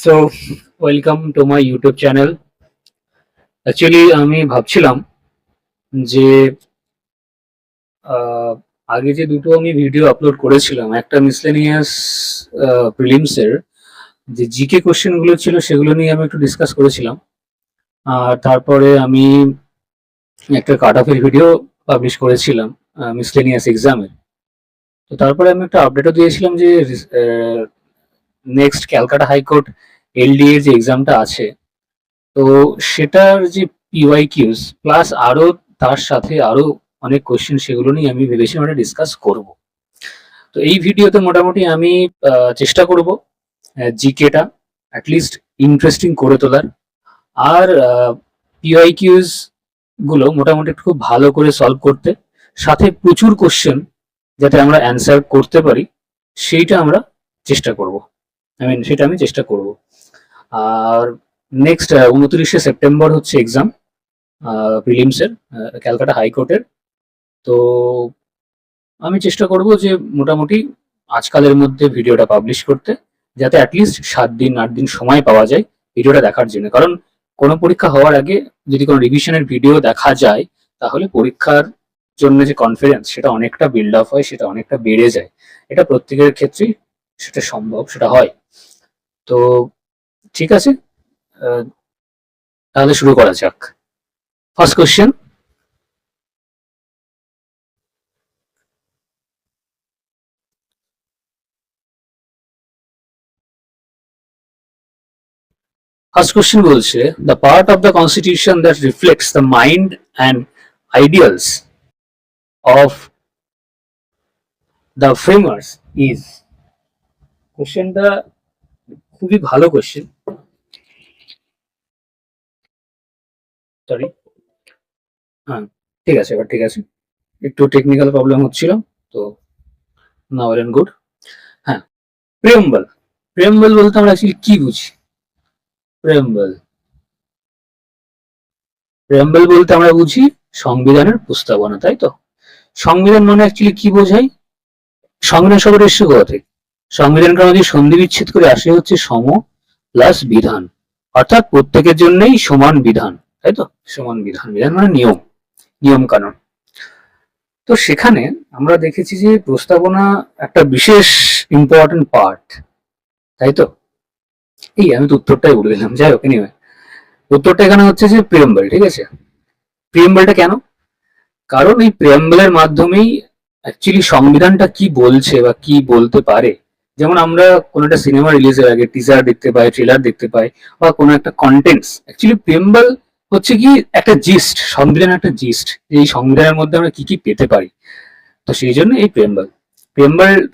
So welcome to my YouTube channel. Actually আমি ভাবছিলাম যে আগে যে দুটো আমি ভিডিও আপলোড করেছিলাম, একটা মিসলেনিয়াস প্রিলিমসের যে জিকে কোশ্চেনগুলো ছিল সেগুলো নিয়ে আমি একটু ডিসকাস করেছিলাম। আর তারপরে আমি একটা কাট অফের ভিডিও পাবলিশ করেছিলাম মিসলেনিয়াস এক্সামের। তো তারপরে আমি একটা আপডেটও দিয়েছিলাম যে নেক্সট ক্যালকাটা হাইকোর্ট এলডি এর যে এক্সামটা আছে, তো সেটার যে পিওয়াইকিউস প্লাস আরো তার সাথে আরো অনেক কোশ্চেন, সেগুলো নিয়ে আমি ভেবেছিলাম একটা ডিসকাস করব। তো এই ভিডিওতে মোটামুটি আমি চেষ্টা করব জিকেটা অ্যাটলিস্ট ইন্টারেস্টিং করে তোলার, আর পিওয়াইকিউস গুলো মোটামুটি খুব ভালো করে সলভ করতে, সাথে প্রচুর কোশ্চেন যাতে আমরা অ্যান্সার করতে পারি সেইটা আমরা চেষ্টা করব। সেটা আমি চেষ্টা করব। আর নেক্সট 29শে সেপ্টেম্বর হচ্ছে এক্সাম প্রিলিমসের ক্যালকাটা হাইকোর্টের। তো আমি চেষ্টা করব যে মোটামুটি আজকালের মধ্যে ভিডিওটা পাবলিশ করতে, যাতে অ্যাটলিস্ট 7 দিন 8 দিন সময় পাওয়া যায় ভিডিওটা দেখার জন্য। কারণ কোনো পরীক্ষা হওয়ার আগে যদি কোনো রিভিশনের ভিডিও দেখা যায়, তাহলে পরীক্ষার জন্য যে কনফিডেন্স সেটা অনেকটা বিল্ড আপ হয়, সেটা অনেকটা বেড়ে যায়। এটা প্রত্যেকের ক্ষেত্রেই সেটা সম্ভব, সেটা হয়। তো ঠিক আছে, তাহলে শুরু করা যাক। ফার্স্ট কোশ্চেন, বলছে the part of the constitution that reflects the mind and ideals of the framers is। কোশ্চেনটা খুবই ভালো কোশ্চেন। সরি, হ্যাঁ ঠিক আছে, এবার ঠিক আছে। একটু টেকনিক্যাল প্রবলেম হচ্ছিল, তো নাও এন্ড গুড। হ্যাঁ, প্রেম্বল। প্রেম্বল বলতে আমরা অ্যাকচুয়ালি কি বুঝি? প্রেম্বল প্রেম্বল বলতে আমরা বুঝি সংবিধানের প্রস্তাবনা, তাই তো? সংবিধান মানে অ্যাকচুয়ালি কি বোঝায়? সংবিধান শব্দটা এসছে কোথা থেকে? সংবিধানকে আমরা যদি সন্ধি বিচ্ছেদ করে আসে হচ্ছে সম প্লাস বিধান, অর্থাৎ প্রত্যেকের জন্যই সমান বিধান, তাই তো? সমান বিধান, বিধান মানে নিয়ম, নিয়ম কানুন। তো সেখানে আমরা দেখেছি যে প্রস্তাবনা একটা বিশেষ ইম্পর্টেন্ট পার্ট, তাই তো? এই আমি তো উত্তরটাই বলে দিলাম, যাই হোক। এনিওয়ে, উত্তরটা এখানে হচ্ছে যে প্রিয়াম্বল, ঠিক আছে? প্রিয়াম্বলটা কেন? কারণ এই প্রিয়াম্বলের মাধ্যমেই অ্যাকচুয়ালি সংবিধানটা কি বলছে বা কি বলতে পারে। যেমন আমরা কোনো একটা সিনেমা রিলিজের আগে টিজার দেখতে পাই, ট্রেলার দেখতে পাই, বা কোনো একটা কন্টেন্টস, অ্যাকচুয়ালি প্রিয়াম্বল হচ্ছে কি একটা জিস্ট, সংবিধানের একটা জিস্ট, এই সংবিধানের মধ্যে আমরা কি কি পেতে পারি। তো সেই জন্য এই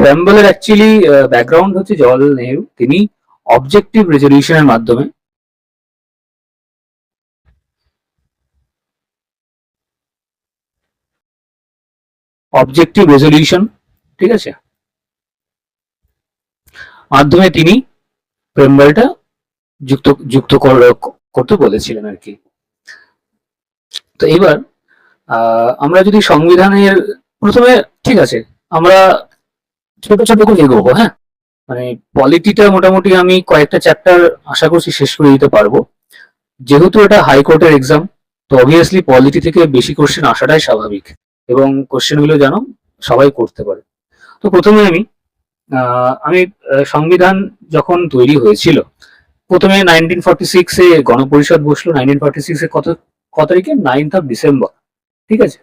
প্রেম্বলের অ্যাকচুয়ালি ব্যাকগ্রাউন্ড হচ্ছে জওয়াহরলাল নেহরু। তিনি অবজেক্টিভ রেজলিউশনের মাধ্যমে ঠিক আছে, মাধ্যমে তিনি প্রেম্বলটা যুক্ত যুক্ত করতে বলেছিলেন আর কি। তো এবার আমরা যদি সংবিধানের প্রথমে, ঠিক আছে, আমরা ছোট ছোট করে এগোবো। হ্যাঁ, মানে পলিটিটা মোটামুটি আমি কয়েকটা চ্যাপ্টার আশা করছি শেষ করে দিতে পারবো। যেহেতু এটা হাইকোর্টের এক্সাম, তো অবভিয়াসলি পলিটি থেকে বেশি কোশ্চেন আসাটাই স্বাভাবিক, এবং কোশ্চেনগুলো যেন সবাই করতে পারে। তো প্রথমে আমি সংবিধান যখন তৈরি হয়েছিল, প্রথমে 1946-এ গণপরিষদ বসলো। 1946-এ কত তারিখে? 9th of December, ঠিক আছে।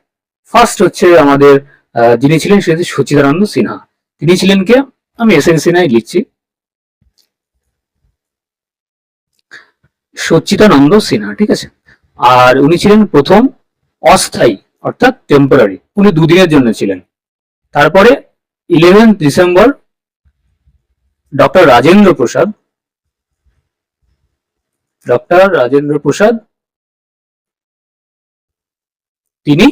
ফার্স্ট হচ্ছে আমাদের যিনি ছিলেন সে সচ্চিদানন্দ সিনহা। তিনি ছিলেন কে? আমি এসএনসি লিখছি, সচ্চিদানন্দ সিনহা, ঠিক আছে। আর উনি ছিলেন প্রথম অস্থায়ী, অর্থাৎ টেম্পোরারি, উনি 2 দিনের জন্য ছিলেন। তারপরে 11th December doctor Rajendra Prasad তিনি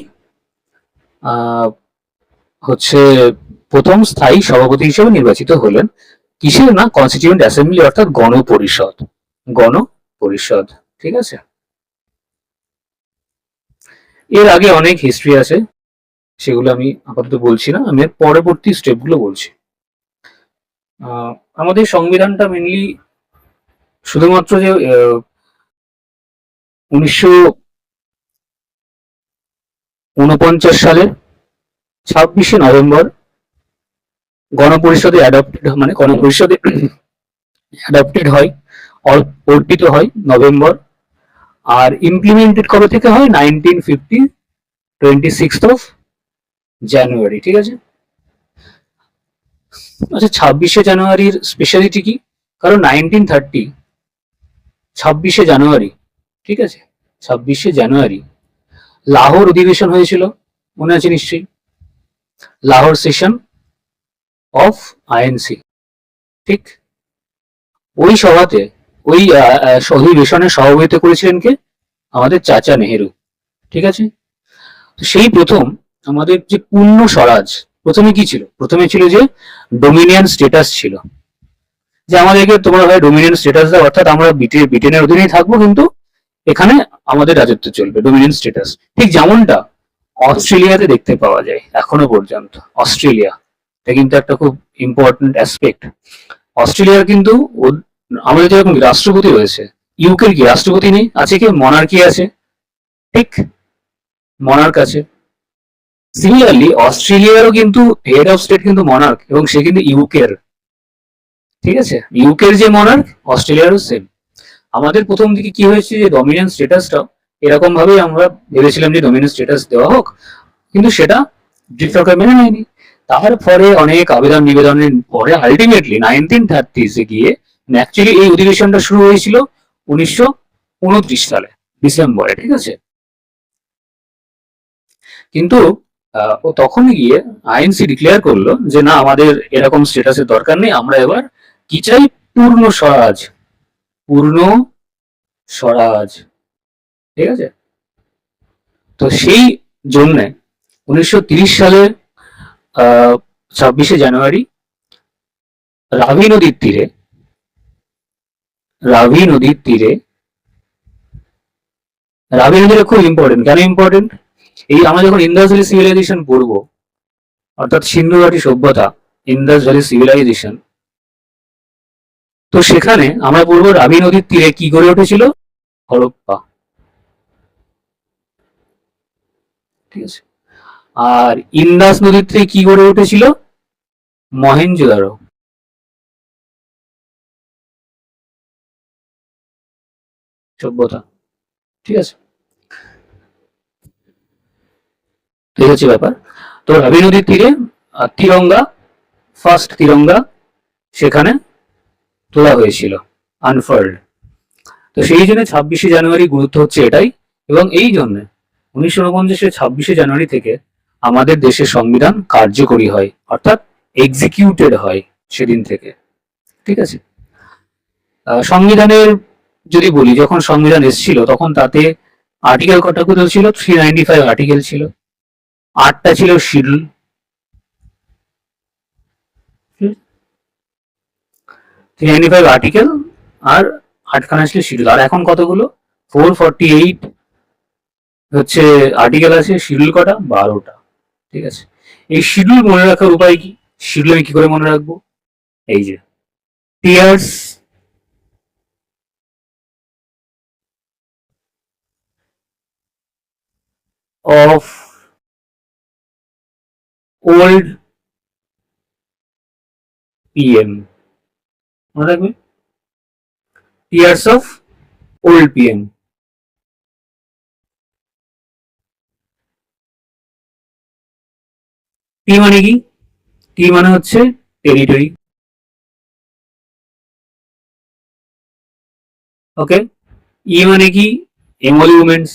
হচ্ছে প্রথম স্থায়ী সভাপতি হিসেবে নির্বাচিত হলেন। কিসের? না, কনস্টিটিউয়েন্ট অ্যাসেম্বলি, অর্থাৎ গণপরিষদ, ঠিক আছে। এর আগে অনেক হিস্ট্রি আছে, সেগুলো আমি আপাতত বলছি না, আমি পরবর্তী স্টেপগুলো বলছি। আমাদের সংবিধানটা মেনলি শুধুমাত্র যে 1949 সালের 26শে নভেম্বর গণপরিষদে অ্যাডপ্টেড হয়, অর্পিত হয় নভেম্বর, আর ইমপ্লিমেন্টেড কবে থেকে হয় 1950 26 জানুয়ারি। ঠিক আছে। আচ্ছা, 26শে জানুয়ারির স্পেশালিটি কি? কারণ 1930 26শে জানুয়ারি, ঠিক আছে, 26শে জানুয়ারি লাহোর অধিবেশন হয়েছিল, মনে আছে নিশ্চয়ই, লাহোর সেশন অফ আইএনসি। ঠিক, ওই সভাতে, ওই অধিবেশনে সভাপতিত্ব করেছিলেন কে? আমাদের চাচা নেহেরু। ঠিক আছে। তো সেই প্রথম আমাদের যে পূর্ণ স্বরাজ, প্রথমে কি ছিল? প্রথমে ছিল যে ডোমিনিয়ন স্টেটাস ছিল, যে আমাদেরকে তোমরা ভাই ডোমিনিয়ন স্টেটাস দাও, অর্থাৎ আমরা ব্রিটেনের অধীনেই থাকবো, কিন্তু এখানে আমাদের রাজত্ব চলবে, ডোমিনিয়ন স্টেটাস। ঠিক যেমনটা অস্ট্রেলিয়াতে দেখতে পাওয়া যায় এখনো পর্যন্ত। অস্ট্রেলিয়া, এটা কিন্তু একটা খুব ইম্পর্টেন্ট অ্যাসপেক্ট। অস্ট্রেলিয়ার কিন্তু আমাদের যেরকম রাষ্ট্রপতি রয়েছে, ইউকের কি রাষ্ট্রপতি নেই? আছে কি? মনার্কি আছে। ঠিক, মনার্ক আছে। সিমিলারলি অস্ট্রেলিয়ারও কিন্তু হেড অফ স্টেট কিন্তু মনার্ক, এবং সে কিন্তু ইউকের। ঠিক আছে, ইউকের যে মনার্ক, অস্ট্রেলিয়ারও সেম। আমাদের প্রথম দিকে কি হয়েছে, যে ডমিনেন্স স্টেটাসটা এরকম ভাবেই আমরা ভেবেছিলাম যে ডমিনেন্স স্টেটাস দেওয়া হোক, কিন্তু সেটা ব্রিটিশ সরকার মেনে নেয়নি। তারপরে অনেক আবেদন নিবেদনের পরে আলটিমেটলি 1930 গিয়ে, অ্যাকচুয়ালি এই অধিবেশনটা শুরু হয়েছিল 1929 সালে ডিসেম্বরে। ঠিক আছে। কিন্তু ও তখন গিয়ে আইএনসি ডিক্লেয়ার করলো যে না, আমাদের এরকম স্টেটাসের দরকার নেই, আমরা এবার কি চাই? পূর্ণ স্বরাজ, পূর্ণ স্বরাজ। ঠিক আছে। তো সেই জন্য 1930 সালের 26শে জানুয়ারি রাভি নদীর তীরে, রাভি নদীটা খুব ইম্পর্টেন্ট। কেন ইম্পর্টেন্ট? এই আমরা যখন ইন্দাস ভ্যালি সিভিলাইজেশন পড়বো, অর্থাৎ সিন্ধু ঘাটি সভ্যতা, ইন্দাস ভ্যালি সিভিলাইজেশন, তো সেখানে আমরা পড়বো রাভি নদীর তীরে কি গড়ে উঠেছিল? হরপ্পা। ঠিক আছে। আর ইন্দাস নদীর তীরে কি গড়ে উঠেছিল? মহেঞ্জোদারো সভ্যতা। ঠিক আছে। এই হচ্ছে ব্যাপার। তো রাবি নদীর তীরে তিরঙ্গা, ফার্স্ট তিরঙ্গা সেখানে তোলা হয়েছিল, আনফার্ড। তো সেই জন্য 26শে জানুয়ারি গুরুত্ব হচ্ছে এটাই, এবং এই জন্য 1949 26শে জানুয়ারি থেকে আমাদের দেশের সংবিধান কার্যকরী হয়, অর্থাৎ এক্সিকিউটেড হয় সেদিন থেকে। ঠিক আছে। সংবিধানের যদি বলি, যখন সংবিধান এসেছিল তখন তাতে আর্টিকেল কটা করে ছিল? 395 আর্টিকেল ছিল, 8টা ছিল শিডিউল, 395 আর্টিকেল, আর 8খানা ছিল শিডিউল। আর এখন কতগুলো? 448 হচ্ছে আর্টিকেল আছে, শিডিউল কটা? 12টা। ঠিক আছে। এই শিডিউল মনে রাখার উপায় কি? শিডিউল আমি কি করে মনে রাখবো? এই যে টিয়ার্স অফ ওল্ড পিএম, মনে রাখবে? Tears of old PM. T মানে কি? টি মানে হচ্ছে টেরিটরি। ওকে। ই মানে কি? এমলিউমেন্টস।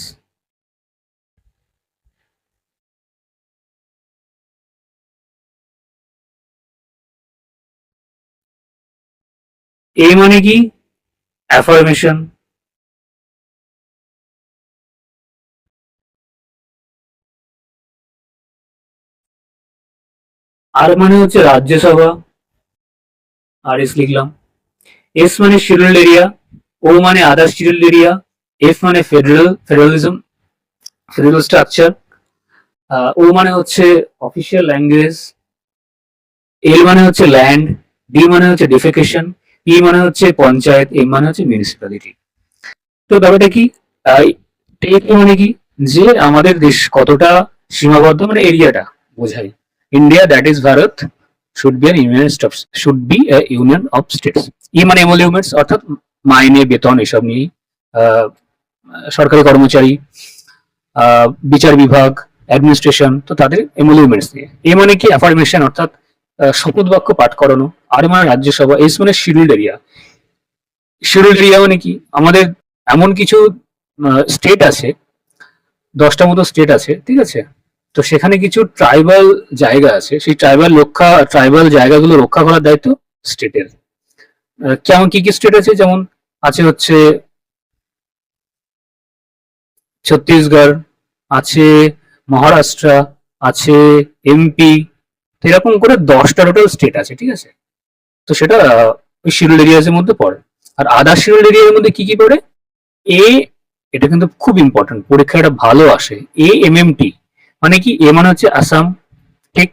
এ মানে কি? অ্যাফার্মেশন। আর মানে হচ্ছে রাজ্যসভা, আর এস লিখলাম। এস মানে শিডিউল্ড এরিয়া, ও মানে আদার শিডিউল্ড এরিয়া, এফ মানে ফেডারালিজম, ফেডারেল স্ট্রাকচার, ও মানে হচ্ছে অফিসিয়াল ল্যাঙ্গুয়েজ, এল মানে হচ্ছে ল্যান্ড, ডি মানে হচ্ছে ডিফিকেশন, পি মানে হচ্ছে পঞ্চায়েত, এম মানে হচ্ছে মিউনিসিপ্যালিটি। তো ব্যাপারটা কি, টেরিটরি মানে কি, যে আমাদের দেশ কতটা সীমাবদ্ধ, মানে এরিয়াটা বোঝায়। India that is Bharat should be union of states. E মানে এমোলিউমেন্টস, অর্থাৎ মাইনে বেতন এসব নিয়ে সরকারি কর্মচারী, বিচার বিভাগ, অ্যাডমিনিস্ট্রেশন, তো তাদের এমোলিউমেন্টস নিয়ে। এ মানে কি অ্যাফার্মেশন, অর্থাৎ শপথ বাক্য পাঠ করানো। আর মানে রাজ্যসভা। এস মানে শিডিউল্ড এরিয়া। শিডিউল্ড এরিয়া মানে কি, আমাদের এমন কিছু স্টেট আছে, 10টা মতো স্টেট আছে, ঠিক আছে। তো সেখানে কিছু ট্রাইবাল জায়গা আছে, সেই ট্রাইবাল জায়গাগুলো রক্ষা করার দায়িত্ব স্টেটের। কেমন কি কি স্টেট আছে, যেমন আছে হচ্ছে ছত্তিশগড়, আছে মহারাষ্ট্র, আছে এমপি, এরকম করে 10টা টোটাল স্টেট আছে, ঠিক আছে। তো সেটা ওই শিডিউল এরিয়াজ এর মধ্যে পড়ে। আর আদার শিডিউল এরিয়ার মধ্যে কি কি পড়ে, এ, এটা কিন্তু খুব ইম্পর্টেন্ট, পরীক্ষা এটা ভালো আসে। এমএমটি মানে কি, এ মানে হচ্ছে আসাম, ঠিক।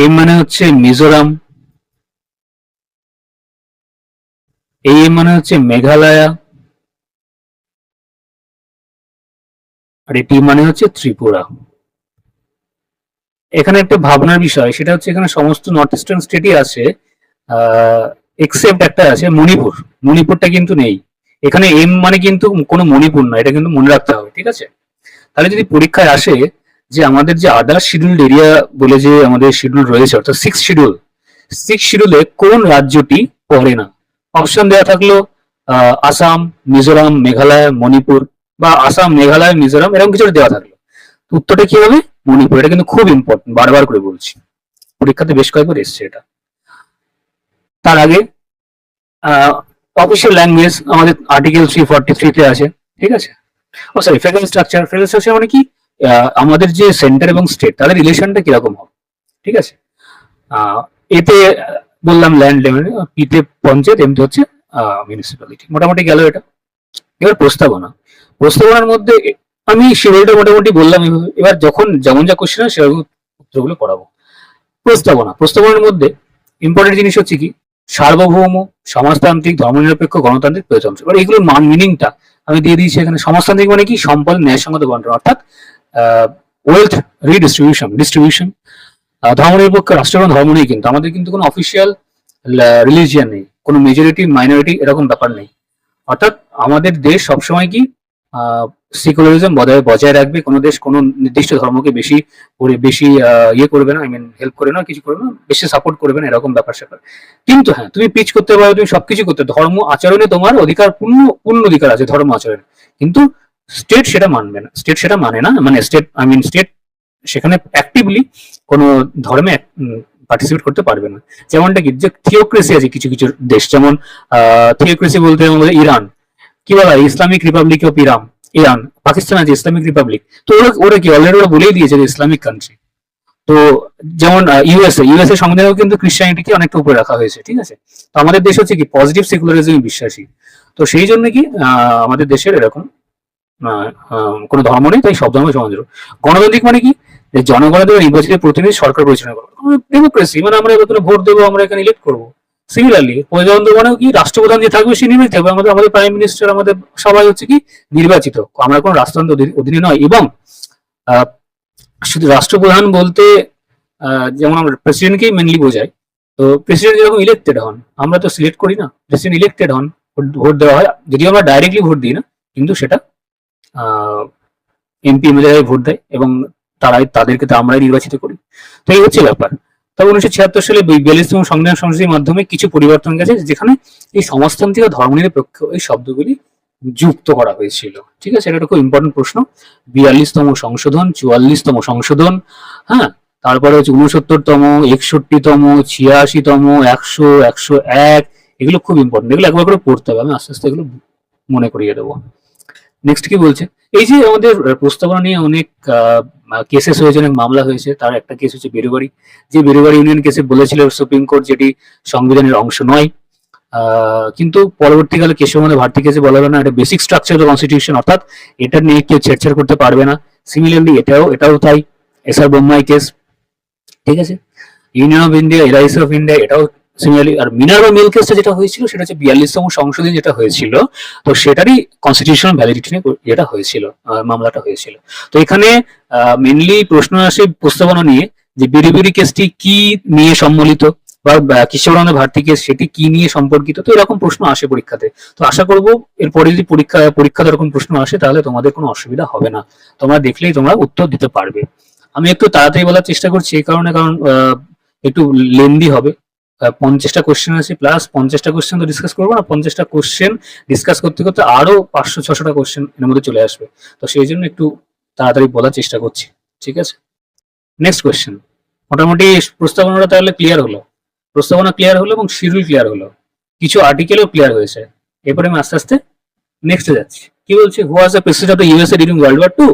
এম মানে হচ্ছে মিজোরাম, এম মানে হচ্ছে মেঘালয়, আর টি মানে হচ্ছে ত্রিপুরা। এখানে একটা ভাবনার বিষয়, সেটা হচ্ছে এখানে সমস্ত নর্থ ইস্টার্ন স্টেটই আছে, এক্সেপ্ট একটা আছে মণিপুর। মণিপুরটা কিন্তু নেই এখানে। এম মানে কিন্তু কোনো মণিপুর না, এটা কিন্তু মনে রাখতে হবে, ঠিক আছে। তাহলে যদি পরীক্ষায় আসে যে আমাদের যে আদার শিডিউল্ড এরিয়া বলে যে আমাদের শিডিউল রয়েছে, অর্থাৎ সিক্স শিডিউলে কোন রাজ্যটি পড়ে না, অপশন দেওয়া থাকলো আসাম, মিজোরাম, মেঘালয়, মণিপুর, বা আসাম, মেঘালয়, মিজোরাম, এরকম কিছু দেওয়া থাকলো, উত্তরটা কি হবে, মণিপুর। এটা কিন্তু খুব ইম্পর্টেন্ট, বারবার করে বলছি, পরীক্ষাতে বেশ কয়েকবার এসছে এটা। তার আগে অফিসিয়াল ল্যাঙ্গুয়েজ আমাদের আর্টিকেল 343 তে আছে, ঠিক আছে। ও সরি, ফেডারেল স্ট্রাকচার মানে কি, আমাদের যে সেন্টার এবং স্টেট তাদের রিলেশনটা কিরকম হবে, ঠিক আছে। এতে বললাম ল্যান্ড লেভেল, পিতে পঞ্চায়েত, এমতে হচ্ছে মিউনিসিপ্যালিটি। মোটামুটি গেল এটা। এবার প্রস্তাবনার মধ্যে আমি শিডিউলটা মোটামুটি বললাম এইভাবে। এবার যখন যেমন যা কোশ্চেন হয় সেরকম উত্তরগুলো করাবো। প্রস্তাবনার মধ্যে ইম্পর্টেন্ট জিনিস হচ্ছে কি, সার্বভৌম, সমাজতান্ত্রিক, ধর্মনিরপেক্ষ, গণতান্ত্রিক, প্রজাতন্ত্র। এবার এগুলোর মিনিংটা আমি দিয়ে দিয়েছি এখানে। সমাজতান্ত্রিক মানে কি, সম্পদ ন্যায়সঙ্গত বন্টন, অর্থাৎ ওয়েলথ ডিস্ট্রিবিউশন। ধর্মনিরপেক্ষ, রাষ্ট্র এবং ধর্ম নেই, কিন্তু আমাদের কিন্তু কোনো অফিসিয়াল রিলিজিয়ান নেই, কোনো মেজরিটি মাইনরিটি এরকম ব্যাপার নেই। অর্থাৎ আমাদের দেশ সবসময় কি সেকুলারিজম বজায় রাখবে। কোনো দেশ কোনো নির্দিষ্ট ধর্মকে বেশি ইয়ে করবে না, হেল্প করে না, কিছু করবে না, বেশি সাপোর্ট করবে না, এরকম ব্যাপার স্যাপার। কিন্তু হ্যাঁ, তুমি পিচ করতে পারো, তুমি সবকিছু করতে, ধর্ম আচরণে তোমার অধিকার, পূর্ণ অধিকার আছে ধর্ম আচরণে, কিন্তু স্টেট সেটা মানবে না, স্টেট সেটা মানে না, মানে স্টেট সেখানে অ্যাক্টিভলি কোনো ধর্মে পার্টিসিপেট করতে পারবে না। যেমনটা কি, যে থিওক্রেসি আছে কিছু কিছু দেশ, যেমন থিওক্রেসি বলতে আমাদের ইরান, কি বলা হয়, Islamic Republic of Iran. Pakistan আছে ইসলামিক রিপাবলিক। তো ওরা কি অলরেডি ওরা বলেই দিয়েছে ইসলামিক কান্ট্রি। তো যেমন ইউএসএ সংবিধানেও কিন্তু ক্রিশ্চিয়ানিটিকে অনেকটা উপরে রাখা হয়েছে, ঠিক আছে। তো আমাদের দেশ হচ্ছে কি পজিটিভ সেকুলারিজমে বিশ্বাসী। তো সেই জন্য কি আমাদের দেশের এরকম কোনো ধর্ম নেই, তাই সব ধর্ম সমান। গণতান্ত্রিক মানে কি, যে জনগণের দ্বারা নির্বাচিত প্রতিনিধি সরকার পরিচালনা করবে। ডেমোক্রেসি মানে আমরা এবার ভোট দেবো, আমরা এখানে ইলেক্ট করবো। সিমিলারলি প্রজাতন্ত্র মানে কি, রাষ্ট্রপ্রধান যে থাকবে সে নির্বাচিত হবে। আমাদের প্রাইম মিনিস্টার, আমাদের সবাই হচ্ছে কি নির্বাচিত, আমরা কোনো রাষ্ট্রতন্ত্রের অধীনে নয়। এবং শুধু রাষ্ট্রপ্রধান বলতে যেমন আমরা প্রেসিডেন্টকেই মেনলি বোঝাই। তো প্রেসিডেন্ট যেরকম ইলেক্টেড হন, আমরা তো সিলেক্ট করি না, প্রেসিডেন্ট ইলেক্টেড হন, ভোট দেওয়া হয়, যদিও আমরা ডাইরেক্টলি ভোট দিই না, কিন্তু সেটা এমপি এমএলএ ভোট দেয় এবং তাদেরকে তো আমরাই নির্বাচিত করি। তো এই হচ্ছে ব্যাপার। তবে 1976 সালে 42তম সংবিধান সংশোধনীর মাধ্যমে কিছু পরিবর্তন গেছে, যেখানে এই সমাজতান্ত্রিক ও ধর্মনিরপেক্ষ এই শব্দগুলি যুক্ত করা হয়েছিল, ঠিক আছে। এটা একটা খুব ইম্পর্টেন্ট প্রশ্ন। 42তম সংশোধন, 44তম সংশোধন, হ্যাঁ, তারপরে হচ্ছে 69তম, 61তম, 86তম, 100, 101, এগুলো খুব ইম্পর্টেন্ট। এগুলো একবার করে পড়তে হবে, আমি আস্তে আস্তে এগুলো মনে করিয়ে দেবো। নেক্সট কি বলছে, এই যে আমাদের প্রস্তাবনা নিয়ে অনেক কেসেস হয়েছে, অনেক মামলা হয়েছে। তার একটা কেস হচ্ছে বেরুবাড়ি, যে বেরুবাড়ি ইউনিয়ন কেসে বলেছিল সুপ্রিম কোর্ট যেটি সংবিধানের অংশ নয়, কিন্তু পরবর্তীকালে কেশবচন্দ্র ভারতী কেসে বলা হলো না, এটা basic structure of the constitution, অর্থাৎ এটা নিয়ে কেউ ছেড়ছাড় করতে পারবে না। সিমিলারলি এটাও তাই, এসআর বোম্মাই কেস, ঠিক আছে। Union of India, LIC of India, এটাও সিমিলারলি। আর মিনার্ভা মিল কেসটা যেটা হয়েছিল সেটা হচ্ছে 42তম সংশোধনী যেটা হয়েছিল, তো সেটারই কনস্টিটিউশনাল ভ্যালিডিটি নিয়ে যেটা হয়েছিল, মামলাটা হয়েছিল। তো এখানে মেনলি প্রশ্ন আসে প্রস্তাবনা নিয়ে, যে বিড়িবিড়ি কেসটি কি নিয়ে সম্মিলিত, বা কিশোরানন্দ ভারতী কেস সেটি কি নিয়ে সম্পর্কিত। তো এরকম প্রশ্ন আসে পরীক্ষাতে। তো আশা করবো এরপরে যদি পরীক্ষাতে এরকম প্রশ্ন আসে তাহলে তোমাদের কোনো অসুবিধা হবে না, তোমরা দেখলেই তোমরা উত্তর দিতে পারবে। আমি একটু তাড়াতাড়ি বলার চেষ্টা করছি এই কারণে, কারণ একটু লেন্দি হবে। 50টা কোশ্চেন আছে, প্লাস 50টা কোশ্চেন তো ডিসকাস করবো না, 50টা কোশ্চেন ডিসকাস করতে করতে আরো 500-600টা কোশ্চেন এর মধ্যে চলে আসবে। তো সেই জন্য একটু তাড়াতাড়ি বলার চেষ্টা করছি, ঠিক আছে। Next question. মোটামুটি প্রস্তাবনাটা তাহলে ক্লিয়ার হলো, প্রস্তাবনা ক্লিয়ার হলো এবং শিডিউল ক্লিয়ার হলো, কিছু আর্টিকেলও ক্লিয়ার হয়েছে। এরপরে আমি আস্তে আস্তে নেক্সটে যাচ্ছি। কি বলছে, who was the president of the USA during world war two.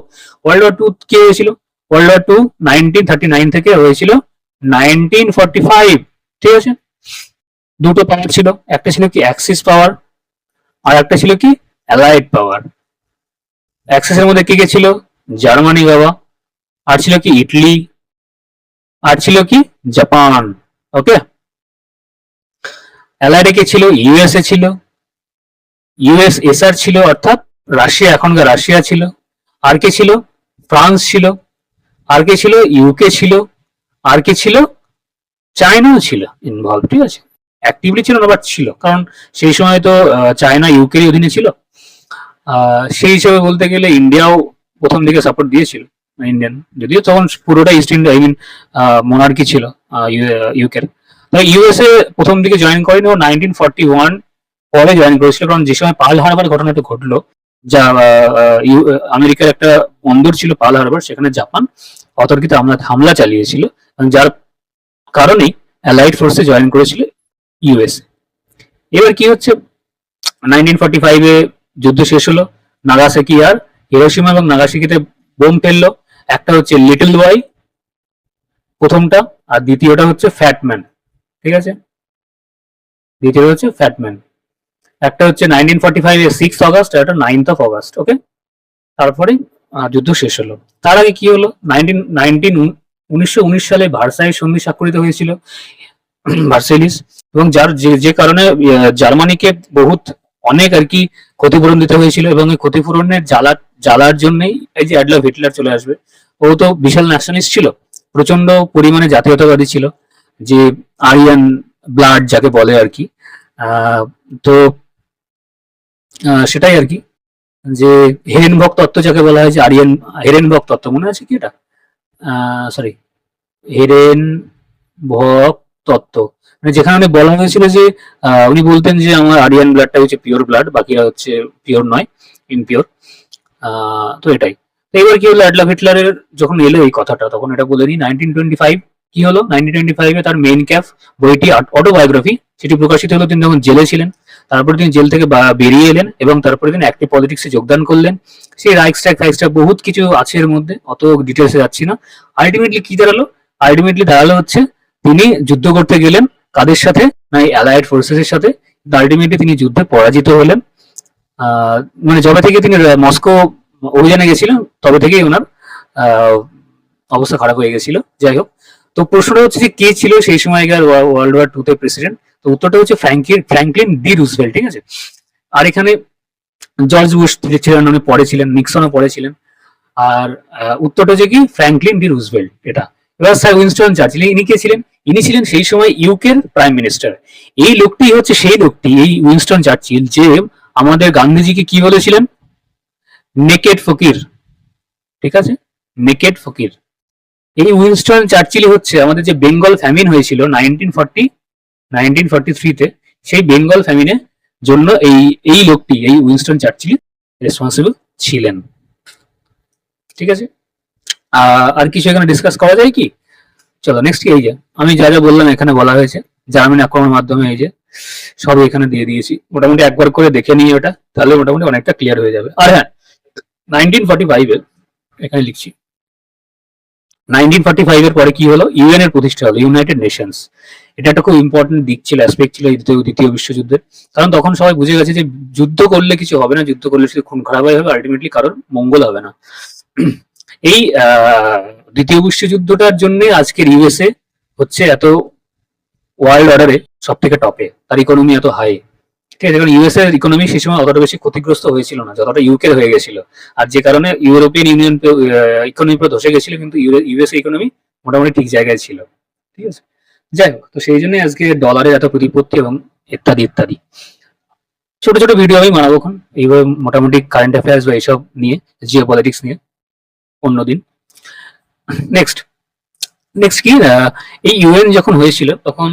World war two কে হয়েছিল? ওয়ার্ল্ড ওয়ার টু 1939 থেকে হয়েছিল 1945, ঠিক আছে। দুটো পাওয়ার ছিল, একটা ছিল কি অ্যাক্সিস পাওয়ার, আর একটা ছিল কি অ্যালাইড পাওয়ার। অ্যাক্সিসের মধ্যে কে কে ছিল? জার্মানি বাবা, আর ছিল কি ইটালি, আর ছিল কি জাপান, ওকে। অ্যালাইডে কে ছিল? ইউএসএ ছিল, ইউএসএসআর ছিল অর্থাৎ রাশিয়া, এখনকার রাশিয়া ছিল। আর কে ছিল? ফ্রান্স ছিল। আর কে ছিল? ইউকে ছিল। আর কে ছিল? চায়নাও ছিল ইনভলভ, ঠিক আছে। অ্যাক্টিভলি ছিল না, বাট ছিল, কারণ সেই সময় তো চায়না ইউকের অধীনে ছিল। সেই হিসেবে বলতে গেলে ইন্ডিয়াও প্রথম দিকে সাপোর্ট দিয়েছিল, ইন্ডিয়ান, যদিও তখন পুরোটা east India, I mean monarchy ছিল ইউকের। ইউএসএ প্রথম দিকে জয়েন করেনি, ও 1941 পরে জয়েন করেছিল, কারণ যে সময় পার্ল হারবার ঘটনাটা ঘটলো, যা আমেরিকার একটা বন্দর ছিল পার্ল হারবার, সেখানে জাপান অতর্কিত হামলা চালিয়েছিল, যার কারণেই অ্যালাইড ফোর্সে জয়েন করেছিল ইউএসএ। এবার কি হচ্ছে, 1945-এ যুদ্ধ শেষ হলো, নাগাসাকি আর হিরোশিমা এবং নাগাসাকিতে বোম ফেললো। একটা হচ্ছে লিটল বয় প্রথমটা, আর দ্বিতীয়টা হচ্ছে ফ্যাটম্যান, ঠিক আছে। দ্বিতীয়টা হচ্ছে ফ্যাটম্যান। একটা হচ্ছে 1945-এ 6 অগস্ট, আর একটা 9th of August, ওকে। তারপরে যুদ্ধ শেষ হলো। তার আগে কি হলো, 1919 সালে ভার্সাই সন্ধি স্বাক্ষরিত হয়েছিল, ভার্সেলিস, এবং যার যে কারণে জার্মানিকে অনেক আর কি ক্ষতিপূরণ দিতে হয়েছিল, এবং এই ক্ষতিপূরণের জ্বালার জন্যই এই যে অ্যাডলফ হিটলার চলে আসবে। ও তো বিশাল ন্যাশনালিস্ট ছিল, প্রচন্ড পরিমাণে জাতীয়তাবাদী ছিল, যে আরিয়ান ব্লাড যাকে বলে আর কি। তো সেটাই আর কি, যে হেরেনবক তত্ত্ব যাকে বলা হয়, যে আরিয়ান হেরেনবক তত্ত্ব, মনে আছে কি এটা? সরি, হেরেনবক তত্ত্ব, মানে যেখানে উনি বলা হয়েছিল যে উনি বলতেন যে আমার আরিয়ান ব্লাডটা হচ্ছে পিওর ব্লাড, বাকিরা হচ্ছে পিওর নয়, ইনপিওর। তো এটাই। তো এবার কি হলো, অ্যাডলফ হিটলারের যখন এলো এই কথাটা, তখন এটা বলে নি। 1925 কি হলো, 1925-এ তার মেইন ক্যাফ বইটি, অটোবায়োগ্রাফি, সেটি প্রকাশিত হলো। তিনি তখন জেলে ছিলেন, তারপরে তিনি জেল থেকে বেরিয়ে এলেন, এবং তারপরে তিনি অ্যাক্টিভ পলিটিক্সে যোগদান করলেন। সেই রাইক্সট্যাগ ফাইক্সট্যাগ বহুত কিছু আছে এর মধ্যে, অত ডিটেলসে যাচ্ছি না। আলটিমেটলি কি দাঁড়ালো, আলটিমেটলি দাঁড়ালো হচ্ছে তিনি যুদ্ধ করতে গেলেন, কাদের সাথে না, অ্যালাইড ফোর্সেসের সাথে। আলটিমেটলি তিনি যুদ্ধে পরাজিত হলেন। মানে যবে থেকে তিনি মস্কো অভিযানে গেছিলেন, তবে থেকেই ওনার অবস্থা খারাপ হয়ে গেছিল। যাই হোক, তো প্রশ্নটা হচ্ছে যে কে ছিল সেই সময়কার ওয়ার্ল্ড ওয়ার 2 তে প্রেসিডেন্ট। তো উত্তরটা হচ্ছে ফ্র্যাঙ্কলিন ডি রুজভেল্ট, ঠিক আছে। আর এখানে জর্জ বুশ ছিলেন, উনি পরে ছিলেন, নিক্সনও পরে ছিলেন। আর উত্তরটা হচ্ছে কি ফ্র্যাঙ্কলিন ডি রুজভেল্ট, এটা। এবার স্যার উইনস্টন চার্চিল, ইনি কে ছিলেন? ইনি ছিলেন সেই সময় ইউকের প্রাইম মিনিস্টার। এই লোকটি হচ্ছে সেই লোকটি, এই উইনস্টন চার্চিল, যে আমাদের গান্ধীজিকে কি বলেছিলেন? নেকেড ফকির, ঠিক আছে, নেকেড ফকির। এই উইনস্টন চার্চিল হচ্ছে আমাদের যে বেঙ্গল ফ্যামিন হয়েছিল 1943-তে, সেই বেঙ্গল ফ্যামিনের জন্য এই লোকটি, এই উইনস্টন চার্চিল রেসপন্সিবল ছিলেন, ঠিক আছে। আর কিছু এখানে ডিসকাস করা যায় কি? চলো নেক্সট। এই যে আমি যা যা বললাম এখানে বলা হয়েছে, জার্মানি আক্রমণের মাধ্যমে, এই যে সব এখানে দিয়ে দিয়েছি। মোটামুটি একবার করে দেখে নিই ওটা, তাহলে মোটামুটি অনেকটা ক্লিয়ার হয়ে যাবে। আর হ্যাঁ, 1945-এ এখানে লিখছি, 1945-এর পরে কি হলো, ইউএন এর প্রতিষ্ঠা হলো, ইউনাইটেড নেশনস। এটা একটা খুব ইম্পর্টেন্ট দিক ছিল, অ্যাসপেক্ট ছিল দ্বিতীয় বিশ্বযুদ্ধের। কারণ তখন সবাই বুঝে গেছে যে যুদ্ধ করলে কিছু হবে না, যুদ্ধ করলে শুধু খুন খারাপই হবে, আলটিমেটলি কারোর মঙ্গল হবে না। এই দ্বিতীয় বিশ্বযুদ্ধটার জন্য আজকের ইউএসএ হচ্ছে এত ওয়ার্ল্ড অর্ডারে সব থেকে টপে, তার ইকোনমি এত হাই। ঠিক আছে, কারণ ইউএস এর ইকোনমি সেই সময় অতটা বেশি ক্ষতিগ্রস্ত হয়েছিল না যতটা ইউকে হয়ে গেছিল, আর যে কারণে ইউরোপিয়ান ইউনিয়ন ইকোনমি পুরো ধসে গেছিল, কিন্তু ইউএস ইকোনমি মোটামুটি ঠিক জায়গায় ছিল। ঠিক আছে, যাই হোক, তো সেই জন্য আজকে ডলারের এত প্রতিপত্তি এবং ইত্যাদি ইত্যাদি ছোট ছোট ভিডিও আমি বানাবো এখন এইভাবে মোটামুটি কারেন্ট অ্যাফেয়ার্স বা এইসব নিয়ে, জিও পলিটিক্স নিয়ে অন্যদিন। নেক্সট নেক্সট কি, এই ইউএন যখন হয়েছিল তখন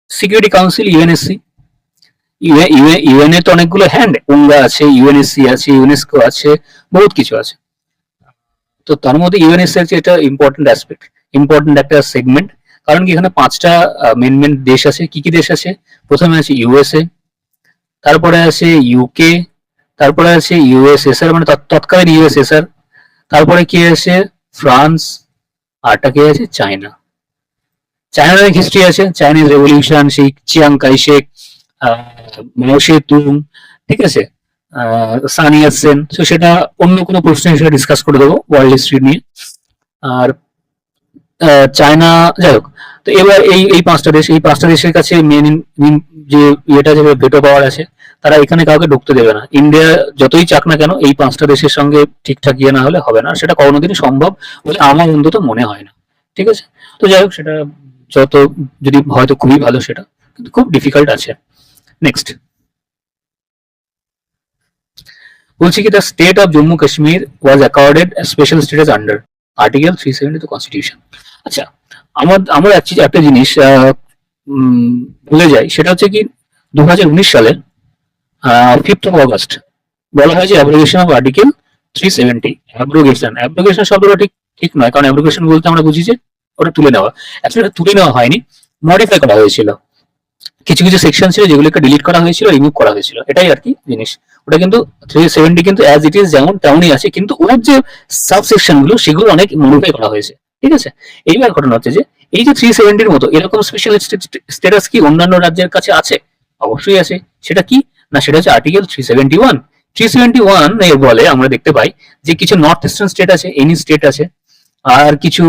সিকিউরিটি কাউন্সিল, ইউএনএসসি, ইউএন এর তো অনেকগুলো হ্যান্ড, উঙ্গা আছে, ইউএনএসসি আছে, ইউনেস্কো আছে, বহুত কিছু আছে। তো তার মধ্যে ইউএনএসসি হচ্ছে এটা ইম্পর্টেন্ট অ্যাসপেক্ট, ইম্পর্টেন্ট একটা সেগমেন্ট। কারণ কি এখানে 5টা মেন মেন দেশ আছে। কি কি দেশ আছে? প্রথমে আছে ইউএসএ, তারপরে আছে ইউকে, তারপরে আছে ইউএসএসআর মানে তৎকালীন ইউএসএসআর, তারপরে কি আছে ফ্রান্স, আরটা কি আছে চায়না। চায়নার অনেক হিস্ট্রি আছে, চাইনিজ রেভলিউশন, সেই চিয়াং কাইশেক, মাও সে তুং, ঠিক আছে, সান ইয়াতসেন। তো সেটা অন্য কোনো প্রশ্ন হিসেবে ডিসকাস করে দেবো ওয়ার্ল্ড হিস্ট্রি নিয়ে। আর চায়না, যাই হোক, তো এবার এই এই 5টা দেশ, এই 5টা দেশের কাছে মেন যে ইয়েটা যে ভেটো পাওয়ার আছে, তারা এখানে কাউকে ঢুকতে দেবে না। ইন্ডিয়া যতই চাক না কেন এই 5টা দেশের সঙ্গে ঠিকঠাক ইয়ে না হলে হবে না, সেটা কোনোদিনই সম্ভব বলে আমার অন্তত মনে হয় না। ঠিক আছে, তো যাই হোক, সেটা যত যদি হয়তো খুবই ভালো, সেটা কিন্তু খুব ডিফিকাল্ট আছে। নেক্সট বলছি কি, the state of Jammu Kashmir was অ্যাকর্ডেড special status under article 370 the constitution. আচ্ছা, আমরা একটা জিনিস ভুলে যাই, সেটা হচ্ছে কি 2019 সালের 5th of August বলা হয়েছে অ্যাব্রোগেশন অফ আর্টিকেল 370। অ্যাব্রোগেশন শব্দটা ঠিক ঠিক নয়, কারণ অ্যাব্রোগেশন বলতে আমরা বুঝি যে ওটা তুলে নেওয়া। অ্যাকচুয়ালি তুলে নেওয়া হয়নি, মডিফাই করা হয়েছিল। কিছু কিছু সেকশন ছিল যেগুলোকে ডিলিট করা হয়েছিল, রিমুভ করা হয়েছিল, এটাই আর কি জিনিস। ওটা কিন্তু 370 কিন্তু অ্যাজ ইট ইজ যেমন তেমনই আছে, কিন্তু ওর যে সাবসেকশন গুলো সেগুলো অনেক মডিফাই করা হয়েছে। ঠিক আছে, এইবার ঘটনা হচ্ছে যে এই যে 370-র মতো এরকম স্পেশাল স্ট্যাটাস কি অন্যান্য রাজ্যের কাছে আছে? অবশ্যই আছে। সেটা কি না, সেটা হচ্ছে আর্টিকেল 371। 371 এর বলে আমরা দেখতে পাই যে কিছু নর্থ ইস্টার্ন স্টেট আছে, এনি স্টেট আছে, আর কিছু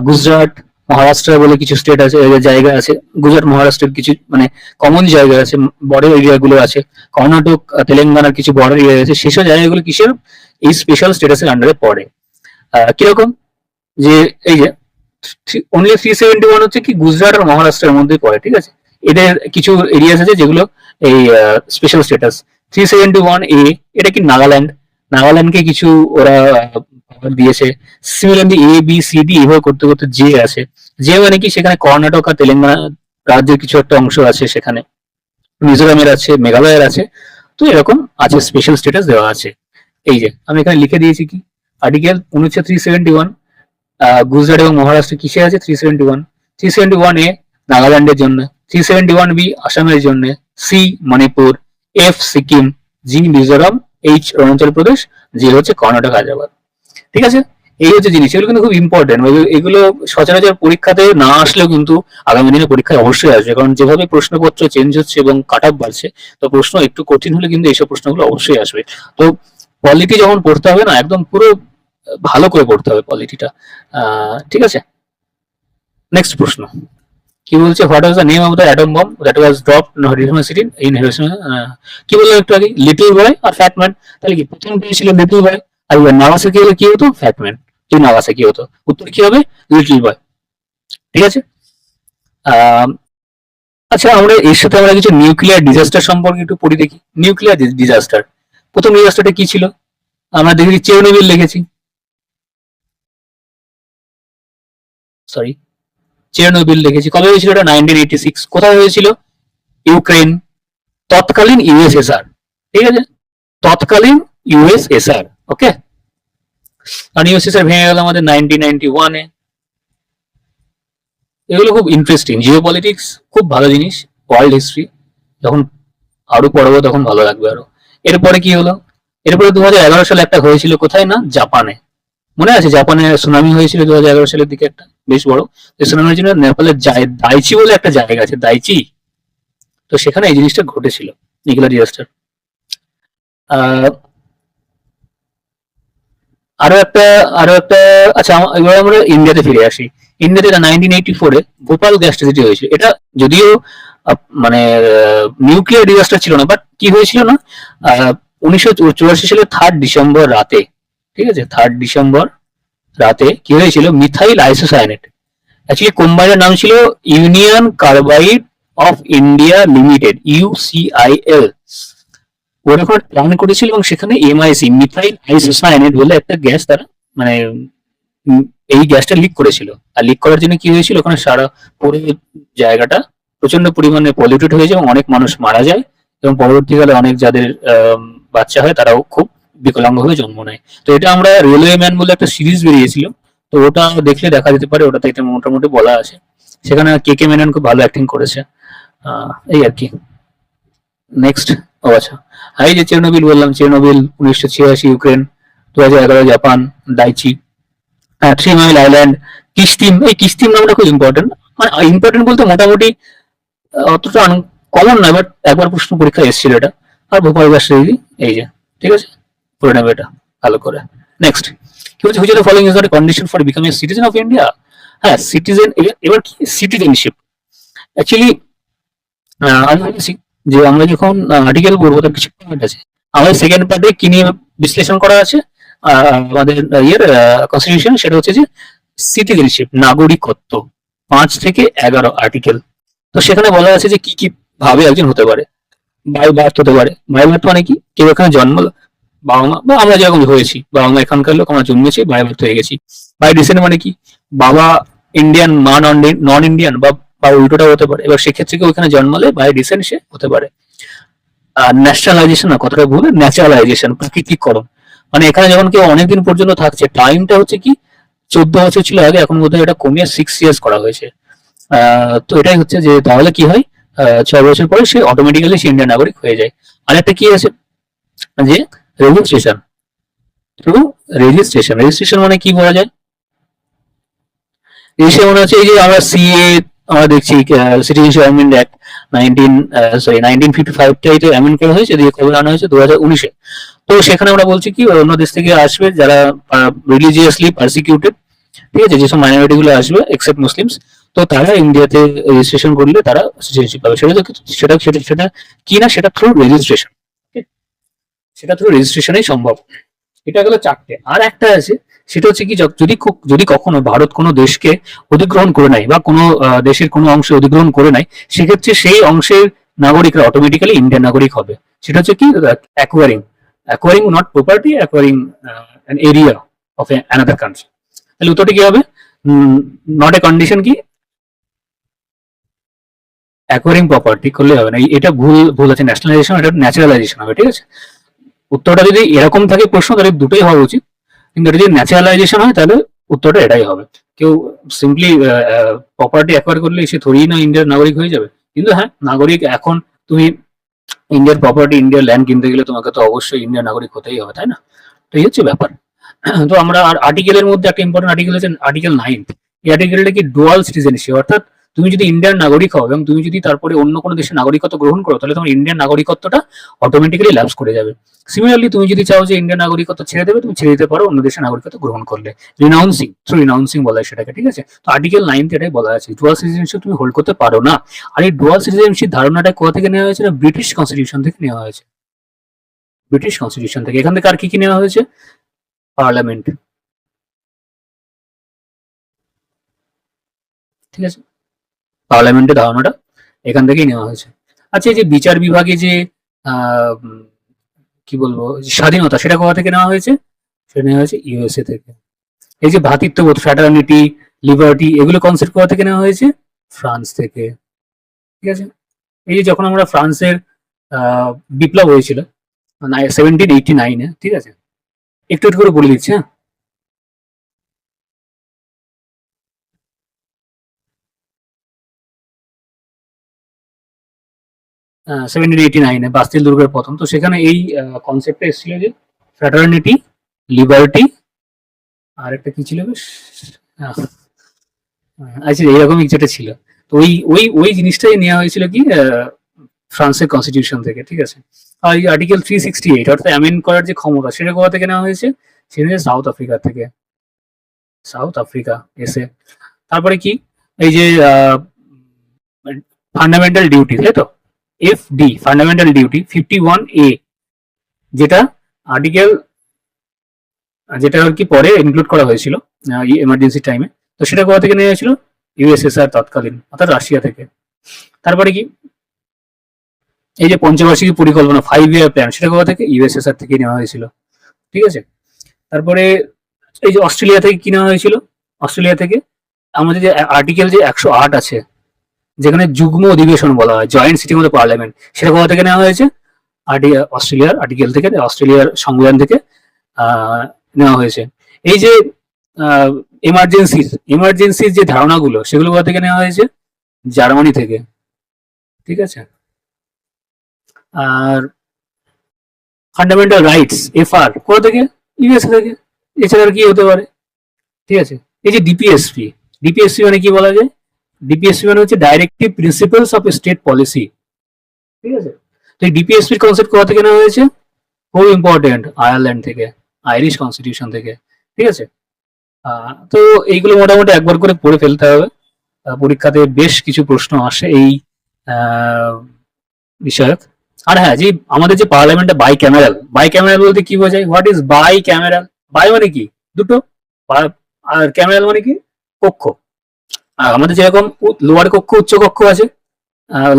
গুজরাট, মহারাষ্ট্র বলে কিছু স্টেট আছে, জায়গা আছে। গুজরাট মহারাষ্ট্রের কিছু মানে কমন জায়গা আছে, বর্ডার এরিয়া গুলো আছে। কর্ণাটক তেলেঙ্গানার কিছু বর্ডার এরিয়া আছে, সেসব জায়গাগুলো কিসের এই স্পেশাল স্টেটাসের আন্ডারে পড়ে। কিরকম, যে এই যে অনলি 371 হচ্ছে কি গুজরাট আর মহারাষ্ট্রের মধ্যে পড়ে। ঠিক আছে, এদের কিছু এরিয়াস আছে যেগুলো এই স্পেশাল স্টেটাস। 371A এটা কি নাগাল্যান্ড, নাগাল্যান্ডকে কিছু ওরা দিয়েছে। Similarly A B C D এভাবে করতে করতে জে আছে। জে মানে কি, সেখানে কর্ণাটক আর তেলেঙ্গানা রাজ্যের কিছু একটা অংশ আছে, সেখানে মিজোরামের আছে, মেঘালয়ের আছে। তো এরকম আছে, স্পেশাল স্টেটাস দেওয়া আছে। এই যে আমি এখানে লিখে দিয়েছি কি, আর্টিকেল 371 গুজরাট এবং মহারাষ্ট্র কিসে আছে? 371। 371A নাগাল্যান্ডের জন্য, 371B আসামের জন্য, সি মণিপুর, এফ সিকিম, জি মিজোরাম, এইচ অরুণাচল প্রদেশ, জি হচ্ছে কর্ণাটক হায়দ্রাবাদ। ঠিক আছে, এই হচ্ছে জিনিস, এগুলো কিন্তু খুব ইম্পর্টেন্ট। এগুলো সচরাচর পরীক্ষাতে না আসলেও কিন্তু আগামী দিনে পরীক্ষায় অবশ্যই আসবে, কারণ যেভাবে প্রশ্নপত্র চেঞ্জ হচ্ছে এবং কাট অফ বাড়ছে, তো প্রশ্ন একটু কঠিন হলে কিন্তু এইসব প্রশ্নগুলো অবশ্যই আসবে। তো পলিটি যখন পড়তে হবে না, একদম পুরো ভালো করে পড়তে হবে পলিটিটা। ঠিক আছে, নেক্সট প্রশ্ন কি বলছে, what was the name of the atom bomb that was dropped in Hiroshima city in Hiroshima. কি বললাম একটু আগে, লিটল বয় আর ফ্যাট ম্যান। তাহলে কি প্রথম ছিল লিটল বয়, আর নাগাসাকি হলে কি হতো? Fat man. কি নাগাসাকি হতো, উত্তর কি হবে? Little boy. ঠিক আছে, আচ্ছা আমরা এর সাথে আমরা কিছু নিউক্লিয়ার ডিজাস্টার সম্পর্কে একটু পড়ি দেখি। নিউক্লিয়ার ডিজাস্টার, প্রথম ডিজাস্টারটা কি ছিল? আমরা দেখেছি চেরনোবিল লিখেছি, সরি চেরনোবিল লিখেছি। কবে হয়েছিল এটা? 1986। কোথায় হয়েছিল? ইউক্রেন, তৎকালীন ইউএসএসআর। ঠিক আছে, তৎকালীন ইউএসএসআর। ওকে, আর ইউএসএসআর ভেঙে গেল আমাদের 1991-এ। এগুলো খুব ইন্টারেস্টিং, জিও পলিটিক্স খুব ভালো জিনিস, ওয়ার্ল্ড হিস্ট্রি যখন আরো পড়বো তখন ভালো লাগবে আরো। এরপরে কি হলো? এরপরে 2011 সালে একটা হয়েছিল, কোথায় না, জাপানে। মনে আছে জাপানে সুনামি হয়েছিল 2011 সালের দিকে, একটা বেশ বড়। এই সুনামির জন্য নেপালের দাইচি বলে একটা জায়গা আছে, দাইচি, তো সেখানে এই জিনিসটা ঘটেছিল, নিউক্লিয়ার ডিজাস্টার। আরো একটা আরো একটা আচ্ছা, এবার আমরা ইন্ডিয়াতে ফিরে আসি। ইন্ডিয়াতে 1984-এ ভোপাল গ্যাস ট্র্যাজেডি হয়েছিল। এটা যদিও মানে নিউক্লিয়ার ডিজাস্টার ছিল না, বাট কি হয়েছিল না, 1984 সালে 3 ডিসেম্বর রাতে, ঠিক আছে, 3 ডিসেম্বর রাতে কি হয়েছিল, মিথাইল আইসোসায়ানেট, অ্যাকচুয়ালি কোম্পানির নাম ছিল union carbide of India limited, UCIL. ওরা ওখানে প্ল্যান করেছিল এবং সেখানে এমআইসি, মিথাইল আইসোসায়ানেট বলে একটা গ্যাস তারা মানে উম, এই গ্যাসটা লিক করেছিল। আর লিক করার জন্য কি হয়েছিল, ওখানে সারা পুরো জায়গাটা প্রচন্ড পরিমাণে পলিউটেড হয়ে যায় এবং অনেক মানুষ মারা যায়, এবং পরবর্তীকালে অনেক যাদের বাচ্চা হয় তারাও খুব বিকলাঙ্গ হয়ে জন্ম নেয়। তো এটা আমরা রেলওয়ে ম্যান বলে একটা সিরিজ বেরিয়েছিল, তো ওটা দেখলে দেখা যেতে পারে, ওটাতে এটা মোটামুটি বলা আছে। সেখানে কে কে মেনন খুব ভালো অ্যাক্টিং করেছে। এই আর কি। নেক্সট, ও আচ্ছা, এই যে চেরনোবিল বললাম, Chernobyl 1986 Ukraine, 2011 Japan, Daiichi, three mile island, Kyshtym. এই কিস্তিম নামটা খুব ইম্পর্টেন্ট, মানে ইম্পর্টেন্ট বলতে মোটামুটি অতটা কমন নয়, বাট একবার প্রশ্ন পরীক্ষা এসেছিল এটা। আর ভোপাল গ্যাস ট্র্যাজেডি, এই যে, ঠিক আছে, পড়ে নেবে এটা ভালো করে। নেক্সট কি বলছে, which of the following is not a condition for becoming a citizen of India. হ্যাঁ, সিটিজেন, এবার কি সিটিজেনশিপ, অ্যাকচুয়ালি আমি বলেছি যে আমরা যখন আর্টিকেল পড়বো তার কিছু পয়েন্ট আছে। আমাদের সেকেন্ড পার্টে কি নিয়ে বিশ্লেষণ করা আছে আমাদের ইয়ের কনস্টিটিউশন, সেটা হচ্ছে যে সিটিজেনশিপ, নাগরিকত্ব, 5 থেকে 11 আর্টিকেল। তো সেখানে বলা আছে যে কি কি ভাবে একজন হতে পারে। বাই বার্থ হতে পারে। বাই বার্থ মানে কি, কেউ এখানে জন্ম, বাবা মা বা আমরা যেরকম হয়েছি, বাবা মা এখানকার লোক, আমরা জন্মেছি, বাই বার্থ হয়ে গেছি। বাই ডিসেন্ট মানে কি, বাবা ইন্ডিয়ান, মা নন ইন্ডিয়ান, বা বা উল্টোটাও হতে পারে। এবার সেক্ষেত্রে কেউ এখানে জন্মালে বাই ডিসেন্ট সে হতে পারে। আর ন্যাশনালাইজেশন না, কথাটা ভুল, ন্যাচারালাইজেশন, প্রাকৃতিককরণ। মানে এখানে যখন কেউ অনেকদিন পর্যন্ত থাকছে, টাইমটা হচ্ছে কি 14 বছর ছিল আগে, এখন বোধহয় এটা কমিয়ে 6 ইয়ার্স করা হয়েছে। তো এটাই হচ্ছে যে তাহলে কি হয়, 6 বছর পরে সে অটোমেটিক্যালি সে ইন্ডিয়ান নাগরিক হয়ে যায়। আর একটা কি আছে যে রেজিস্ট্রেশন, থ্রু রেজিস্ট্রেশন। রেজিস্ট্রেশন মানে কি বলা যায়, রেজিস্ট্রেশন মনে হচ্ছে এই যে আমরা সিএ আমরা দেখছি, সিটিজেনশিপ অ্যামেন্ডমেন্ট অ্যাক্ট 1955টাই তো অ্যামেন্ড করা হয়েছে, দিয়ে কবে আনা হয়েছে 2019-এ। তো সেখানে আমরা বলছি কি অন্য দেশ থেকে আসবে যারা রিলিজিয়াসলি পারসিকিউটেড, ঠিক আছে, যেসব মাইনরিটি গুলো আসবে এক্সেপ্ট মুসলিমস, তো তারা ইন্ডিয়াতে রেজিস্ট্রেশন করলে তারা সিটিজেনশিপ পাবে। সেটা কি না, সেটা থ্রু রেজিস্ট্রেশন, সেটা থ্রু রেজিস্ট্রেশনই সম্ভব। এটা গেল 4টে। আর একটা আছে, সেটা হচ্ছে কি যদি কখনো ভারত কোনো দেশকে অধিগ্রহণ করে নেয় বা কোনো দেশের কোনো অংশে অধিগ্রহণ করে নেয়, সেক্ষেত্রে সেই অংশের নাগরিকরা অটোমেটিক্যালি ইন্ডিয়ান নাগরিক হবে। সেটা হচ্ছে কি, acquiring, acquiring not property, acquiring an area of another country. তাহলে উত্তরটা কি হবে, নট এ কন্ডিশন কি, অ্যাকোয়ারিং প্রপার্টি করলে হবে না, এটা ভুল ভুল আছে, ন্যাশনালাইজেশন, এটা ন্যাচারালাইজেশন হবে, ঠিক আছে। উত্তরটা যদি এরকম থাকে প্রশ্ন, তাহলে দুটোই হওয়া উচিত, কিন্তু এটা যদি ন্যাচারালাইজেশন হয় তাহলে উত্তরটা এটাই হবে। কেউ সিম্পলি প্রপার্টি অ্যাকোয়ার করলে সে থোড়ি না ইন্ডিয়ার নাগরিক হয়ে যাবে। কিন্তু হ্যাঁ, নাগরিক এখন তুমি ইন্ডিয়ার প্রপার্টি, ইন্ডিয়ার ল্যান্ড কিনতে গেলে তোমাকে তো অবশ্যই ইন্ডিয়ার নাগরিক হতেই হবে, তাই না? তো এই হচ্ছে ব্যাপার। তো আমরা আর আর্টিকেলের মধ্যে একটা ইম্পর্টেন্ট আর্টিকেল আছে আর্টিকেল 9। এই আর্টিকেলটা কি, ডুয়াল সিটিজেনশিপ, অর্থাৎ তুমি যদি ইন্ডিয়ান নাগরিক হও এবং তুমি যদি তারপরে অন্য কোনো দেশের নাগরিকত্ব গ্রহণ করো, তাহলে তোমার ইন্ডিয়ান নাগরিকত্বটা অটোমেটিক্যালি ল্যাপস করে যাবে। সিমিলারলি তুমি যদি চাও যে ইন্ডিয়ান নাগরিকত্ব ছেড়ে দেবে, তুমি ছেড়ে দিতে পারো অন্য দেশের নাগরিকত্ব গ্রহণ করলে, রিনাউন্সিং, থ্রু রিনাউন্সিং বলা হয় সেটাকে, ঠিক আছে। তো আর্টিকেল 9 এটাই বলা আছে, ডুয়াল সিটিজেনশিপ তুমি হোল্ড করতে পারো না। আর এই ডুয়াল সিটিজেনশিপ ধারণাটা কোথা থেকে নেওয়া হয়েছে, ব্রিটিশ কনস্টিটিউশন থেকে নেওয়া হয়েছে, ব্রিটিশ কনস্টিটিউশন থেকে। এখান থেকে আর কি কি নেওয়া হয়েছে, পার্লামেন্ট, ঠিক আছে, পার্লামেন্টের ধারণাটা এখান থেকেই নেওয়া হয়েছে। আচ্ছা, এই যে বিচার বিভাগে যে আহ, কি বলবো, স্বাধীনতা, সেটা কোথা থেকে নেওয়া হয়েছে, সেটা নেওয়া হয়েছে ইউএসএ থেকে। এই যে ভ্রাতৃত্ববোধ, ফ্র্যাটার্নিটি, লিবার্টি, এগুলো কনসেপ্ট কোথা থেকে নেওয়া হয়েছে, ফ্রান্স থেকে, ঠিক আছে। এই যে যখন আমরা ফ্রান্সের বিপ্লব হয়েছিল 1789-এ, ঠিক আছে, একটু একটু করে বলে দিচ্ছি, হ্যাঁ। 1789-এ বাস্তিল দুর্গের পতন, তো সেখানে এই কনসেপ্টটা এসেছিল যে ফ্র্যাটার্নিটি, লিবার্টি, আর একটা কি ছিল বেশ, আহ, আচ্ছা এরকম কিছু একটা ছিল। তো ওই ওই ওই জিনিসটাই নেওয়া হয়েছিল কি, ফ্রান্সের কনস্টিটিউশন থেকে, ঠিক আছে। আর এই আর্টিকেল 368, অর্থাৎ অ্যামেন্ড করার যে ক্ষমতা, সেটা কোথা থেকে নেওয়া হয়েছে, সে এনেছে সাউথ আফ্রিকা থেকে, সাউথ আফ্রিকা এসে তারপরে কি এই যে ফান্ডামেন্টাল ডিউটি, তাই তো, FD ফান্ডামেন্টাল ডিউটি 51A, যেটা আর্টিকেল, যেটা আর কি পরে ইনক্লুড করা হয়েছিল এমার্জেন্সি টাইমে। তো সেটা কোথা থেকে নেওয়া হয়েছিল? USSR তৎকালীন, অর্থাৎ রাশিয়া থেকে। তারপরে কি এই যে পঞ্চবার্ষিকী পরিকল্পনা 5 ইয়ার প্ল্যান, সেটা কোথা থেকে? USSR থেকে নেওয়া হয়েছিল, ঠিক আছে। তারপরে এই যে অস্ট্রেলিয়া থেকে কি নেওয়া হয়েছিল? অস্ট্রেলিয়া থেকে আমাদের যে আর্টিকেল যে 108 আছে, যেখানে যুগ্ম অধিবেশন বলা হয়, joint sitting of the parliament, সেটা কোথা থেকে নেওয়া হয়েছে? অস্ট্রেলিয়ার আর্টিকেল থেকে, অস্ট্রেলিয়ার সংবিধান থেকে নেওয়া হয়েছে। এই যে এমার্জেন্সির যে ধারণাগুলো, সেগুলো কোথা থেকে নেওয়া হয়েছে? জার্মানি থেকে, ঠিক আছে। আর ফান্ডামেন্টাল রাইটস FR কোথা থেকে? USA থেকে। এছাড়া আর কি হতে পারে, ঠিক আছে। এই যে ডিপিএসপি মানে কি বলা যায়? ডিপিএসপি মানে হচ্ছে directive principles of state policy, ঠিক আছে। তো এই ডিপিএসপির কনসেপ্ট কোথা থেকে নেওয়া হয়েছে? খুব ইম্পর্টেন্ট, আয়ারল্যান্ড থেকে, আইরিশ কনস্টিটিউশন থেকে, ঠিক আছে। তো এইগুলো মোটামুটি একবার করে পড়ে ফেলতে হবে, পরীক্ষাতে বেশ কিছু প্রশ্ন আসে এই বিষয়ক। আর হ্যাঁ, যে আমাদের যে পার্লামেন্টে বাই ক্যামেরাল বলতে কি বোঝায়? What is bicameral? Bi মানে কি? দুটো, আর ক্যামেরাল মানে কি? কক্ষ। আর আমাদের যেরকম লোয়ার কক্ষ, উচ্চ কক্ষ আছে,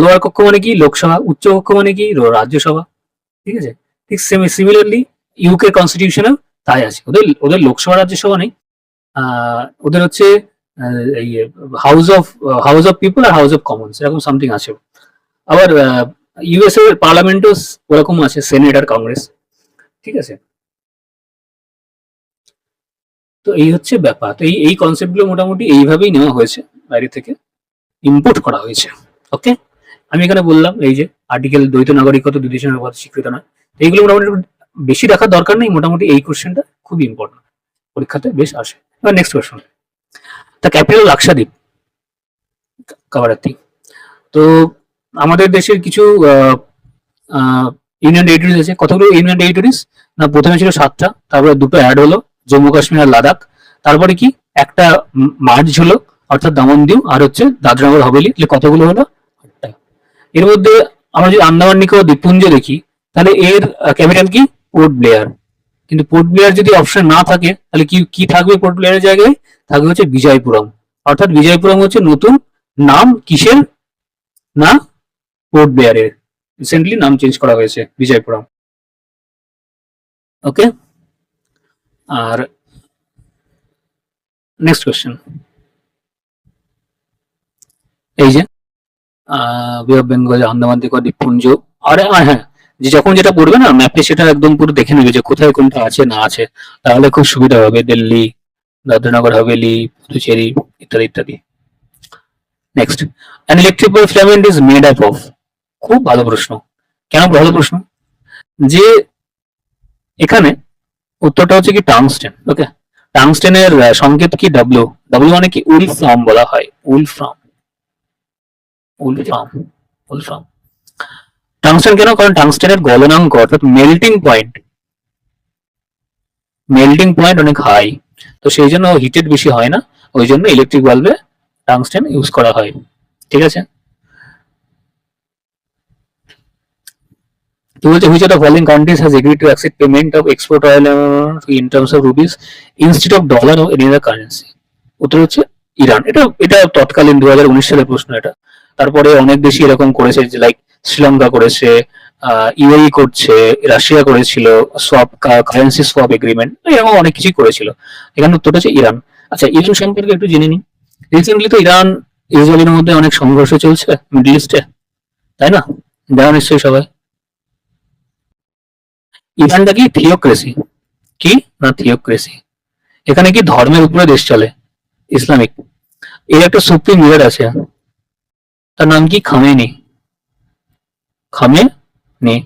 লোয়ার কক্ষ মানে কি? লোকসভা, উচ্চ কক্ষ মানে কি? রাজ্যসভা, ঠিক আছে। ঠিক সিমিলারলি ইউকে কনস্টিটিউশনেও তাই আছে। ওদের ওদের লোকসভা রাজ্যসভা নেই, ওদের হচ্ছে এই হাউস অফ পিপল আর হাউস অফ কমন্স, এরকম সামথিং আছে। আবার USA এর পার্লামেন্টও ওরকম আছে, সেনেট আর কংগ্রেস, ঠিক আছে। তো এই হচ্ছে ব্যাপার। তো এই কনসেপ্টগুলো মোটামুটি এইভাবেই নেওয়া হয়েছে, বাইরে থেকে ইম্পোর্ট করা হয়েছে। ওকে, আমি এখানে বললাম এই যে আর্টিকেল দ্বৈত নাগরিকত্ব দুই দেশের মধ্যে স্বীকৃত নয়, এইগুলো মোটামুটি বেশি দেখার দরকার নেই, মোটামুটি এই কোশ্চেনটা খুবই ইম্পর্টেন্ট, পরীক্ষাতে বেশ আসে। এবার next question, the capital Lakshadweep Kavaratti. তো আমাদের দেশের কিছু ইউনিয়ন টেরিটরিজ আছে। কতগুলো ইউনিয়ন টেরিটরিজ? না, প্রথমে ছিল 7টা, তারপরে 2টো অ্যাড হলো, জম্মু কাশ্মীর আর লাদাখ। তারপরে কি একটা মার্জ হলো, অর্থাৎ দামনদিউ আর হচ্ছে দাদরা নগর হাভেলি। কতগুলো হলো? 8টা। এর মধ্যে আমরা যদি আন্দামান নিকোবর দ্বীপপুঞ্জ দেখি, তাহলে এর ক্যাপিটাল কি? Port Blair. কিন্তু পোর্ট ব্লেয়ার যদি অপশন না থাকে, তাহলে কি কি থাকবে পোর্ট ব্লেয়ারের জায়গায়? থাকবে হচ্ছে বিজয়পুরম। অর্থাৎ বিজয়পুরম হচ্ছে নতুন নাম কিসের? না, পোর্ট ব্লেয়ারের। রিসেন্টলি নাম চেঞ্জ করা হয়েছে, বিজয়পুরম। ওকে, আর নেক্সট কোয়েশ্চেন, এই যে বে অফ বেঙ্গল, আন্দামান নিকোবর দ্বীপপুঞ্জ। আর হ্যাঁ, যে যখন যেটা পড়বে না ম্যাপে, সেটা একদম পুরো দেখে নেবে যে কোথায় কোনটা আছে না আছে, তাহলে খুব সুবিধা হবে। দিল্লি, দাদরা হাভেলি, পুদুচেরি, ইত্যাদি ইত্যাদি। Next, an electrical filament is made up of. খুব ভালো প্রশ্ন। কেন ভালো প্রশ্ন? যে এখানে উত্তরটা হচ্ছে কি টাংস্টেন। ওকে, টাংস্টেনের সংকেত কি? ডাব্লিউ। ডাব্লিউ মানে কি? উলফ্রাম বলা হয়, উলফ্রাম, উলফ্রাম, উলফ্রাম। টাংস্টেন কেন? কারণ টাংস্টেনের গলনাঙ্ক অর্থাৎ মেল্টিং পয়েন্ট অনেক হাই, তো সেই জন্য হিটেড বেশি হয় না, ওই জন্য ইলেকট্রিক বাল্বে টাংস্টেন ইউজ করা হয়, ঠিক আছে। তো বলছে which of the following countries has agreed to accept payment of export oil in terms of rupees instead of dollar or any other currency? উত্তর হচ্ছে ইরান। এটা এটা তৎকালীন 2019 সালের প্রশ্ন এটা। তারপরে অনেক দেশই এরকম করেছে, যে লাইক শ্রীলঙ্কা করেছে, ইউএই করছে, রাশিয়া করেছিল, সোয়াপ কারেন্সি সোয়াপ এগ্রিমেন্ট, এরকম অনেক কিছুই করেছিল। এখানে উত্তরটা হচ্ছে ইরান। আচ্ছা, ইরান সম্পর্কে একটু জেনে নিই। রিসেন্টলি তো ইরান ইসরায়েলের মধ্যে অনেক সংঘর্ষ চলছে মিডল ইস্টে, তাই না? জানো নিশ্চয়ই সবাই। ইরানটা কি? থিওক্রেসি। কি না? থিওক্রেসি। এখানে কি ধর্মের উপরে দেশ চলে, ইসলামিক। এর একটা সুপ্রিম লিডার আছে, তার নাম কি? খামেনি। খামেনি।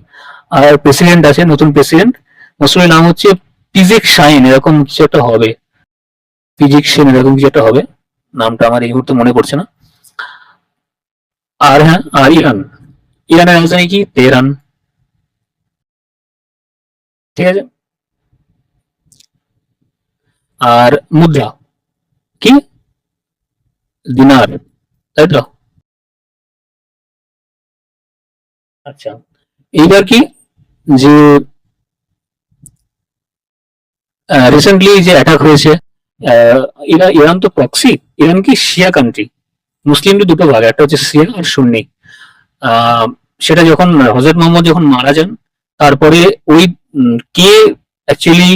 আর প্রেসিডেন্ট আছে, নতুন প্রেসিডেন্ট, মুসলিমের নাম হচ্ছে পিজেক শাইন, এরকম কিছু একটা হবে, পিজেক শাইন এরকম কিছু একটা হবে, নামটা আমার এই মুহূর্তে মনে পড়ছে না। আর হ্যাঁ, আর ইরানের রাজধানী কি? তেহরান, ঠিক আছে। আর মুদ্রা কি দিনার, তাই তো? আচ্ছা, এইবার কি যে রিসেন্টলি যে অ্যাটাক হয়েছে, আহ, ইরান তো প্রক্সি, ইরান কি শিয়া কান্ট্রি, মুসলিম তো দুটো ভাগ, একটা হচ্ছে শিয়া আর সুন্নি। আহ, সেটা যখন হজরত মোহাম্মদ যখন মারা যান, তারপরে ওই কে অ্যাকচুয়ালি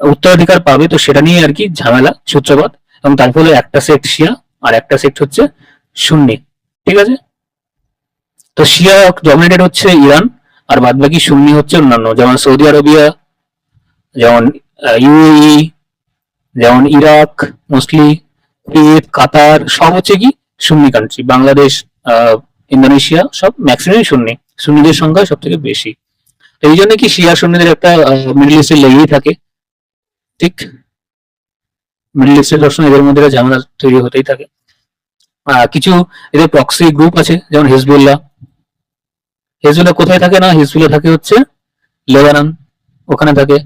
উত্তরাধিকার পাবে, তো সেটা নিয়ে আর কি ঝামেলা সূত্রপাত, এবং তার ফলে একটা সেক্ট শিয়া আর একটা সেক্ট হচ্ছে সুন্নি, ঠিক আছে? তো শিয়া ডমিনেটেড হচ্ছে ইরান, আর বাদ বাকি সুন্নি হচ্ছে অন্যান্য, যেমন সৌদি আরবিয়া, যেমন ইউএই, যেমন ইরাক মোস্টলি, কুয়েত, কাতার, সব হচ্ছে কি সুন্নি কান্ট্রি। বাংলাদেশ, ইন্দোনেশিয়া সব ম্যাক্সিমাম সুন্নি, সুন্নিদের সংখ্যা সব থেকে বেশি। তো এই জন্য কি শিয়া সুন্নিদের একটা মিডল ইস্টে লেগেই থাকে, ঠিক? মিডল ইস্টের সবসময় এদের মধ্যে ঝামেলা তৈরি হতেই থাকে। কিছু এদের প্রক্সি গ্রুপ আছে, যেমন হিজবুল্লাহ। হিজবুল্লাহ কোথায় থাকে? না, হিজবুল্লাহ থাকে হচ্ছে লেবানন, ওখানে থাকে।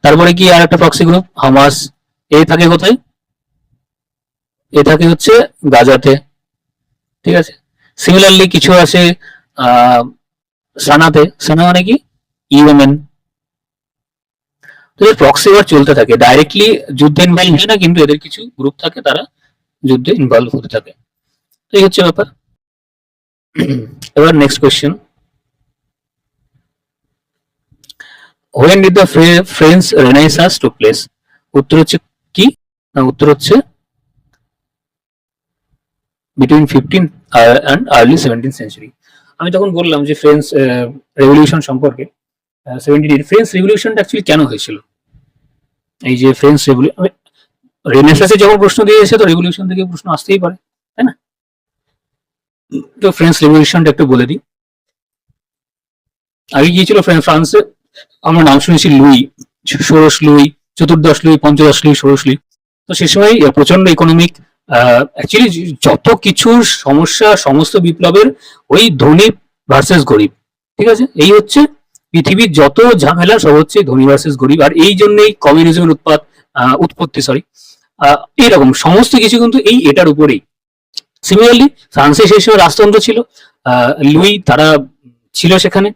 তারপরে কি আর একটা প্রক্সি গ্রুপ হামাস, এই থাকে কোথায়? এ থাকে হচ্ছে গাজাতে, ঠিক আছে? সিমিলারলি কিছু আছে আহ সানাতে, সানা মানে কি ইয়েমেন। তো এর প্রক্সি ওয়ার চলতে থাকে, ডাইরেক্টলি যুদ্ধে ইনভলভ হয় না, কিন্তু এদের কিছু গ্রুপ থাকে, তারা যুদ্ধে ইনভলভ হতে থাকে। তো এই হচ্ছে ব্যাপার। এবার next question, when did the French renaissance took place? উত্তর হচ্ছে কি? না, উত্তর হচ্ছে between 15th and early 17th century. আমি তখন বললাম যে ফ্রেঞ্চ রেভলিউশন সম্পর্কে, 17 ফ্রেঞ্চ রেভলিউশনটা অ্যাকচুয়ালি কেন হয়েছিল? এই যে ফ্রেঞ্চ রেভলিউশন, রেনেসাঁসে যখন প্রশ্ন দিয়েছে, তো রেভলিউশন থেকে প্রশ্ন আসতেই পারে, তাই না? তো ফ্রেঞ্চ রেভলিউশনটা একটু বলে দিই। আগে কি ছিল ফ্রান্সে, আমরা নাম শুনেছি লুই, ষোড়শ লুই, চতুর্দশ লুই, পঞ্চদশ লুই, ষোড়শ লুই। তো সে সময় প্রচন্ড ইকোনমিক, অ্যাকচুয়ালি যত কিছুর সমস্যা, সমস্ত বিপ্লবের ওই ধনী ভার্সেস গরিব, ঠিক আছে? এই হচ্ছে পৃথিবীর যত ঝামেলা, সব হচ্ছে ধনী ভার্সেস গরিব, আর এই জন্যই কমিউনিজমের উৎপত্তি, সরি, এইরকম সমস্ত কিছু কিন্তু এই এটার উপরেই। সিমিলারলি ফ্রান্সে সেই সময় রাজতন্ত্র ছিল, লুই তারা ছিল সেখানে,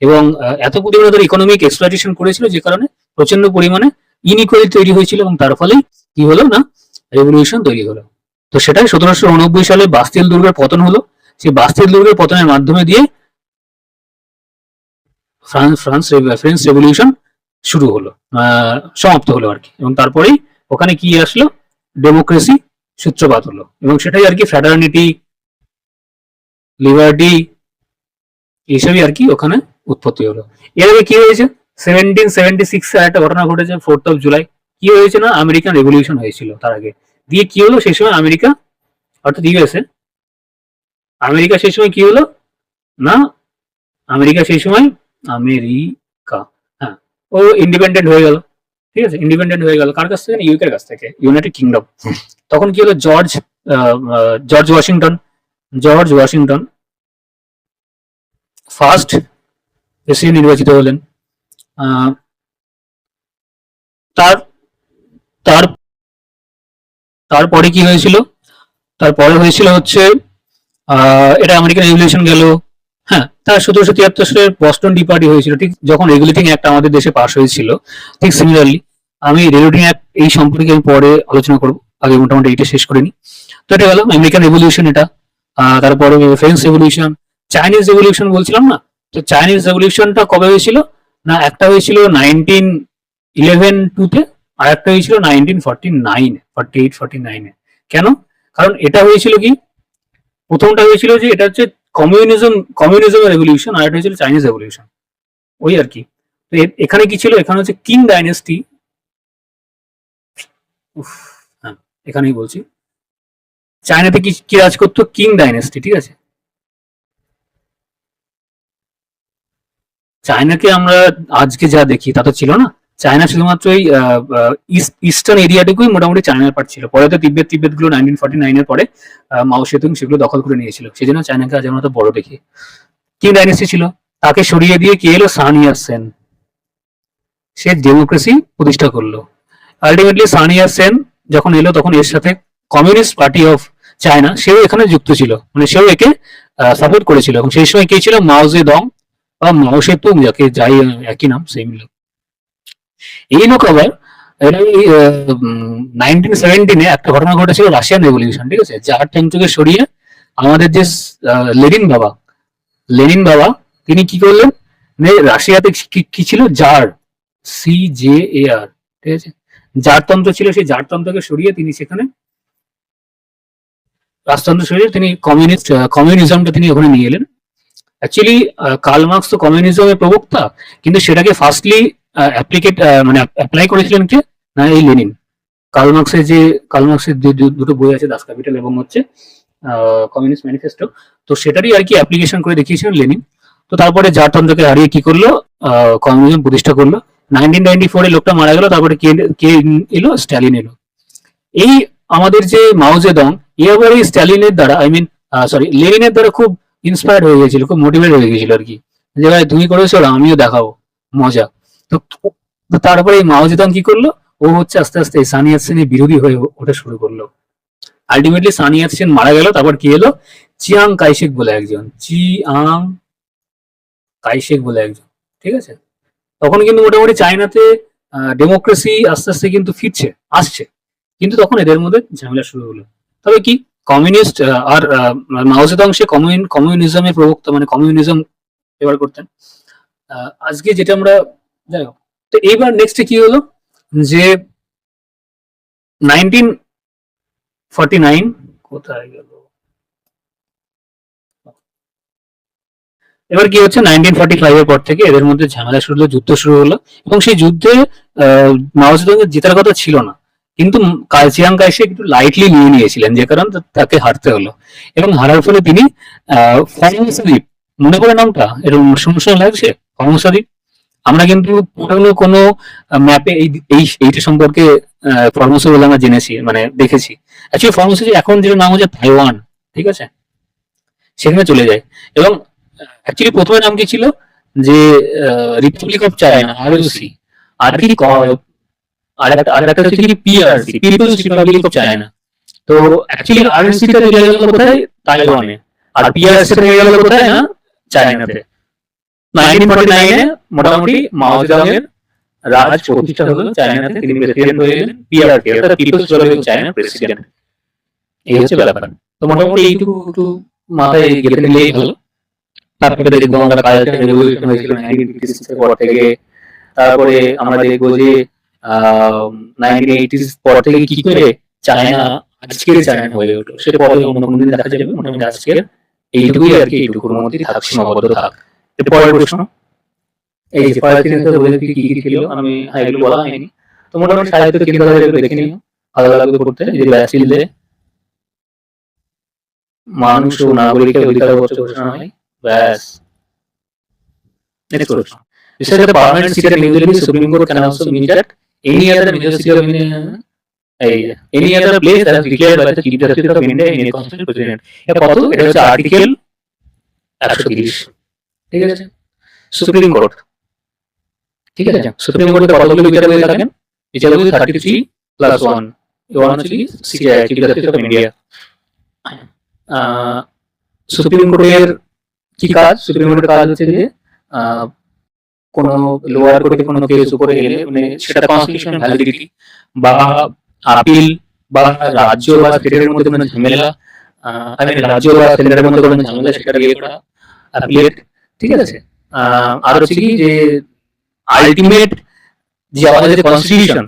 এবং এত পরিমাণে তারা ইকোনমিক এক্সপ্লয়টেশন করেছিল, যে কারণে প্রচন্ড পরিমাণে ইনইকুয়ালিটি তৈরি হয়েছিল, এবং তার ফলেই কি হলো না, রেভলিউশন তৈরি হলো। তো সেটাই 1789 সালে বাস্তিল দুর্গের পতন হলো। সেই বাস্তিল দুর্গের পতনের মাধ্যমে দিয়ে ফ্রেঞ্চ রেভলিউশন শুরু হলো, সমাপ্ত হলো আর কি। এবং তারপরেই ওখানে কি আসলো, ডেমোক্রেসি সূত্রপাত হলো, এবং সেটাই আর কি ফ্র্যাটার্নিটি, লিবার্টি, এইসবই আর কি ওখানে উৎপত্তি হলো। এর আগে কি হয়েছে, 1776 এ একটা ঘটনা ঘটেছে, 4th জুলাই। কি হয়েছে না, আমেরিকান রেভলিউশন হয়েছিল তার আগে। দিয়ে কি হলো সেই সময়, আমেরিকা অর্থাৎ ইউএসএ, আমেরিকা সেই সময় কি হলো না, আমেরিকা সেই সময়, আমেরিকা, হ্যাঁ, ও ইন্ডিপেন্ডেন্ট হয়ে গেল, ঠিক আছে? ইন্ডিপেন্ডেন্ট হয়ে গেল কার কাছ থেকে? ইউকের কাছ থেকে, ইউনাইটেড কিংডম। তখন কি হলো, George Washington, George Washington first president নির্বাচিত হলেন। আহ, তার তার তারপরে কি হয়েছিল, তারপরে হয়েছিল হচ্ছে এটা আমেরিকান রেভলিউশন গেল। হ্যাঁ, তার 1773 সালের বস্টন টি পার্টি হয়েছিল, ঠিক যখন রেগুলেটিং অ্যাক্ট আমাদের দেশে পাস হয়েছিল। ঠিক সিমিলারলি আমি রেগুলেটিং অ্যাক্ট এই সম্পর্কে আমি পরে আলোচনা করবো, আগে মোটামুটি এটা শেষ করে নি। তো এটা গেল আমেরিকান রেভলিউশন, এটা। তারপরে ফ্রেঞ্চ রেভলিউশন, চাইনিজ রেভলিউশন বলছিলাম না, তো চাইনিজ রেভলিউশনটা কবে হয়েছিল না, একটা হয়েছিল 1911-2-তে, আর একটা হয়েছিল 1949-48-49-এ। কেন? কারণ এটা হয়েছিল কি, প্রথমটা হয়েছিল যে এটা হচ্ছে কমিউনিজম রেভলিউশন, আর এটা হয়েছিল চাইনিজ রেভলিউশন, ওই আর কি। তো এখানে কি ছিল, এখানে হচ্ছে কিং ডাইনেস্টি, হ্যাঁ, এখানেই বলছি, চায়নাতে কি কি রাজ করতো, কিং ডাইনেস্টি, ঠিক আছে? চায়নাকে আমরা আজকে যা দেখি তা তো ছিল না। চায়না শুধুমাত্র এই ইস্টার্ন এরিয়াটুকুই মোটামুটি চায়নার পার্ট ছিল। পরে তো তিব্বত গুলো 1949-এর পরে মাও সেতুং সেগুলো দখল করে নিয়েছিল, সেই জন্য চায়নাকে আজ আমরা তো বড় দেখি। কিং ডাইনেস্টি ছিল, তাকে সরিয়ে দিয়ে কে এলো, সান ইয়াত সেন, সে ডেমোক্রেসি প্রতিষ্ঠা করলো। আলটিমেটলি সানিয়া সেন যখন এলো তখন এর সাথে কমিউনিস্ট পার্টি অফ চায়না সেও এখানে যুক্ত ছিল, মানে সেও একে সাপোর্ট করেছিল। এবং সেই সময় কে ছিল, মাও জে দং বা মাও সে তুং, যাকে যাই একই নাম সেম লোক। এই লোক আবার এই 1917 একটা ঘটনা ঘটেছিল, রাশিয়ান রেভলিউশন, ঠিক আছে, যার টাইম থেকে সরিয়ে আমাদের যে লেনিন বাবা, লেনিন বাবা তিনি কি করলেন, মানে রাশিয়াতে কি ছিল, জার, CJAR, ঠিক আছে, জারতন্ত্র ছিল, সেই জারতন্ত্রকে সরিয়ে তিনি সেখানে রাজতন্ত্র সরিয়ে তিনি কমিউনিজমটা তিনি ওখানে নিয়ে এলেন। অ্যাকচুয়ালি কার্ল মার্কস তো কমিউনিজমের প্রবক্তা, কিন্তু সেটাকে ফার্স্টলি মানে অ্যাপ্লাই করেছিলেন কে, না এই লেনিন। কার্ল মার্কসের দুটো বই আছে, দাস ক্যাপিটাল এবং হচ্ছে কমিউনিস্ট ম্যানিফেস্টো, তো সেটারই আর কি অ্যাপ্লিকেশন করে দেখিয়েছিলেন লেনিন। তো তারপরে জারতন্ত্রকে হারিয়ে কি করলো, কমিউনিজম প্রতিষ্ঠা করলো। 1994 লোকটা মারা গেল, তারপরে কে এলো, স্ট্যালিন এলো। এই আমাদের যে মাও জেদং, এ আবার এই স্ট্যালিনের দ্বারা, সরি, লেনিনের দ্বারা খুব ইন্সপায়ার্ড হয়ে গেছিল, খুব মোটিভেট হয়ে গেছিল আর কি, যে ভাই তুমি করেছো, আমিও দেখাবো মজা। তো তারপরে এই মাও জেদং কি করলো, ও হচ্ছে আস্তে আস্তে সানি ইয়াতসেনের বিরোধী হয়ে ওঠা শুরু করলো। আলটিমেটলি সানি ইয়াতসেন মারা গেল, তারপর কি এলো, চিয়াং কাইশেক বলে একজন, ঠিক আছে। তখন কিন্তু মোটামুটি চায়নাতে ডেমোক্রেসি আস্তে আস্তে কিন্তু আসছে, কিন্তু তখন এদের মধ্যে ঝামেলা শুরু হলো। তবে কি, কমিউনিস্ট আর মাও জেদং সে কমিউনিজমের প্রবক্তা, মানে কমিউনিজম ব্যবহার করতেন। আজকে যেটা আমরা, যাই হোক, তো এইবার নেক্সটে কি হলো, যে 1949 কোথায় গেল, এবার কি হচ্ছে, 1945 এর পর থেকে এদের মধ্যে ঝামেলা শুরু হলো, যুদ্ধ শুরু হলো, এবং সেই যুদ্ধে মাও জেদং এর জেতার কথা ছিল না, কিন্তু চিয়াং কাইশেক একটু লাইটলি নিয়ে নিয়েছিলেন, যে কারণে তাকে হারতে হলো। এবং হারার ফলে তিনি ফর্মোসা দ্বীপ, মনে করে নামটা এরকম সমস্যা লাগছে, ফর্মোসা দ্বীপ, আমরা কিন্তু পুরনো কোনো ম্যাপে এইটা সম্পর্কে ফর্মোসা বলে আমরা জেনেছি, মানে দেখেছি। অ্যাকচুয়ালি ফর্মোসা এখন যেটা নাম হচ্ছে তাইওয়ান, ঠিক আছে, সেখানে চলে যায়। এবং অ্যাকচুয়ালি প্রথমে নাম কি ছিল, যে রিপাবলিক অফ চায়না, ROC, আর কি আর একটা হচ্ছে কি PRC, People's Republic of China. তো অ্যাকচুয়ালি ROC টা চলে গেল কোথায়, তাইওয়ানে, আর PRC টা চলে গেল কোথায়, না চায়নাতে। 1949 এ মোটামুটি মাও জেদং এর রাজ প্রতিষ্ঠা হলো চায়নাতে, তিনি প্রেসিডেন্ট হয়ে গেলেন, PRC অর্থাৎ People's Republic of China president. এই হচ্ছে ব্যাপার। তো মোটামুটি এইটুকু একটু মাথায় গেঁথে নিলেই হলো। তারপরে দেখবো আমরা কালচার রেভলিউশন হয়েছিল 1956 এর পর থেকে। তারপরে আমরা দেখবো যে 1980s পর থেকে কি করে চায়না আজকের চায়না হয়ে উঠলো, সেটা পরে অন্য কোনো দিন দেখা যাবে। মোটামুটি আজকের এইটুকুই আর কি, এইটুকুর মধ্যেই থাক, সীমাবদ্ধ থাক। পরের প্রশ্ন, এই যে পার্থিনাতে বলে কি কি ছিল, আমি এগুলো বলা হয়নি। তো মোটামুটি সাহিত্য কেন্দ্র দেখে নিও, ভালো লাগবে পড়তে। যে ব্যাসিলে মানুষ ও নাগরিকের অধিকার ঘোষণা হয়, ব্যাস। Next question. This is the permanent seat of New Delhi. Supreme Court can also mean that any other major city of any other place that is declared by the Chief Justice of India in a constitutional president. কত, এটা হচ্ছে article 130, ঠিক আছে, supreme court, ঠিক আছে। Supreme কোর্টে কতগুলো বিচারপতি থাকেন, বিচারপতি 33+1, ওয়ান হচ্ছে chief justice of India. Supreme কোর্টের কি কাজ, সুপ্রিম কোর্টের কাজ হচ্ছে যে কোনো লোয়ার কোর্টে কোনো কেস উপরে এলে, মানে সেটা কনস্টিটিউশনাল ভ্যালিডিটি বা আপিল বা রাজ্য বা স্টেটের মধ্যে কোনো ঝামেলা, রাজ্য বা সেন্টারের মধ্যে কোনো ঝামেলা, সেটা ইয়ে করা, অ্যাপিলেট, ঠিক আছে। আর হচ্ছে কি, যে আলটিমেট যে আমাদের যে কনস্টিটিউশন,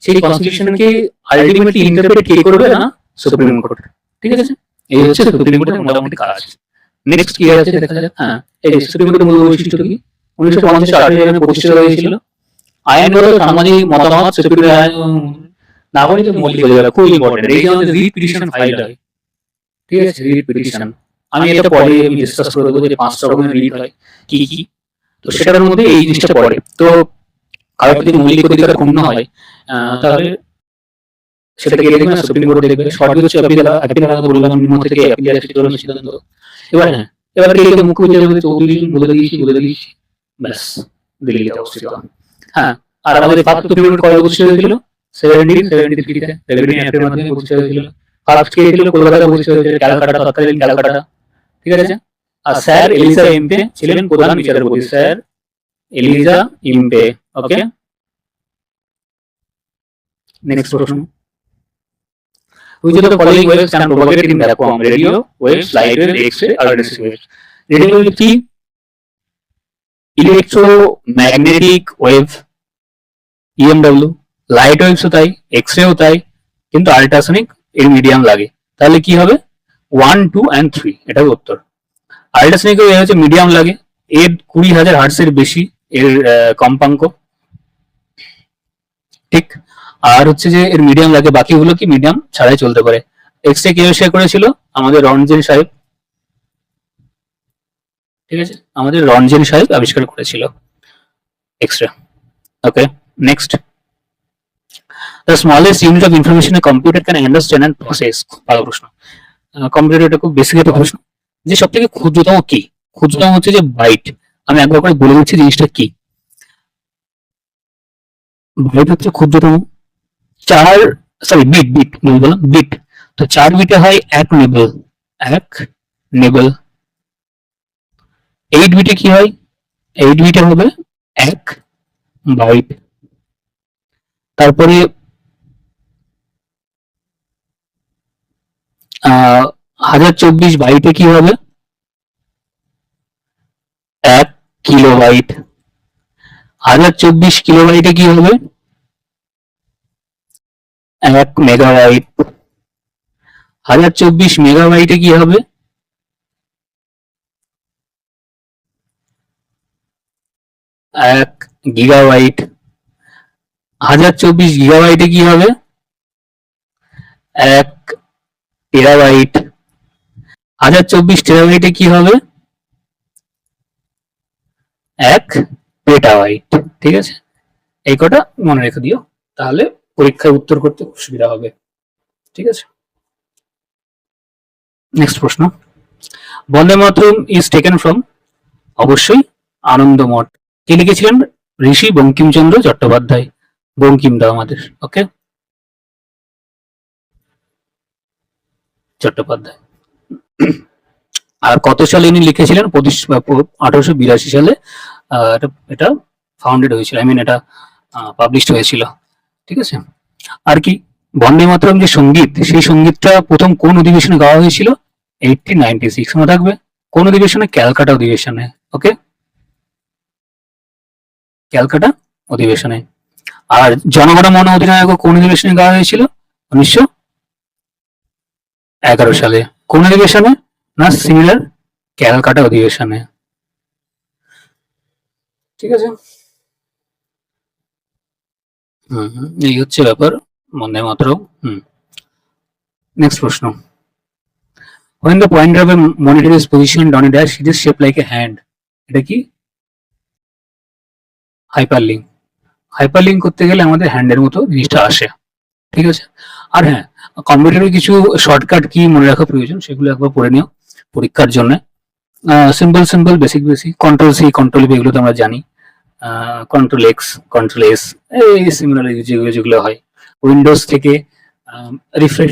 সেই কনস্টিটিউশনকে আলটিমেটলি ইন্টারপ্রেট কে করবে, না সুপ্রিম কোর্ট, ঠিক আছে। এই হচ্ছে সুপ্রিম কোর্টের মোটামুটি কাজ। নেক্সট কি আছে দেখা যাক। এই সুপ্রিম কোর্টের মূল বৈশিষ্ট্য কি, 1950 প্রতিষ্ঠিত হয়েছিল। আইনগত সামাজিক মতামত, সুপ্রিম নাগরিকের মৌলিক অধিকার, খুব ইম্পর্টেন্ট। এই যে আমাদের রিট পিটিশন ফাইল হয়, ঠিক আছে, রিট পিটিশন, আমি এটা পরে আমি ডিসকাস করে দেবো যে 5টা রকমের রিট হয় কি কি, তো সেটার মধ্যে এই জিনিসটা পড়ে। তো কারোর যদি মৌলিক অধিকার ক্ষুণ্ণ হয়, তাহলে সেটাকে দেখবে না, সুপ্রিম কোর্ট দেখবে। সরকারি হচ্ছে আপিল আদালত, বললাম নিম্ন থেকে আপিল আসে সিদ্ধান্ত। এবার কে মুখ্য বিচারপতি 34 জন বলে দিয়েছি, ব্যাস, দিল্লিতে অবস্থিত। আর আমাদের 72 পিরিয়ড কয় বছর ছিল, 1773-তে রেভিনিউ অ্যাক্টের মাধ্যমে প্রতিষ্ঠা হয়েছিল। ফার্স্ট কে ছিল কলকাতা প্রতিষ্ঠা হয়েছিল, ক্যালকাটা, তৎকালীন ক্যালকাটা, ঠিক আছে। আর স্যার এলিজা ইম্পে ছিলেন প্রধান বিচারপতি, স্যার এলিজা ইম্পে। ওকে, নেক্সট প্রশ্ন, which of the following waves can propagate in vacuum? Radio waves, light waves, X-ray, or electric waves? Radio wave কি? Electromagnetic wave, EMW. লাইট ওয়েভসও তাই, এক্সরেও তাই, কিন্তু আল্ট্রাসনিক এর মিডিয়াম লাগে। তাহলে কি হবে? 1, 2 and 3, এটা উত্তর। আল্ট্রাসনিক ওয়েভ হচ্ছে মিডিয়াম লাগে, এর 20,000 হার্টসের বেশি এর কম্পাঙ্ক, ঠিক। আর হচ্ছে যে এর মিডিয়াম লাগে, বাকিগুলো কি মিডিয়াম ছাড়াই চলতে পারে। এক্সরে কে আবিষ্কার করেছিল? আমাদের রনজেন সাহেব, ঠিক আছে, আমাদের রনজেন সাহেব আবিষ্কার করেছিল X ray. Okay, next, the smallest unit of information a computer can understand and process. ভালো প্রশ্ন। কম্পিউটার এটা খুব বেসিক একটা প্রশ্ন, যে সব থেকে ক্ষুদ্রতম কি? ক্ষুদ্রতম হচ্ছে যে বাইট। আমি একবার করে বলে দিচ্ছি জিনিসটা কি। বাইট হচ্ছে ক্ষুদ্রতম, বিট বললাম, বিট। তো 4 বিটে হয় 1 নিবল, 1 নিবল। 8 বিটে কি হয়? 8 বিটে হবে 1 বাইট। তারপরে 1024 বাইটে কি হবে? 1 কিলোবাইট। 1024 কিলোবাইটে কি হবে? 1 মেগাবাইট। 1024 মেগাবাইটে কি হবে? 1 গিগাবাইট। 1024 গিগাবাইটে কি হবে? 1 টেরাবাইট। 1024 টেরাবাইটে কি হবে? 1 পেটাবাইট। ঠিক আছে, এই কটা মনে রেখে দিও, তাহলে পরীক্ষায় উত্তর করতে সুবিধা হবে। ঠিক আছে, নেক্সট প্রশ্ন, বন্দে মাতরম ইজ টেকেন ফ্রম, অবশ্যই আনন্দমঠ। কে লিখেছিলেন? ঋষি বঙ্কিমচন্দ্র চট্টোপাধ্যায়, বঙ্কিম দা আমাদের। ওকে, চট্টোপাধ্যায়। আর কত সালে ইনি লিখেছিলেন? 1882 সালে এটা ফাউন্ডেড হয়েছিল, আই মিন এটা পাবলিশড হয়েছিল। ঠিক আছে, আর কি, বন্দে মাতরম যে সঙ্গীত, সেই সঙ্গীতটা প্রথম কোন অধিবেশনে গাওয়া হয়েছিল? 1896, মনে থাকবে। কোন অধিবেশনে? ক্যালকাটা অধিবেশনে। ওকে, ক্যালকাটা অধিবেশনে। আর জনগণ মন অধিনায়ক কোন অধিবেশনে গাওয়া হয়েছিল? 1911 সালে। কোন অধিবেশনে? না, সিমিলার ক্যালকাটা অধিবেশনে। ঠিক আছে, এই হচ্ছে ব্যাপার বন্দে মাতরম। নেক্সট প্রশ্ন, when the pointer of a monitor is positioned on a dash it is shaped like a hand, এটা কি? হাইপারলিঙ্ক। হাইপারলিঙ্ক করতে গেলে আমাদের হ্যান্ডের মতো জিনিসটা আসে। ঠিক আছে, আর হ্যাঁ, কম্পিউটারে কিছু শর্টকাট কি মনে রাখা প্রয়োজন, সেগুলো একবার পড়ে নিও পরীক্ষার জন্য। Simple basic, control C, control B, এগুলো তো আমরা জানি। কন্ট্রোল এক্স, কন্ট্রোল এস, এই সিমিলার যেগুলো হয়। উইন্ডোজ থেকে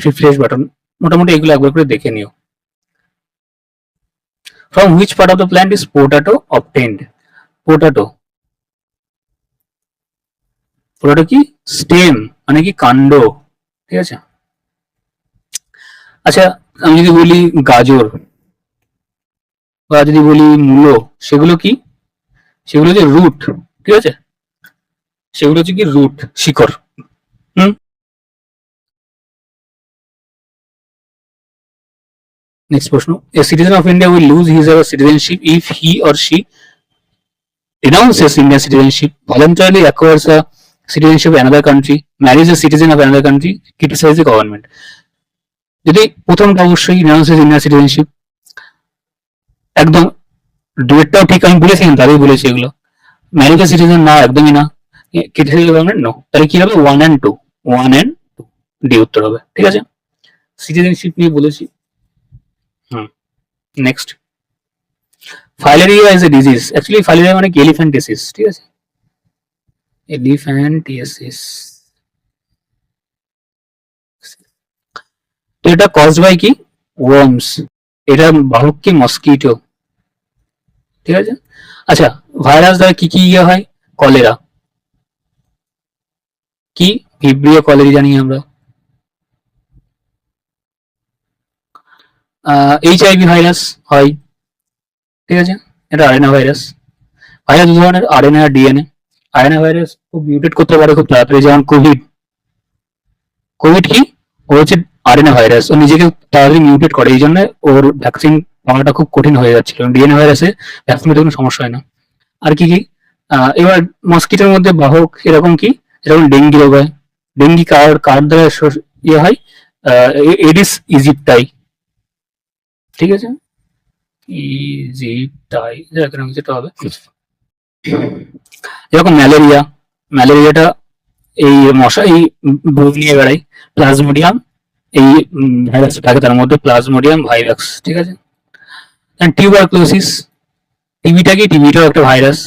রিফ্রেশ বাটন, মোটামুটি এগুলো একবার করে দেখে নিও। From which part of the plant is potato obtained? Potato কি? স্টেম, মানে কি কাণ্ড। ঠিক আছে, আচ্ছা, আমি যদি বলি গাজর বা যদি বলি মূলো, সেগুলো কি? সেগুলো হচ্ছে রুট। ঠিক আছে, সেগুলো হচ্ছে কি? রুট, শিকড়। নেক্সট প্রশ্ন, a citizen of India will lose his or her citizenship if he or she renounces Indian citizenship, voluntarily acquires a citizenship of another country, marries a citizen of another country, criticizes the government. যদি প্রথমটা অবশ্যই renounces Indian citizenship, একদম ডুয়েটটাও ঠিক আমি বলেছিলাম, তাদের বলেছি এগুলো। ম্যারিজ a citizen, না, একদমই না। criticizes the government, no. তাহলে কি হবে? 1 and 2, 1 and 2, ডি উত্তর হবে। ঠিক আছে, সিটিজেনশিপ নিয়ে বলেছি। Next, filaria is a disease. Actually filaria মানে কি? এলিফ্যান্টিসিস। ঠিক আছে, এলিফ্যান্টিসিস। এটা কজড বাই কি, ওয়ার্মস। এটা বাহক কি, মস্কিটো। ঠিক আছে। আচ্ছা, ভাইরাস দ্বারা কি কি ইয়ে হয়? কলেরা, কি ভিব্রিও কলেরি জানি আমরা। এইচআইভি ভাইরাস হয়। ঠিক আছে, এটা আরএনএ ভাইরাস। ভাইরাস দু ধরনের, আরএনএ আর ডিএনএ। আরএনএ ভাইরাস খুব মিউটেট করতে পারে খুব তাড়াতাড়ি, যেমন কোভিড। কোভিড কি, ও হচ্ছে আরএনএ ভাইরাস, ও নিজেকে তাড়াতাড়ি মিউটেট করে, এই জন্য ওর ভ্যাকসিন পাওয়াটা খুব কঠিন হয়ে যাচ্ছিল। ডিএনএ ভাইরাসে ভ্যাকসিন কোনো সমস্যা হয় না। আর কি কি, এবার মস্কিটোর মধ্যে বাহক এরকম কি, যেরকম ডেঙ্গি রোগ হয়। ডেঙ্গি কার কার দ্বারা ইয়ে হয়? Aedes aegypti. ঠিক আছে, ইজিপ্টাই এরকম যেটা হবে। যেরকম ম্যালেরিয়া, ম্যালেরিয়াটা এই মশা এই রোগ নিয়ে বেড়ায়, প্লাজমোডিয়াম এই ভাইরাস থাকে, তার মধ্যে প্লাজমোডিয়াম ভাইরাস। ঠিক আছে। টিউবারক্লোসিস, টিবিটা কি, টিবিটাও একটা ভাইরাস।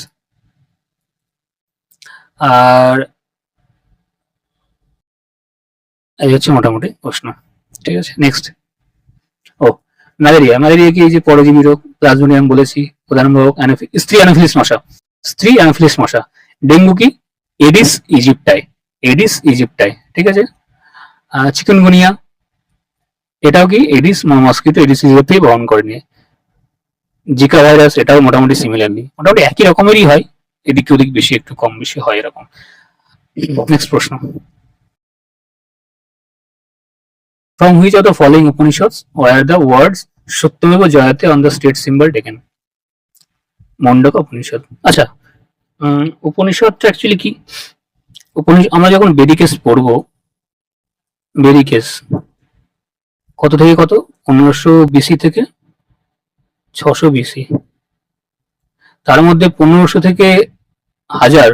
আর এই হচ্ছে মোটামুটি প্রশ্ন। ঠিক আছে, নেক্সট। ও, ম্যালেরিয়া, ম্যালেরিয়া কি, এই যে পরজীবী রোগ, প্লাজমোডিয়াম বলেছি, প্রধান রোগ স্ত্রী অ্যানোফিলিস মশা, স্ত্রী অ্যানোফিলিস মশা। ডেঙ্গু কি, এডিস ইজিপ্টাই, এডিস ইজিপ্টাই। ঠিক আছে। চিকেনগুনিয়া, এটাও কি এডিস মস্কিটো এডিস ইজিপ্টাই বহন করে নিয়ে। জিকা ভাইরাস, এটাও মোটামুটি সিমিলারলি, মোটামুটি একই রকমেরই হয়, এদিক ওদিক বেশি একটু কম বেশি হয় এরকম। নেক্সট প্রশ্ন। From which of the following Upanishads were the words Satyameva Jayate on the state symbol taken? মন্ডক Upanishad. আচ্ছা, উপনিষদটা অ্যাকচুয়ালি কি? আমরা যখন বেদিকেস পড়বো, বেদিকেস কত থেকে কত, 1500 বিসি থেকে 600 বিসি, তার মধ্যে 1500 থেকে 1000,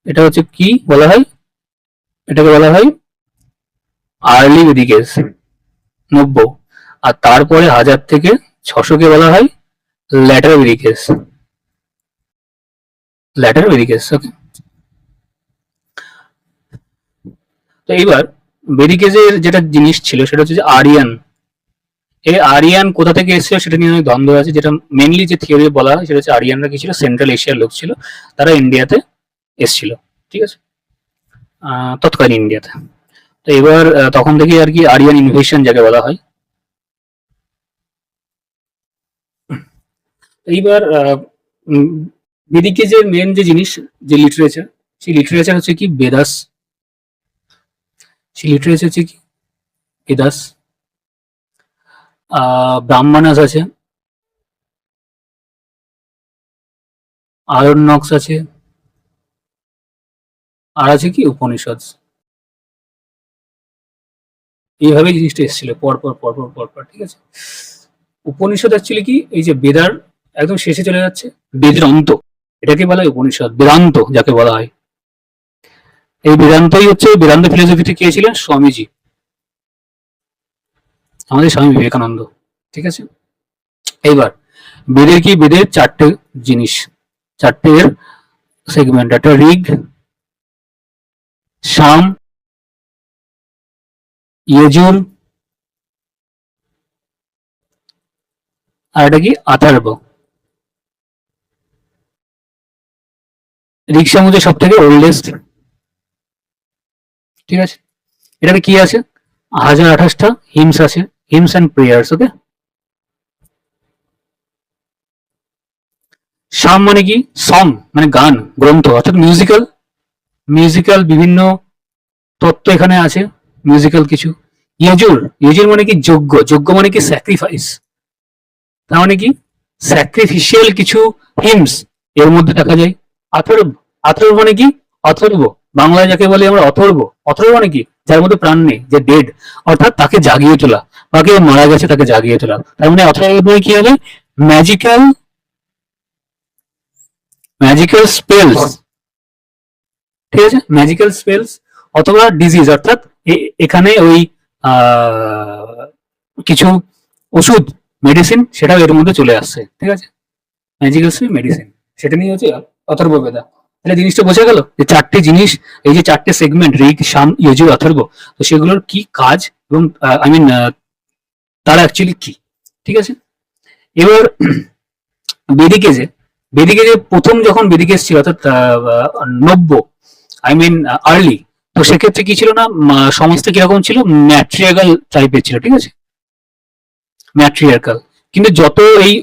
এটা হচ্ছে কি বলা হয়? এটাকে বলা হয় আর্লি বেদিকেস 90, আর তারপরে 1000 থেকে 600 কে বলা হয় ল্যাটার বেদিকেস, ল্যাটার বেদিকেস। ওকে। তো এইবার বেদিকেজের যেটা জিনিস ছিল সেটা হচ্ছে যে আরিয়ান। এই আরিয়ান কোথা থেকে এসেছিল সেটা নিয়ে অনেক দ্বন্দ্ব আছে। যেটা মেনলি যে থিওরি বলা হয় সেটা হচ্ছে আরিয়ানরা কি ছিল, সেন্ট্রাল এশিয়ার লোক ছিল, তারা ইন্ডিয়াতে এসেছিল। ঠিক আছে, তৎকালীন ইন্ডিয়াতে। তো এবার তখন থেকে আর কি আরিয়ান ইনভেশন যাকে বলা হয়। এইবার বেদিকেজের মেন যে জিনিস, যে লিটারেচার, সেই লিটারেচার হচ্ছে কি বেদাস। সেই লিটারেচার হচ্ছে কি বেদাস। ব্রাহ্মণাস আছে, আরণ্যকস আছে, আর আছে কি উপনিষদ। এইভাবেই জিনিসটা এসেছিল পরপর পরপর পরপর। ঠিক আছে। উপনিষদ অ্যাকচুয়ালি কি, এই যে বেদার একদম শেষে চলে যাচ্ছে, বেদের অন্ত, এটাকে বলা হয় উপনিষদ, বেদান্ত যাকে বলা হয়। এই বেদান্তই হচ্ছে, বেদান্ত ফিলোসফিতে কে ছিলেন? স্বামীজি, আমাদের স্বামী বিবেকানন্দ। ঠিক আছে। এইবার বেদের কি, বেদের চারটে জিনিস, চারটে সেগমেন্ট, একটা ঋগ, সাম, ইয়জুর, আর এটা কি আথার্ব। ঋগ সাম হচ্ছে সব থেকে ওল্ডেস্ট। ঠিক আছে। এটাতে কি আছে? 1028টা হিমস আছে, হিমস অ্যান্ড প্রেয়ার্স। ওকে। সাম মানে কি, সং মানে গান, গ্রন্থ, অর্থাৎ মিউজিক্যাল, মিউজিক্যাল বিভিন্ন তত্ত্ব এখানে আছে, মিউজিক্যাল কিছু। ইয়জুর, ইয়জুর মানে কি যজ্ঞ, যজ্ঞ মানে কি স্যাক্রিফাইস, তার মানে কি স্যাক্রিফিশিয়াল কিছু হিমস এর মধ্যে দেখা যায়। অথর্ব, অথর্ব মানে কি, অথর্ব বাংলায় যাকে বলে আমরা অথর্ব, অথর্ব মানে কি যার মধ্যে প্রাণ নেই, যে ডেড, অর্থাৎ তাকে জাগিয়ে তোলা, বা কেউ মারা গেছে তাকে জাগিয়ে তোলা। তার মানে অথর্ব মানে কি হবে? Magical, magical spells. ঠিক আছে, ম্যাজিক্যাল স্পেলস অথবা ডিজিজ, অর্থাৎ এখানে ওই কিছু ওষুধ, মেডিসিন, সেটাও এর মধ্যে চলে আসছে। ঠিক আছে, ম্যাজিক্যাল স্পেল, মেডিসিন, সেটা নিয়ে হচ্ছে অথর্ববেদা। তাহলে জিনিসটা বোঝা গেল যে চারটে জিনিস, এই যে চারটে সেগমেন্ট ঋগ, সাম, যজুর, অথর্ব, তো সেগুলোর কি কাজ এবং আই মিন তারা অ্যাকচুয়ালি কি, ঠিক আছে। এবার বেদিকে যে প্রথম যখন বেদিকে এসেছিল অর্থাৎ নব্য, আই মিন আর্লি, তো সেক্ষেত্রে কি ছিল না, সমাজটা কিরকম ছিল, ম্যাট্রিয়ার্কাল টাইপের ছিল, ঠিক আছে, ম্যাট্রিয়ার্কাল। কিন্তু যত এই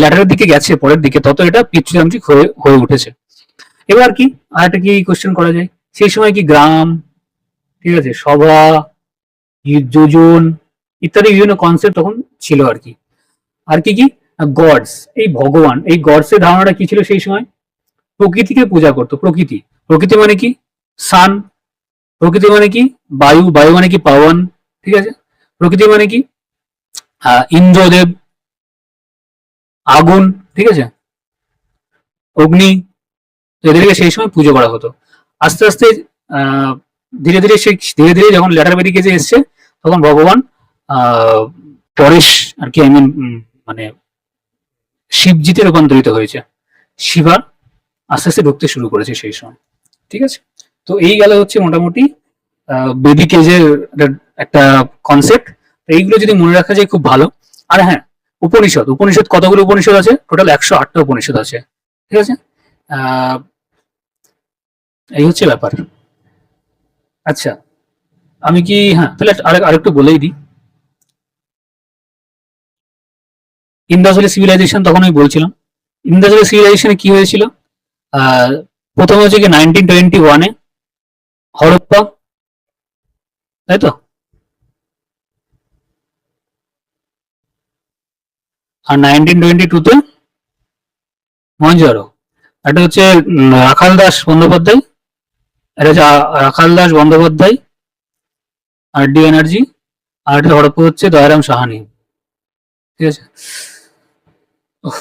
ল্যাটারের দিকে গেছে পরের দিকে, তত এটা পিতৃতান্ত্রিক হয়ে হয়ে উঠেছে। এবার কি আরেকটা কি কোশ্চেন করা যায়, সেই সময় কি গ্রাম, ঠিক আছে, সভা, যোজন ইত্যাদি বিভিন্ন কনসেপ্ট তখন ছিল আর কি। আর কি কি গডস, এই ভগবান, এই গডস এর ধারণাটা কি ছিল সেই সময়, প্রকৃতিকে পূজা করতো। প্রকৃতি, প্রকৃতি মানে কি সান, প্রকৃতি মানে কি বায়ু, বায়ু মানে কি পাওয়ান, ঠিক আছে, প্রকৃতি মানে কি ইন্দ্রদেব, আগুন, ঠিক আছে, অগ্নি, এদেরকে সেই সময় পুজো করা হতো। আস্তে আস্তে আহ, ধীরে ধীরে ধীরে ধীরে যখন লেটার বেরিয়ে যে এসছে, তখন ভগবান পরেশ আর কি, আই মিন মানে শিবজিতে রূপান্তরিত হয়েছে, শিবার আস্তে আস্তে ঢুকতে শুরু করেছে সেই সময়, ঠিক আছে। তো এই গেল হচ্ছে মোটামুটি বেদিক এজের একটা কনসেপ্ট। এইগুলো যদি মনে রাখা যায় খুব ভালো। আর হ্যাঁ, উপনিষদ, উপনিষদ কতগুলো উপনিষদ আছে, টোটাল 108টা উপনিষদ আছে, ঠিক আছে। আহ, এই হচ্ছে ব্যাপার। আচ্ছা, আমি কি, হ্যাঁ তাহলে আরেকটু বলেই দিই। ইন্দাস ভ্যালি সিভিলাইজেশন তখন আমি বলছিলাম, ইন্দাস ভ্যালি সিভিলাইজেশনে কি হয়েছিল, আহ, প্রথমে হচ্ছে কি 1921-এ হরপ্পা, তাই তো, আর 1922-তে মহেঞ্জোদারো। এটা হচ্ছে রাখাল দাস বন্দ্যোপাধ্যায়, এটা হচ্ছে রাখাল দাস বন্দ্যোপাধ্যায়, আর ডি ব্যানার্জি, আর এটা হরপ্পা হচ্ছে দয়ারাম সাহানি, ঠিক আছে। উফ,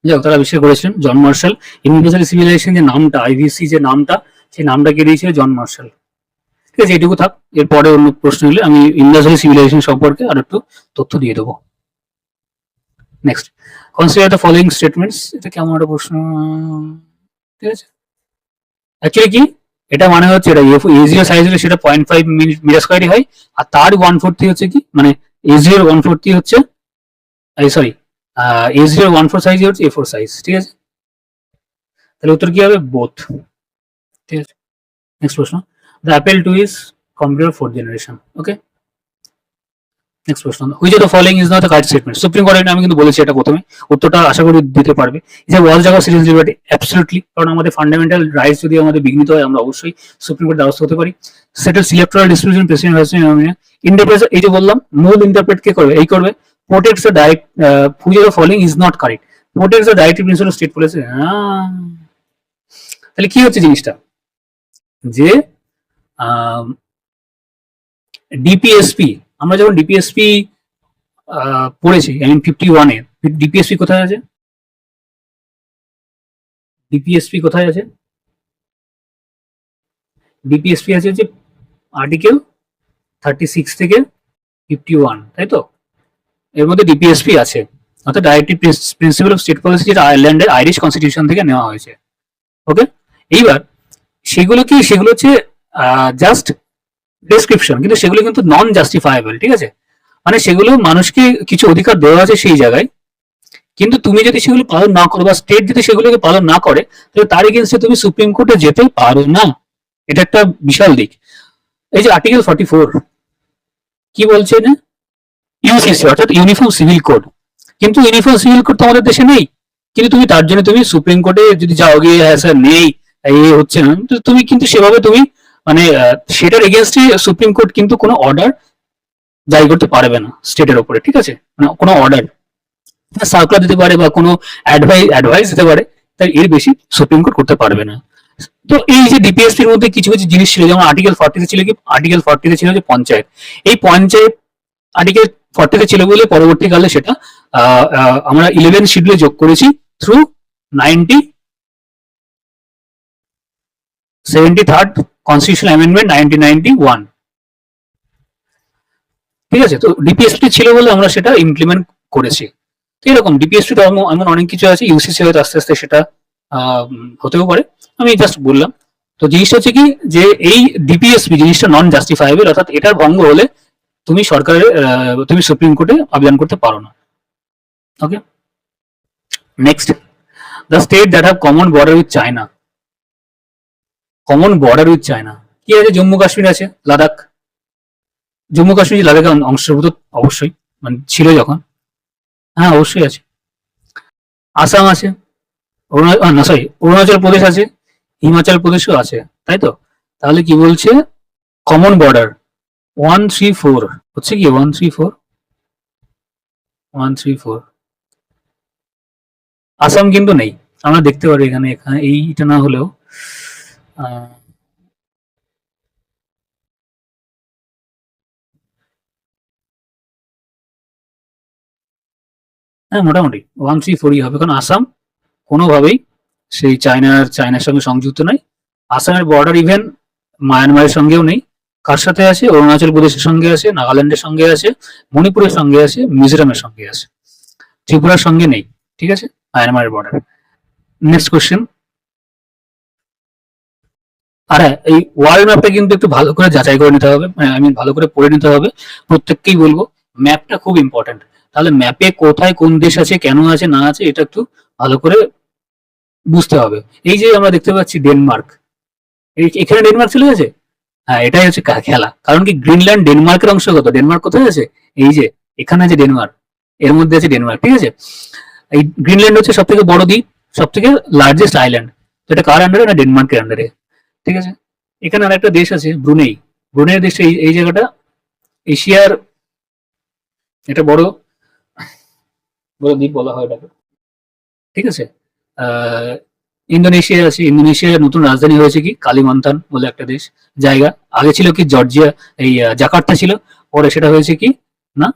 যাই হোক, তারা আবিষ্কার করেছিলেন জন মার্শাল। ইউনিভার্সাল সিভিলাইজেশন যে নামটা, আইভিসি যে নামটা, সেই নামটা কে দিয়েছিল, জন মার্শাল, ঠিক আছে। এটুকু থাক, এরপরে অন্য প্রশ্ন হলে আমি ইন্দাস ভ্যালি সিভিলাইজেশন সম্পর্কে আর একটু তথ্য দিয়ে দেবো। Next, consider the following statements, এটা কেমন একটা প্রশ্ন, ঠিক আছে। অ্যাকচুয়ালি কি, এটা মানে হচ্ছে এটা এজিও সাইজ হলে সেটা 0.5 মিটার স্কোয়ারই হয়, আর তার 1/4 হচ্ছে কি, মানে এজিওর 1/4 হচ্ছে, সরি, এজিওর 1/4 সাইজ হচ্ছে A4 সাইজ, ঠিক আছে। তাহলে উত্তর কি হবে, বোথ, ঠিক আছে। নেক্সট প্রশ্ন, the Apple two is computer 4th generation, okay. Next প্রশ্ন, which of the following is not the correct statement, supreme court, আমি কিন্তু বলেছি এটা প্রথমে, উত্তরটা আশা করি দিতে পারবে। যে ওয়াজ জায়গা সিরিজ লিবার্টি, অ্যাবসলিউটলি, কারণ আমাদের ফান্ডামেন্টাল রাইটস যদি আমাদের বিঘ্নিত হয়, আমরা অবশ্যই সুপ্রিম কোর্ট দ্বারস্থ হতে পারি। Settle electoral distribution president, interpret, এই যে বললাম মূল ইন্টারপ্রেট কে করবে, এই করবে, protects the direct, which of the following is not correct, protects the directive principle of state policy. তাহলে কি হচ্ছে জিনিসটা, যে ডিপিএসপি, আমরা যখন ডিপিএসপি পড়েছি, আই মিন 51-এ, ডিপিএসপি কোথায় আছে, ডিপিএসপি কোথায় আছে, ডিপিএসপি আছে যে আর্টিকেল 36 থেকে 51, তাই তো, এর মধ্যে ডিপিএসপি আছে, অর্থাৎ directive principle of state policy, যেটা আয়ারল্যান্ডের আইরিশ কনস্টিটিউশন থেকে নেওয়া হয়েছে, ওকে। এইবার সেগুলো কি, সেগুলো হচ্ছে জাস্ট ডেসক্রিপশন, কিন্তু সেগুলো কিন্তু নন জাস্টিফায়েবল, ঠিক আছে। মানে সেগুলো মানুষকে কিছু অধিকার দেওয়া আছে সেই জায়গায়, কিন্তু তুমি যদি সেগুলো পালন না করো, বা স্টেট যদি সেগুলোকে পালন না করে, তাহলে তার এগেনস্টে তুমি সুপ্রিম কোর্টে যেতে পারো না। এটা একটা বিশাল দিক। এই যে আর্টিকেল 44 কি বলছে না, ইউসিসি অর্থাৎ ইউনিফর্ম সিভিল কোড, কিন্তু ইউনিফর্ম সিভিল কোড তো আমাদের দেশে নেই, কিন্তু তুমি তার জন্য তুমি সুপ্রিম কোর্টে যদি যাও গিয়ে, হ্যাঁ স্যার নেই, এই হচ্ছে না, তো তুমি কিন্তু সেভাবে তুমি মানে সেটার এগেনস্টে সুপ্রিম কোর্ট কিন্তু কোনো অর্ডার জারি করতে পারবে না স্টেটের উপরে, ঠিক আছে, মানে কোনো অর্ডার, সার্কুলার দিতে পারে বা কোনো অ্যাডভাইস দিতে পারে, তাই এর বেশি সুপ্রিম কোর্ট করতে পারবে না। তো এই যে ডিপিএসপির মধ্যে কিছু কিছু জিনিস ছিল, যেমন আর্টিকেল 40-তে ছিল কি, আর্টিকেল 40-তে ছিল যে পঞ্চায়েত, এই পঞ্চায়েত আর্টিকেল 40-তে ছিল বলে পরবর্তীকালে সেটা আমরা 11 শিডিউলে যোগ করেছি থ্রু 73rd কনস্টিটিউশনাল অ্যামেন্ডমেন্ট 1991, ঠিক আছে। তো ডিপিএসপি ছিল বলে আমরা সেটা ইমপ্লিমেন্ট করেছি। তো এরকম ডিপিএসপি তো এমন অনেক কিছু আছে, ইউসিসি হয়তো আস্তে আস্তে সেটা হতেও পারে, আমি জাস্ট বললাম। তো জিনিসটা হচ্ছে কি, যে এই ডিপিএসপি জিনিসটা নন জাস্টিফাইবল, অর্থাৎ এটার ভঙ্গ হলে তুমি সরকারের তুমি সুপ্রিম কোর্টে আবেদন করতে পারো না। Okay, next, the state that have common border with China. Common border with China কি আছে? জম্মু কাশ্মীর আছে, লাদাখ। জম্মু কাশ্মীর লাদাখের অংশভূত অবশ্যই, মানে ছিল যখন। হ্যাঁ অবশ্যই আছে। আসাম আছে, না সরি, অরুণাচল প্রদেশ আছে, হিমাচল প্রদেশও আছে, তাই তো? তাহলে কি বলছে? কমন বর্ডার 134 হচ্ছে কি 134 134। আসাম কিন্তু নেই, আমরা দেখতে পারি এখানে, এখানে এইটা না হলেও হ্যাঁ মোটামুটি 134ই হবে, কারণ আসাম কোনোভাবেই সেই চায়নার সঙ্গে সংযুক্ত নয়। আসামের বর্ডার ইভেন মায়ানমারের সঙ্গেও নেই। কার সাথে আছে? অরুণাচল প্রদেশের সঙ্গে আছে, নাগাল্যান্ডের সঙ্গে আছে, মণিপুরের সঙ্গে আছে, মিজোরামের সঙ্গে আছে, ত্রিপুরার সঙ্গে নেই। ঠিক আছে, মায়ানমারের বর্ডার। Next question. আর হ্যাঁ, এই ওয়ার্ল্ড ম্যাপটা কিন্তু একটু ভালো করে যাচাই করে নিতে হবে, আমি ভালো করে পড়ে নিতে হবে। প্রত্যেককেই বলবো ম্যাপটা খুব ইম্পর্টেন্ট। তাহলে ম্যাপে কোথায় কোন দেশ আছে, কেন আছে না আছে, এটা একটু ভালো করে বুঝতে হবে। এই যে আমরা দেখতে পাচ্ছি ডেনমার্ক, এখানে ডেনমার্ক চলে গেছে। হ্যাঁ, এটাই হচ্ছে খেলা। কারণ কি, গ্রিনল্যান্ড ডেনমার্কের অংশগত। ডেনমার্ক কোথায় আছে? এই যে এখানে আছে ডেনমার্ক, এর মধ্যে আছে ডেনমার্ক। ঠিক আছে, এই গ্রিনল্যান্ড হচ্ছে সব থেকে বড় দ্বীপ, সব থেকে লার্জেস্ট আইল্যান্ড। তো এটা কার আন্ডারে? না ডেনমার্কের আন্ডারে। ঠিক আছে, এখানে আরেকটা দেশ আছে ব্রুনেই। ব্রুনেই দেশটা এই জায়গাটা এশিয়ার এটা বড় বড় দ্বীপ বলা হয় এটাকে। ঠিক আছে, ইন্দোনেশিয়া আছে। ইন্দোনেশিয়ার নতুন রাজধানী হয়েছে কি কালিমান্তান বলে একটা দেশ, জায়গা। আগে ছিল কি জর্জিয়া, এই জাকার্তা ছিল, পরে সেটা হয়েছে কি না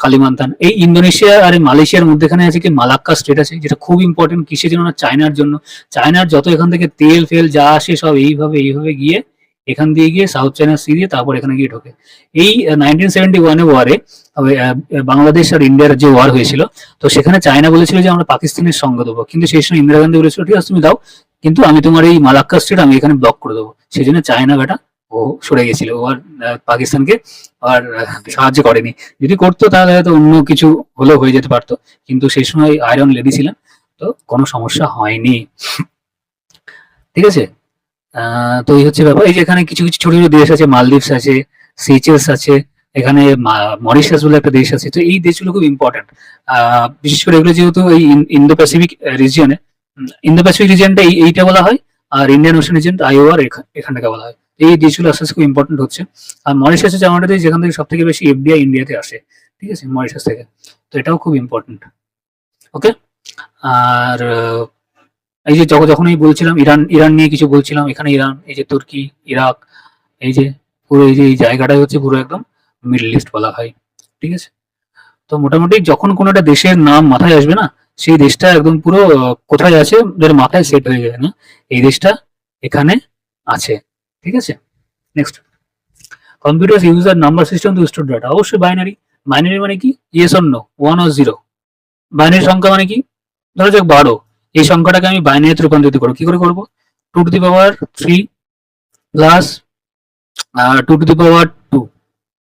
কালিমান্তান। এই ইন্দোনেশিয়া আর মালয়েশিয়ার মধ্যেখানে আছে কি মালাক্কা স্টেট আছে, যেটা খুব ইম্পর্টেন্ট। কিসের জন্য? না চায়নার জন্য। চায়নার যত এখান থেকে তেল ফেল যা আসে সব এইভাবে গিয়ে এখান দিয়ে গিয়ে সাউথ চায়না সি দিয়ে তারপর এখানে গিয়ে ঢোকে। এই 1971 ওয়ারে বাংলাদেশ আর ইন্ডিয়ার যে ওয়ার হয়েছিল, তো সেখানে চায়না বলেছিল যে আমরা পাকিস্তানের সঙ্গ দেবো, কিন্তু সেই সময় ইন্দিরা গান্ধী বলেছিল ঠিক আছে তুমি দাও, কিন্তু আমি তোমার এই মালাক্কা স্টেট আমি এখানে ব্লক করে দেবো। সেই জন্য চায়না বেটা ও সরে গেছিল, ও আর পাকিস্তানকে আর সাহায্য করেনি। যদি করতো তাহলে হয়তো অন্য কিছু হলেও হয়ে যেতে পারতো, কিন্তু সেই সময় আয়রন লেডি ছিলেন, তো কোনো সমস্যা হয়নি। ঠিক আছে, তো এই হচ্ছে ব্যাপার। এই যে এখানে কিছু কিছু ছোট ছোট দেশ আছে, মালদ্বীপস আছে, সিচেলস আছে, এখানে মরিশাস বলে একটা দেশ আছে। তো এই দেশগুলো খুব ইম্পর্টেন্ট, বিশেষ করে এগুলো যেহেতু এই ইন্দো প্যাসিফিক রিজিয়নে। ইন্দো প্যাসিফিক রিজিয়নটা এইটা বলা হয়, আর ইন্ডিয়ান ওশান রিজিয়ন আইওআর এখানটাকে বলা হয়। এই দেশগুলো আস্তে আস্তে খুব ইম্পর্টেন্ট হচ্ছে। আর মরিশাস হচ্ছে আমাদের দেশ যেখান থেকে সব থেকে বেশি এফডিআই ইন্ডিয়াতে আসে। ঠিক আছে, মরিশাস থেকে। তো এটাও খুব ইম্পর্টেন্ট। ওকে, আর এই যে যখন আমি বলছিলাম ইরান ইরান নিয়ে কিছু বলছিলাম, এখানে ইরান, এই যে তুর্কি, ইরাক, এই যে পুরো এই যে এই জায়গাটাই হচ্ছে পুরো একদম মিডল ইস্ট বলা হয়। ঠিক আছে, তো মোটামুটি যখন কোনো একটা দেশের নাম মাথায় আসবে না, সেই দেশটা একদম পুরো কোথায় আছে যার মাথায় সেট হয়ে যাবে না, এই দেশটা এখানে আছে। ঠিক আছে, next. Computer user number system to store data. অবশ্যই বাইনারি। বাইনারি মানে কি? Yes or no, 1 or 0। Binary সংখ্যা মানে কি? ধরা যাক 12, এই সংখ্যাটাকে আমি বাইনারিতে রূপান্তরিত করবো। কি করে করবো? 2 to the power 3 plus 2 to the power 2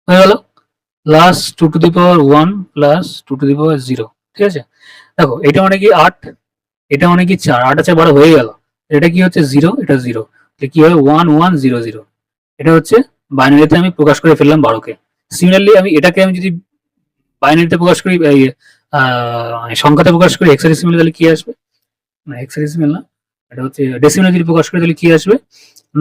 হয়ে গেল, plus 2 to the power 1 plus 2 to the power 0। ঠিক আছে, দেখো এটা মানে কি 8, এটা মানে কি 4, 8 আছে 12 হয়ে গেল। এটা কি হচ্ছে 0, এটা 0, কি হবে 1 1 0 0। এটা হচ্ছে বাইনারিতে আমি প্রকাশ করে ফেললাম 12কে। সিমিলারলি এটাকে আমি যদি বাইনারিতে প্রকাশ করি, সংখ্যাতে প্রকাশ করি হেক্সাডেসিমাল, তাহলে কি আসবে? না হেক্সাডেসিমাল না, এটা হচ্ছে ডেসিমাল। যদি প্রকাশ করি তাহলে কি আসবে?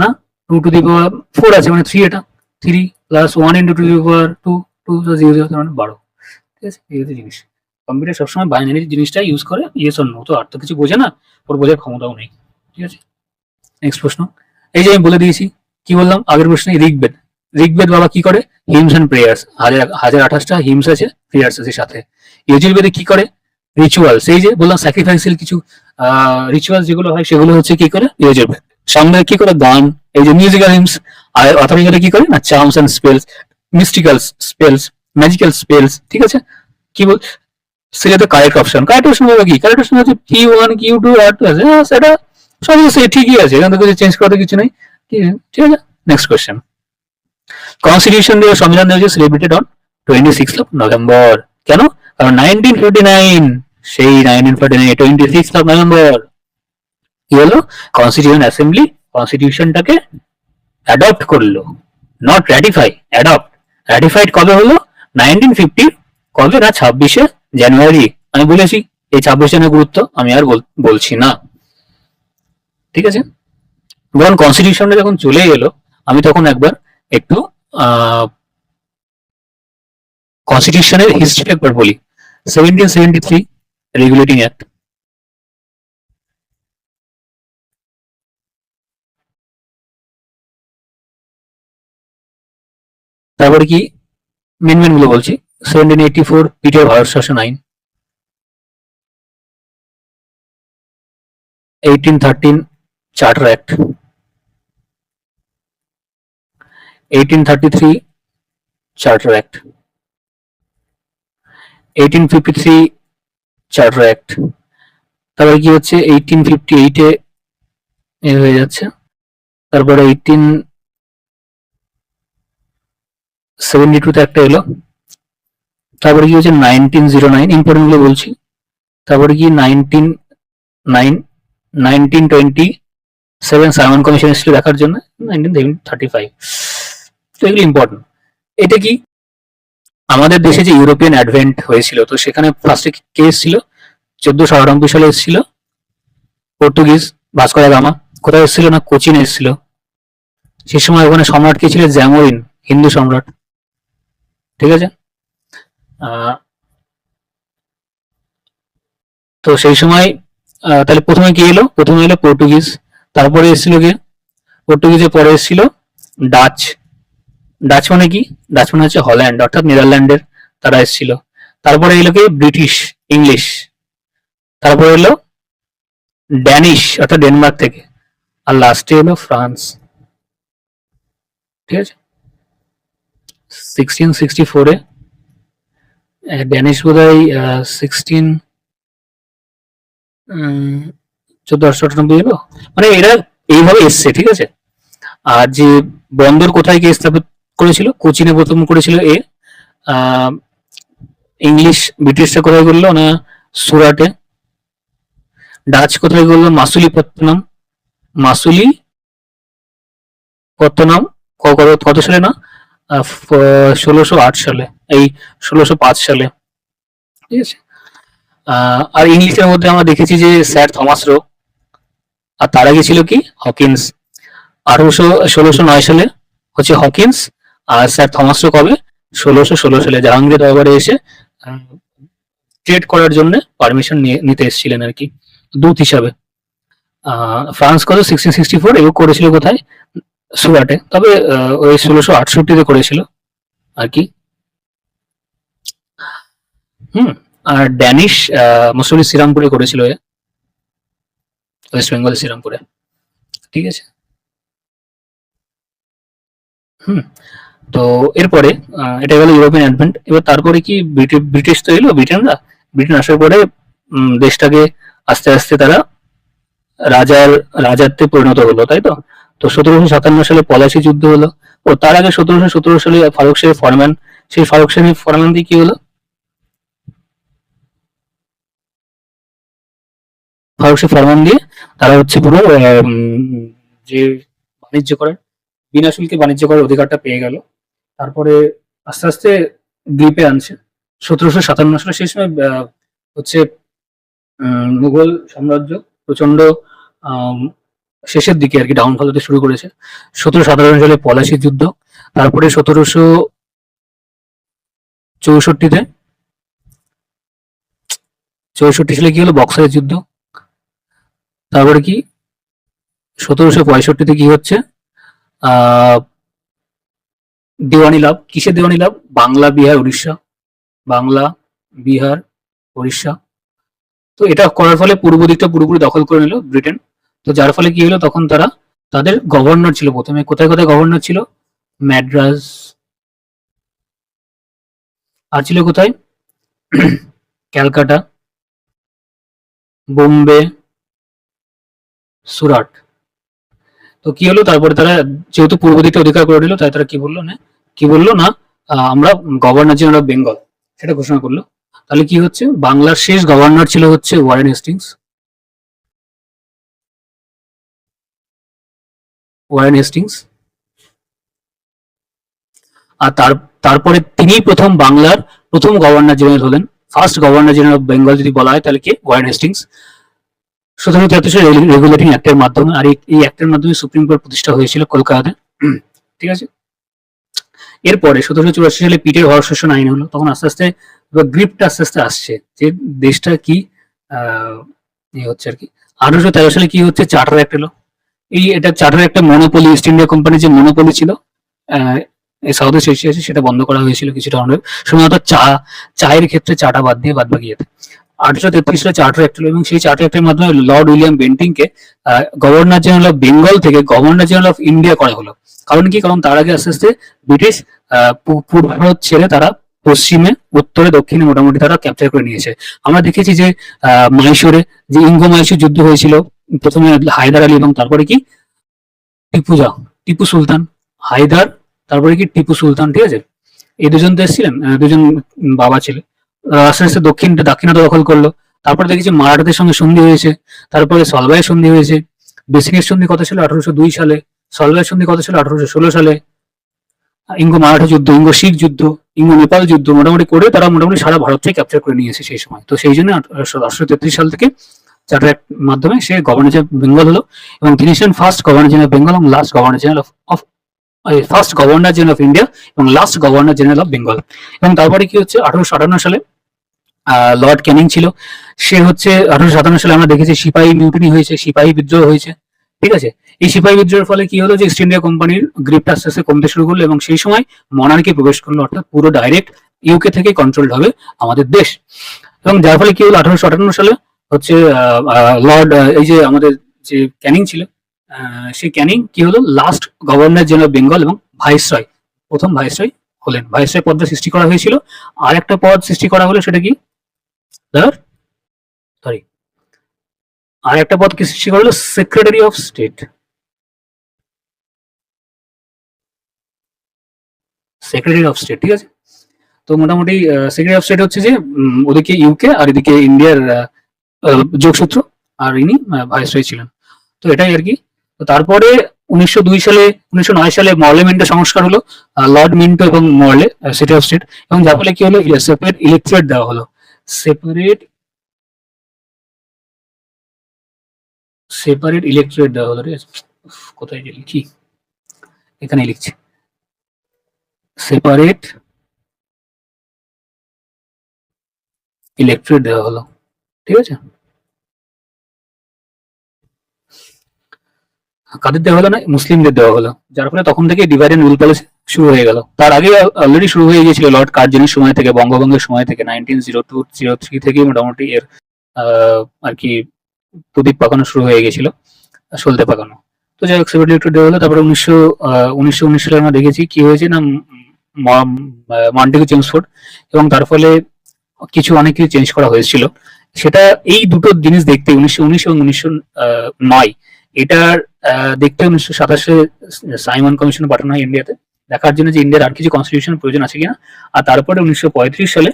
না 2 to the power 4 আছে মানে 3, এটা 3 plus 1 into 2 to the power 2 2 0 0 মানে 12। ঠিক আছে, এই হচ্ছে জিনিস। কম্পিউটার সবসময় বাইনারি জিনিসটা ইউজ করে, ইয়েস অর নো। তো আর তো কিছু বোঝে না, ওর বোঝার ক্ষমতাও নেই। ঠিক আছে, নেক্সট প্রশ্ন। এই যে আমি বলে দিয়েছি, কি বললাম আগের প্রশ্নে? ঋগ্বেদ। ঋগ্বেদ বাবা কি করে? Hymns and prayers. 1028টা হিমস আছে, প্রেয়ার্স আছে সাথে। যজুর্বেদে কি করে? রিচুয়াল। সেই যে বললাম স্যাক্রিফাইসিয়াল কিছু রিচুয়াল যেগুলো হয় সেগুলো হচ্ছে কি করে? যজুর্বেদ। সামনে কি করে? গান, এই যে মিউজিক্যাল হিমস। আর অথরিকালে কি করে? না charms and spells, mystical spells, magical spells. ঠিক আছে, কি বল select correct option. Correct option হবে কি? কারেক্ট অপশন হচ্ছে Q1 Q2 R2 আছে। সেটা সব কিছু ঠিকই আছে, এখান থেকে চেঞ্জ করতে কিছু নেই। ঠিক আছে, নেক্সট কোয়েশ্চেন। কনস্টিটিউশন ডে, সংবিধান দিবস সেলিব্রেটেড অন 26 নভেম্বর। কেন? কারণ 1949, সেই 1949 26 নভেম্বর কি হলো? কনস্টিটিউশন অ্যাসেম্বলি কনস্টিটিউশনটাকে অ্যাডপ্ট করলো, নট র্যাটিফাই, অ্যাডপ্ট। র্যাটিফাইড কবে হলো? 1950, কবে না 26শে জানুয়ারি। আমি বলেছি এই 26 জনের গুরুত্ব আমি আর বলছি না। ঠিক আছে, যখন কনস্টিটিউশনটা যখন চলে এলো, আমি তখন একবার একটু কনস্টিটিউশনের হিস্ট্রি একবার বলি। 1773 রেগুলেটিং অ্যাক্ট, তারপরে কি মেন মেন গুলো বলছি। 1784 পিটিআর ভারত শাসন আইন, 1813 charter act, 1833 charter act, 1853 charter act. তারপরে কি হচ্ছে 1858 এ হয়ে যাচ্ছে। তারপরে 1872 তে একটা এলো। তারপরে কি হচ্ছে 1909, ইম্পর্টেন্ট গুলো বলছি। তারপরে কি 1927 সাইমন কমিশন এসেছিল দেখার জন্য, 1935। তো এগুলো ইম্পর্টেন্ট। এটা কি আমাদের দেশে যে ইউরোপিয়ান অ্যাডভেন্ট হয়েছিল, তো সেখানে ফার্স্টে কে এসেছিল? 1498 সালে এসেছিল পর্তুগিজ ভাস্কো দা গামা। কোথায় এসেছিল? না কোচিন এসেছিল। সে সময় ওখানে সম্রাট কে ছিল? জ্যামোরিন, হিন্দু সম্রাট। ঠিক আছে, তো সেই সময় তাহলে প্রথমে কি এলো? প্রথমে এলো পর্তুগিজ, তারপরে এসেছিল কে? পর্তুগিজের পরে এসেছিল ডাচ। ডাচ মানে কি? ডাচ মানে হচ্ছে হল্যান্ড, অর্থাৎ নেদারল্যান্ডের, তারা এসেছিল। তারপরে এলো কি? British, English. তারপরে এলো ড্যানিশ, অর্থাৎ ডেনমার্ক থেকে। আর লাস্টে এলো ফ্রান্স। ঠিক আছে, 1664 ড্যানিশ বোধ হয় 1498 এলো। মানে এরা এইভাবে এসছে। ঠিক আছে, আর যে বন্দর কোথায় গিয়ে স্থাপিত করেছিল? কোচিনে প্রথম করেছিল এ। ইংলিশ ব্রিটিশরা কোথায় করলো? না সুরাটে। ডাচ কোথায় করলো? মাসুলিপত্তনম। মাসুলি পত্তনম কত সালে? না 1608 সালে, এই 1605 সালে। ঠিক আছে, আর ইংলিশের মধ্যে আমরা দেখেছি যে স্যার থমাস রো, আর তার আগে ছিল কি? হকিন্স। 1609 সালে হচ্ছে হকিন্স, আর স্যার থমাস রো কবে? 1616 সালে জাহাঙ্গীর দরবারে এসে ট্রেড করার জন্য পারমিশন নিতে এসেছিলেন আর কি, দূত হিসাবে। ফ্রান্স কত? 1664, এবং করেছিল কোথায়? সুরাটে। তবে ওই 1668-তে করেছিল আর কি। আর ড্যানিশ মসুরি শ্রীরামপুরে করেছিল, ওয়েস্ট বেঙ্গল শ্রীরামপুরে। ঠিক আছে, তো এরপরে এটা গেল ইউরোপিয়ান অ্যাডভেন্ট। এবার তারপরে কি ব্রিটিশ তো এলো, ব্রিটেন আসার পরে দেশটাকে আস্তে আস্তে তারা রাজাত্বে পরিণত হলো, তাই তো? তো 1757 সালে পলাশী যুদ্ধ হলো। ও তার আগে 1717 সালে ফারুক শাহ ফরমান, সেই ফারুক শাহ ফরমান দিয়ে কি হলো? ফারুক শাহ ফরমান দিয়ে তারা হচ্ছে পুরো যে বাণিজ্য করার, বিনা শুল্কে বাণিজ্য করার অধিকারটা পেয়ে গেল। তারপরে আস্তে আস্তে দ্বীপে আনছে 1757 সালে। সেই সময় হচ্ছে মুঘল সাম্রাজ্য প্রচন্ড শেষের দিকে আর কি ডাউনফল হতে শুরু করেছে। 1757 সালে পলাশী যুদ্ধ, তারপরে 1764 সালে কি হলো? বক্সারের যুদ্ধ। তারপরে কি 1765 কি হচ্ছে? দেওয়ানি লাভ। কিসের দেওয়ানি লাভ? বাংলা, বিহার, উড়িষ্যা। বাংলা, বিহার, উড়িষ্যা। তো এটা করার ফলে পূর্ব দিকটা পুরোপুরি দখল করে নিল ব্রিটেন। তো যার ফলে কি হলো? তখন তারা তাদের গভর্নর ছিল প্রথমে কোথায় কোথায় গভর্নর ছিল? ম্যাড্রাস, আর ছিল কোথায়? ক্যালকাটা, বোম্বে, সুরাট। তো কি হলো তারপরে তারা যেহেতু পূর্ব দিকটা অধিকার করে নিল, তাই তারা কি বললো না আমরা গভর্নর জেনারেল অফ বেঙ্গল সেটা ঘোষণা করলো। তাহলে কি হচ্ছে, বাংলার শেষ গভর্নর ছিল হচ্ছে ওয়ারেন হেস্টিংস। আর তারপরে তিনি প্রথম বাংলার প্রথম গভর্নর জেনারেল হলেন। First governor general of Bengal যদি বলা হয় তাহলে কি ওয়ারেন হেস্টিংস। 1773 রেগুলেটিং অ্যাক্টের মাধ্যমে, আর এই অ্যাক্টের মাধ্যমে সুপ্রিম কোর্ট প্রতিষ্ঠা হয়েছিল কলকাতাতে। ঠিক আছে। এরপরে 1784 সালে পিটের হর্ষ শাসন আইন হলো। তখন আস্তে আস্তে গ্রিপটা আস্তে আস্তে আসছে যে দেশটা কি হচ্ছে আর কি। 1813 সালে কি হচ্ছে, চার্টার অ্যাক্ট এলো। এটা চার্টার একটা মনোপলি, ইস্ট ইন্ডিয়া কোম্পানির যে মনোপলি ছিল সাউথ ইস্ট এশিয়াতে, সেটা বন্ধ করা হয়েছিল কিছুটা অনেক। শুধুমাত্র চায়ের ক্ষেত্রে চাটা বাদ দিয়ে বাদ বাকি যেতে 1833 সালে চার্টার অ্যাক্ট হলো, এবং সেই চার্টার অ্যাক্টের মাধ্যমে লর্ড উইলিয়াম বেন্টিংকে গভর্নর জেনারেল অফ বেঙ্গল থেকে গভর্নর জেনারেল অফ ইন্ডিয়া করা হলো। কারণ কি, কারণ তার আগে আস্তে আস্তে ব্রিটিশ পূর্ব ভারত ছেড়ে তারা পশ্চিমে, উত্তরে, দক্ষিণে মোটামুটি তারা ক্যাপচার করে নিয়েছে। আমরা দেখেছি যে মাইশোরে যে ইঙ্গো মাইশোর যুদ্ধ হয়েছিল, প্রথমে হায়দার আলী এবং তারপরে কি টিপু সুলতান। হায়দার, তারপরে কি টিপু সুলতান। ঠিক আছে, এই দুজন তো এসেছিলেন, দুজন বাবা ছেলে। আস্তে আস্তে দাক্ষিণাত্য দখল করলো। তারপরে দেখেছি মারাঠাদের সঙ্গে সন্ধি হয়েছে, তারপরে সলভাইয়ের সন্ধি হয়েছে। বেসিকের সন্ধি কত ছিল 1802 সালে, সলভাইয়ের সন্ধি কত ছিল 1816 সালে। ইঙ্গো মারাঠা যুদ্ধ, ইঙ্গো শিখ যুদ্ধ, ইঙ্গো নেপাল যুদ্ধ মোটামুটি করে তারা মোটামুটি সারা ভারতটাই ক্যাপচার করে নিয়েছে সেই সময়। তো সেই জন্য 1833 সাল থেকে চার্টার অ্যাক্ট মাধ্যমে সে গভর্নর জেনারেল বেঙ্গল হলো, এবং তিনি ছিলেন ফার্স্ট গভর্নর জেনারেল বেঙ্গল এবং last governor general of first governor general of India এবং last governor general of Bengal. এবং তারপরে কি হচ্ছে, 1858 সালে লর্ড ক্যানিং ছিল। সে হচ্ছে 1857 সালে আমরা দেখেছি সিপাহী মিউটিনি হয়েছে, সিপাহী বিদ্রোহ হয়েছে। ঠিক আছে, এই সিপাহী বিদ্রোহের ফলে কি হলো যে ইস্ট ইন্ডিয়া কোম্পানির গ্রিপটা আস্তে আস্তে কমতে শুরু করলো, এবং সেই সময় মনার্কি প্রবেশ করলো, অর্থাৎ পুরো ডাইরেক্ট ইউকে থেকে কন্ট্রোল হবে আমাদের দেশ। এবং যার ফলে কি হলো, 1858 সালে হচ্ছে লর্ড এই যে আমাদের যে ক্যানিং ছিল, সেই ক্যানিং কি হলো, লাস্ট গভর্নর জেনারেল বেঙ্গল এবং ভাইসরয়, প্রথম ভাইসরয় হলেন। ভাইসরয় পদটা সৃষ্টি করা হয়েছিল। আর একটা পদ সৃষ্টি করা হলো, সেটা কি সরি আর একটা পদ কি সৃষ্টি করা হলো, secretary of state. Secretary of state, ঠিক আছে। তো মোটামুটি সেক্রেটারি অফ স্টেট হচ্ছে যে ওদিকে ইউকে আর এদিকে ইন্ডিয়ার যোগসূত্র, আর ইনি ভাইসরয় ছিলেন। তো এটাই আর কি। তো তারপরে 1909 সালে মর্লে মিন্টো সংস্কার হলো, লর্ড মিন্টো এবং মর্লে সেক্রেটারি অফ স্টেট, এবং যার ফলে কি হলো, সেপারেট ইলেকট্রেট দেওয়া হলো। সেপারেট ইলেকট্রেট দেওয়া হলো। ঠিক আছে, কোথায় যে লিখি, এখানে লিখছি, সেপারেট ইলেকট্রেট দেওয়া হলো। ঠিক আছে, কাদের দেওয়া হলো না, মুসলিমদের দেওয়া হলো। যার ফলে তখন থেকে ডিভাইড এন্ড রুল পলিসি শুরু হয়ে গেল। তার আগে অলরেডি শুরু হয়ে গিয়েছিল লর্ড কার্জনের সময় থেকে, বঙ্গভঙ্গের সময় থেকে, 1902-03 থেকে মোটামুটি এর আর কি প্রদীপ পাকানো শুরু হয়ে গেছিল, সলতে পাকানো। তো যাই হোক, সেপারেট ইলেকট্রেট দেওয়া হলো। তারপরে 1919 সালে আমরা দেখেছি কি হয়েছে না, মন্টেগু চেমসফোর্ড, এবং তার ফলে অনেক কিছু চেঞ্জ করা হয়েছিল। সেটা এই দুটো জিনিস দেখতে 1919 এবং 1909 এটার দেখতে 1927 সাইমন কমিশন পাঠানো হয় ইন্ডিয়াতে, দেখার জন্য যে ইন্ডিয়ার আর কিছু কনস্টিটিউশন প্রয়োজন আছে কিনা। আর তারপরে 1935 সালে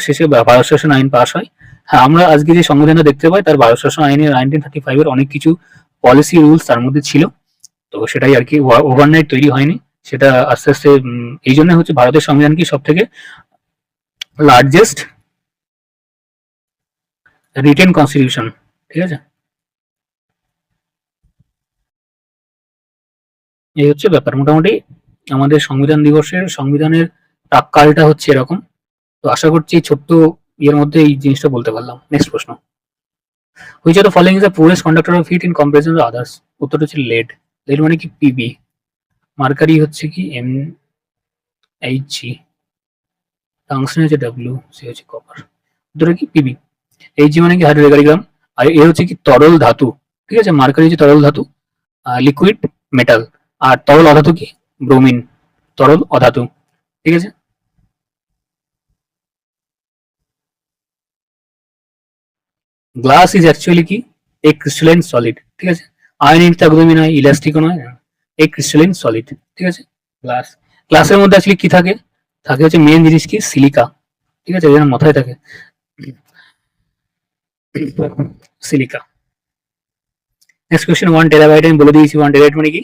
শেষে ভারত শাসন আইন পাস হয়। হ্যাঁ, আমরা আজকে যে সংবিধানটা দেখতে পাই তার ভারত শাসন আইনের 1935 এর অনেক কিছু পলিসি রুলস তার মধ্যে ছিল। তো সেটাই আর কি, ওভারনাইট তৈরি হয়নি। সেটা আস্তে আস্তে এই জন্য হচ্ছে ভারতের সংবিধান কি সব থেকে লার্জেস্ট রিটেন কনস্টিটিউশন। ঠিক আছে, এই হচ্ছে ব্যাপার। মোটামুটি আমাদের সংবিধানের প্রাক্কালটা হচ্ছে এরকম। তো আশা করছি এই ছোট্ট ইয়ের মধ্যে এই জিনিসটা বলতে পারলাম। নেক্সট প্রশ্ন, which are the following is the purest conductor of heat in comparison to others? উত্তরটা হচ্ছে লেড। লেড মানে কি পিবি। মার্কারি হচ্ছে কি MHG, টাংস্টেন হচ্ছে ডাব্লিউ, সে হচ্ছে কপার। উত্তরটা কি পিবি। এইচজি মানে কি হাইড্রোগ্রাম, আর এ হচ্ছে কি তরল ধাতু। ঠিক আছে, মার্কারি হচ্ছে তরল ধাতু, লিকুইড মেটাল। আর তরল অধাতু কি, ব্রোমিন, তরল অধাতু। ঠিক আছে। গ্লাস ইজ অ্যাকচুয়ালি কি এ ক্রিস্টালাইন সলিড, ঠিক আছে। আয়নিক তো একদমই নয়, ইলাস্টিকও নয়, এ ক্রিস্টালাইন সলিড, ঠিক আছে। গ্লাস, গ্লাসের মধ্যে অ্যাকচুয়ালি কি থাকে, থাকে হচ্ছে মেন জিনিস কি সিলিকা, ঠিক আছে, যেন মাথায় থাকে সিলিকা। নেক্সট কোয়েশ্চেন, 1 টেরাবাইট আমি বলে দিয়েছি, 1 টেরাবাইট মানে কি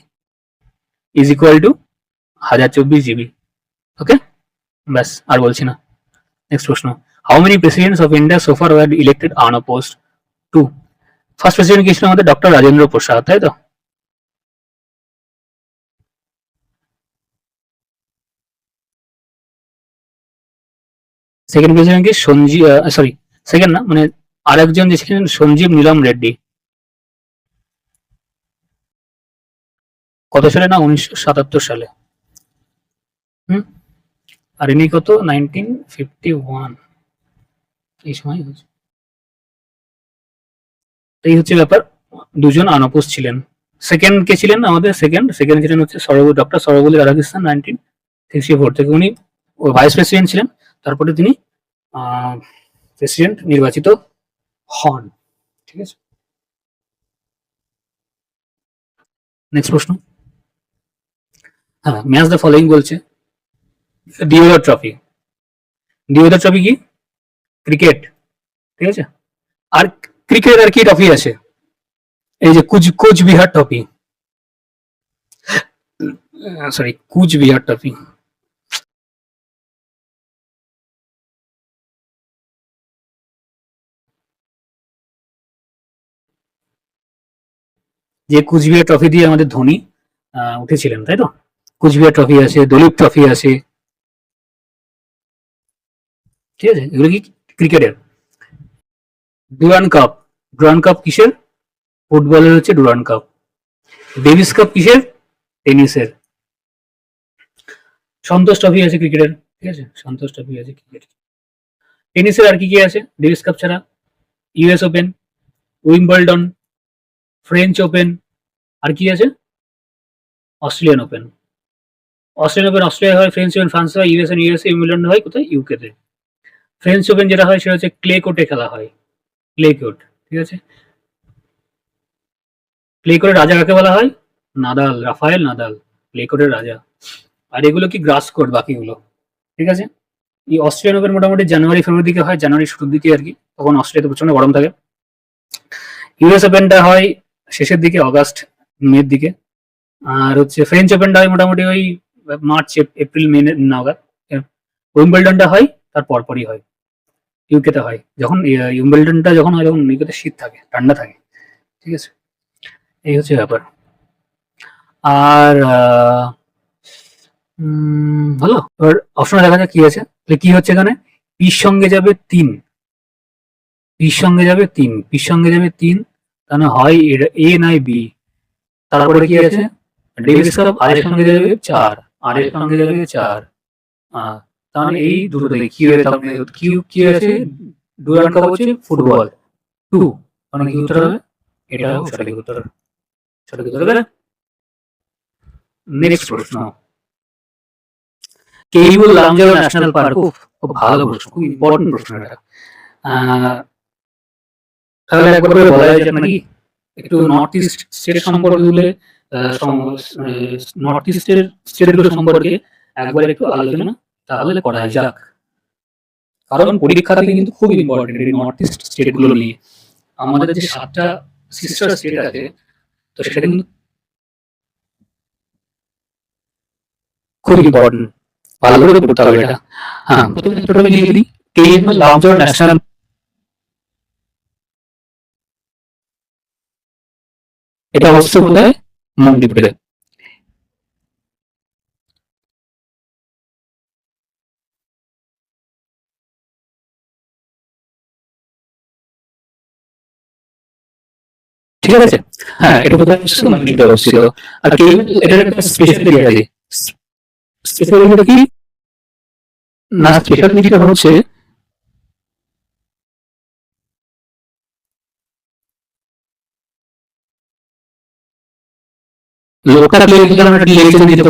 is equal to 1024 GB, okay, ব্যাস আর বলছি না। নেক্সট প্রশ্ন, how many presidents of India so far were elected unopposed? 2। First president কি ছিল আমাদের, ডক্টর রাজেন্দ্র প্রসাদ, তাই তো। সেকেন্ড প্রেসিডেন্ট কি সঞ্জীব, সরি সেকেন্ড না, মানে আরেকজন যে ছিলেন সঞ্জীব নীলম রেড্ডি, কত সালে না 1977 সালে। হুম, আর ইনি কত 1951, এই সময় হয়েছে। এই হচ্ছে ব্যাপার, দুজন আনঅপোজ ছিলেন। সেকেন্ড কে ছিলেন আমাদের, সেকেন্ড ছিলেন হচ্ছে ডক্টর সর্বপল্লী রাধাকৃষ্ণন 1964 থেকে, উনি ভাইস প্রেসিডেন্ট ছিলেন, তারপরে তিনি প্রেসিডেন্ট নির্বাচিত হন, ঠিক আছে। নেক্সট প্রশ্ন, হ্যাঁ ম্যাচ দ্য ফলোইং বলছে, ডিওদার ট্রফি, ডিওদার ট্রফি কি ক্রিকেট, ঠিক আছে। আর ক্রিকেট আর কি ট্রফি আছে, এই যে Cooch Behar trophy, sorry Cooch Behar trophy, যে কুচবিহার ট্রফি দিয়ে আমাদের ধোনি উঠেছিলেন, তাই তো। কুচবিহার ট্রফি আছে, দলীপ ট্রফি আছে, ঠিক আছে, এগুলো কি ক্রিকেটের। ডুরান্ড কাপ, ডুরান্ড কাপ কিসের, ফুটবলের হচ্ছে ডুরান্ড কাপ। ডেভিস কাপ কিসের, টেনিসের। সন্তোষ ট্রফি আছে ক্রিকেটের, ঠিক আছে, সন্তোষ ট্রফি আছে ক্রিকেট। টেনিসের আর কি কি আছে ডেভিস কাপ ছাড়া, US open, Wimbledon, French open, আর কি আছে Australian open. Australian open Australia হয়, ফ্রেঞ্চ ওপেন ফ্রান্স হয়, ইউএসএ উইম্বলডন হয় কোথায়, ইউকেতে। ফ্রেঞ্চ ওপেন যেটা হয় সেটা হচ্ছে ক্লে কোর্টে খেলা হয়, ক্লে কোর্ট, ঠিক আছে। ক্লে কোর্টের রাজা কাকে বলা হয়, নাদাল, রাফায়েল নাদাল, ক্লে কোর্টের রাজা। আর এগুলো কি গ্রাস কোর্ট বাকিগুলো, ঠিক আছে। এই অস্ট্রেলিয়ান ওপেন মোটামুটি জানুয়ারি ফেব্রুয়ারি দিকে হয়, জানুয়ারি শুরুর দিকে আর কি, তখন অস্ট্রেলিয়াতে প্রচন্ড গরম থাকে। ইউএস ওপেনটা হয় শেষের দিকে, অগাস্ট মের দিকে। আর হচ্ছে ফ্রেঞ্চ ওপেনটা হয় মোটামুটি ওই মার্চ এপ্রিল মে নাগাদ। উইম্বলডনটা হয় তার পরপরই হয়, ইউকেতে হয়। যখন উইম্বলডনটা যখন হয় তখন ইউকেতে শীত থাকে, ঠান্ডা থাকে, ঠিক আছে। এই হচ্ছে ব্যাপার। আর ভালো, এবার অপশনে দেখা যাক কি আছে, কি হচ্ছে এখানে, পির সঙ্গে যাবে 3, পির সঙ্গে যাবে 3, পির সঙ্গে যাবে 3, তাহলে হয় এ নয় বি। তারপরে কি আছে, ডেভিস কাপ, আর এর সঙ্গে যাবে 4, আর এর সঙ্গে যাবে 4, তাহলে এই দুটো থেকে কি হয়ে থাকবে, কি আছে, ডুরান্ড কাপ হচ্ছে ফুটবল 2, মানে কি উত্তর হবে, এটা হবে সঠিক উত্তর, সঠিক উত্তর হবে। নেক্সট প্রশ্ন, কেইবুল লামজাও ন্যাশনাল পার্ক, খুব ভালো প্রশ্ন, খুব ইম্পর্টেন্ট প্রশ্ন এটা। তাহলে একবার করে বলা যায় নাকি, একটু নর্থ ইস্ট স্টেট সম্পর্কে বলে, নর্থ ইস্টের স্টেটগুলো সম্পর্কে একবার একটু আলোচনা তাহলে করা যাক, কারণ পরীক্ষাতে কিন্তু খুব ইম্পর্টেন্ট এই নর্থ ইস্ট স্টেটগুলো নিয়ে। আমাদের যে 7টা সিস্টার স্টেট আছে, তো সেটা কিন্তু খুব ইম্পর্টেন্ট, ভালো করে পড়তে হবে এটা। হ্যাঁ, প্রথমে ছোটভাবে লিখে দিই, কেইবুল লামজাও ন্যাশনাল, এটা অবস্থিত কোথায়, মণিপুরে। ঠিক আছে, হ্যাঁ এটা কোথায় অবস্থিত, মণিপুরে অবস্থিত। আর কেইবুল এটার একটা স্পেশালিটি আছে, স্পেশালিটিটা কি না, স্পেশালিটিটা হচ্ছে লোকটা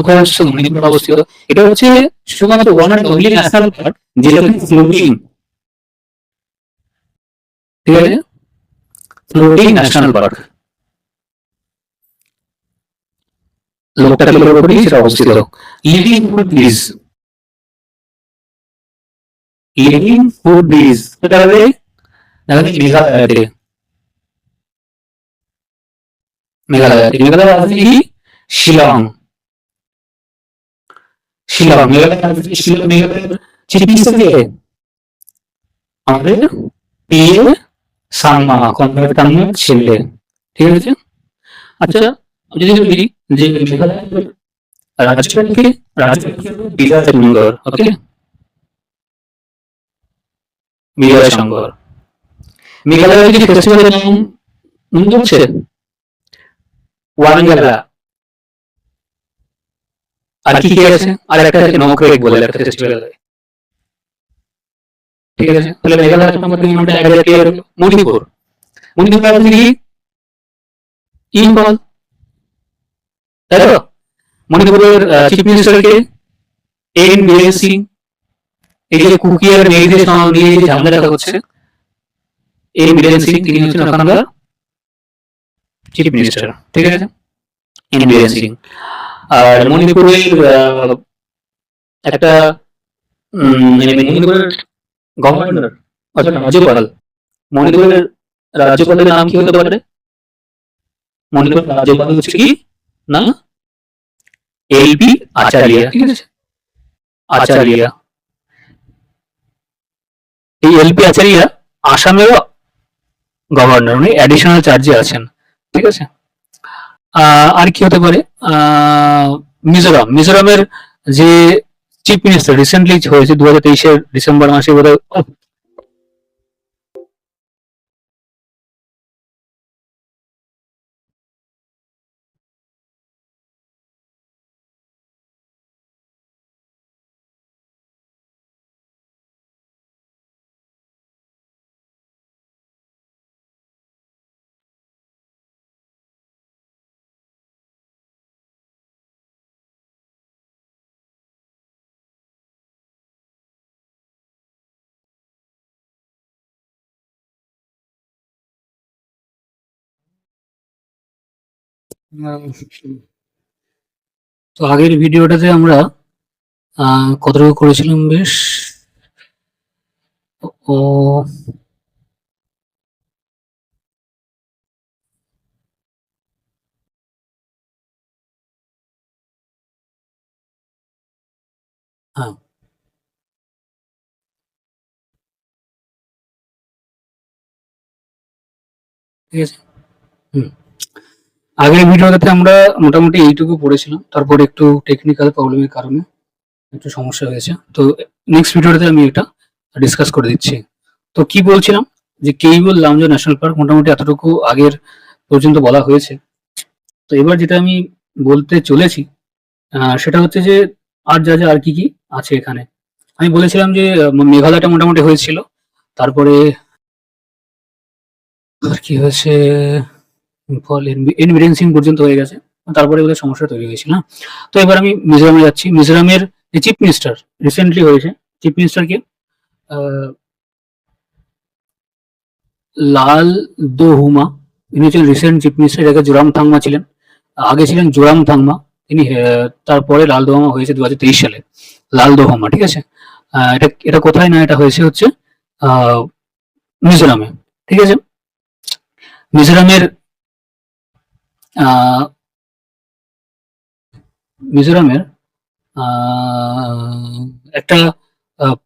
কোথায় মণিপুর অবস্থিত। এটা হচ্ছে শুধুমাত্র one and only national park যেটা ফ্লোটিং, ঠিক আছে। লোটি ন্যাশনাল পার্ক, লোকটাকের উপরেই সেটা অবস্থিত। Living food bridge, living food bridge এটা হবে মেঘালয়তে, মেঘালয় আছে কি শিলং, শিলং মেঘালয় আছে শিলং, মেঘালয়ের চিফ মিনিস্টার কে আমাদের পিএ সাংমা কনভার্টামের ছেলে, ঠিক আছে। আচ্ছা আমি যদি বলি যে মেঘালয়ের রাজ্যপালকে, বিজয় শঙ্কর, ওকে, বিজয় শঙ্কর। মেঘালয়ের কিছু ফেস্টিভ্যালের নাম মনে পড়ছে? ওয়ানগালা, আর কি কি আছে? আর একটা আছে নমক্রেক বলে একটা ফেস্টিভ্যাল হয়, ঠিক আছে। তাহলে মেঘালয় সম্পর্কে নামটা এক জায়গায় ক্লিয়ার হলো। মণিপুর, মণিপুর আছে কি ইম্ফল, তাই তো? মণিপুরের chief minister K N Biren Singh. এই যে কুকি আর মেয়েদের নিয়ে যে ঝামেলাটা হচ্ছে, এন বীরেন সিং তিনি হচ্ছেন ওখানকার চিফ মিনিস্টার, ঠিক আছে, এন বীরেন সিং। আর মণিপুরের একটা মণিপুরের গভর্নর অর্থাৎ রাজ্যপাল, মণিপুরের রাজ্যপালের নাম কি হতে পারে? মণিপুরের রাজ্যপাল হচ্ছে কি না এলপি আচার্য, ঠিক আছে, আচার্য। এই এলপি আচার্য আসামেরও গভর্নর, উনি অ্যাডিশনাল চার্জে আছেন, ঠিক আছে। আর কি হতে পারে? মিজোরাম, মিজোরামের যে চিফ মিনিস্টার রিসেন্টলি হয়েছে 2023-এর ডিসেম্বর মাসে বোধহয়, তো আগের ভিডিওটাতে আমরা কতটুকু করেছিলাম বেশ, ও হ্যাঁ, ঠিক আছে। হুম, আগের ভিডিওটাতে আমরা মোটামুটি এইটুকু পড়েছিলাম, তারপর একটু টেকনিক্যাল প্রবলেমের কারণে একটু সমস্যা হয়েছে। তো নেক্সট ভিডিওটাতে আমি এটা ডিসকাস করে দিচ্ছি। তো কি বলছিলাম যে কেইবল লামজো ন্যাশনাল পার্ক মোটামুটি এতটুকু আগের পর্যন্ত বলা হয়েছে। তো এবার যেটা আমি বলতে চলেছি সেটা হচ্ছে যে আর যা আর কি আছে এখানে। আমি বলেছিলাম যে মেঘালয়টা মোটামুটি হয়েছিল, তারপরে আর কি হয়েছে, ফল এনভিডেন্সিং পর্যন্ত হয়ে গেছে, তারপরে ওদের সমস্যা তৈরি হয়েছিল না। তো এবার আমি মিজোরামে যাচ্ছি। মিজোরামের যে চিফ মিনিস্টার রিসেন্টলি হয়েছে, চিফ মিনিস্টারকে লাল দোহুমা, ইনি হচ্ছেন রিসেন্ট চিফ মিনিস্টার। এর আগে জোরামথাংমা ছিলেন, আগে ছিলেন জোরামথাংমা, তিনি তারপরে লাল দোহামা হয়েছে 2023 সালে, লাল দোহামা, ঠিক আছে। এটা এটা কোথায় না, এটা হয়েছে হচ্ছে মিজোরামে, ঠিক আছে। মিজোরামের আহ, মিজোরামের একটা আহ,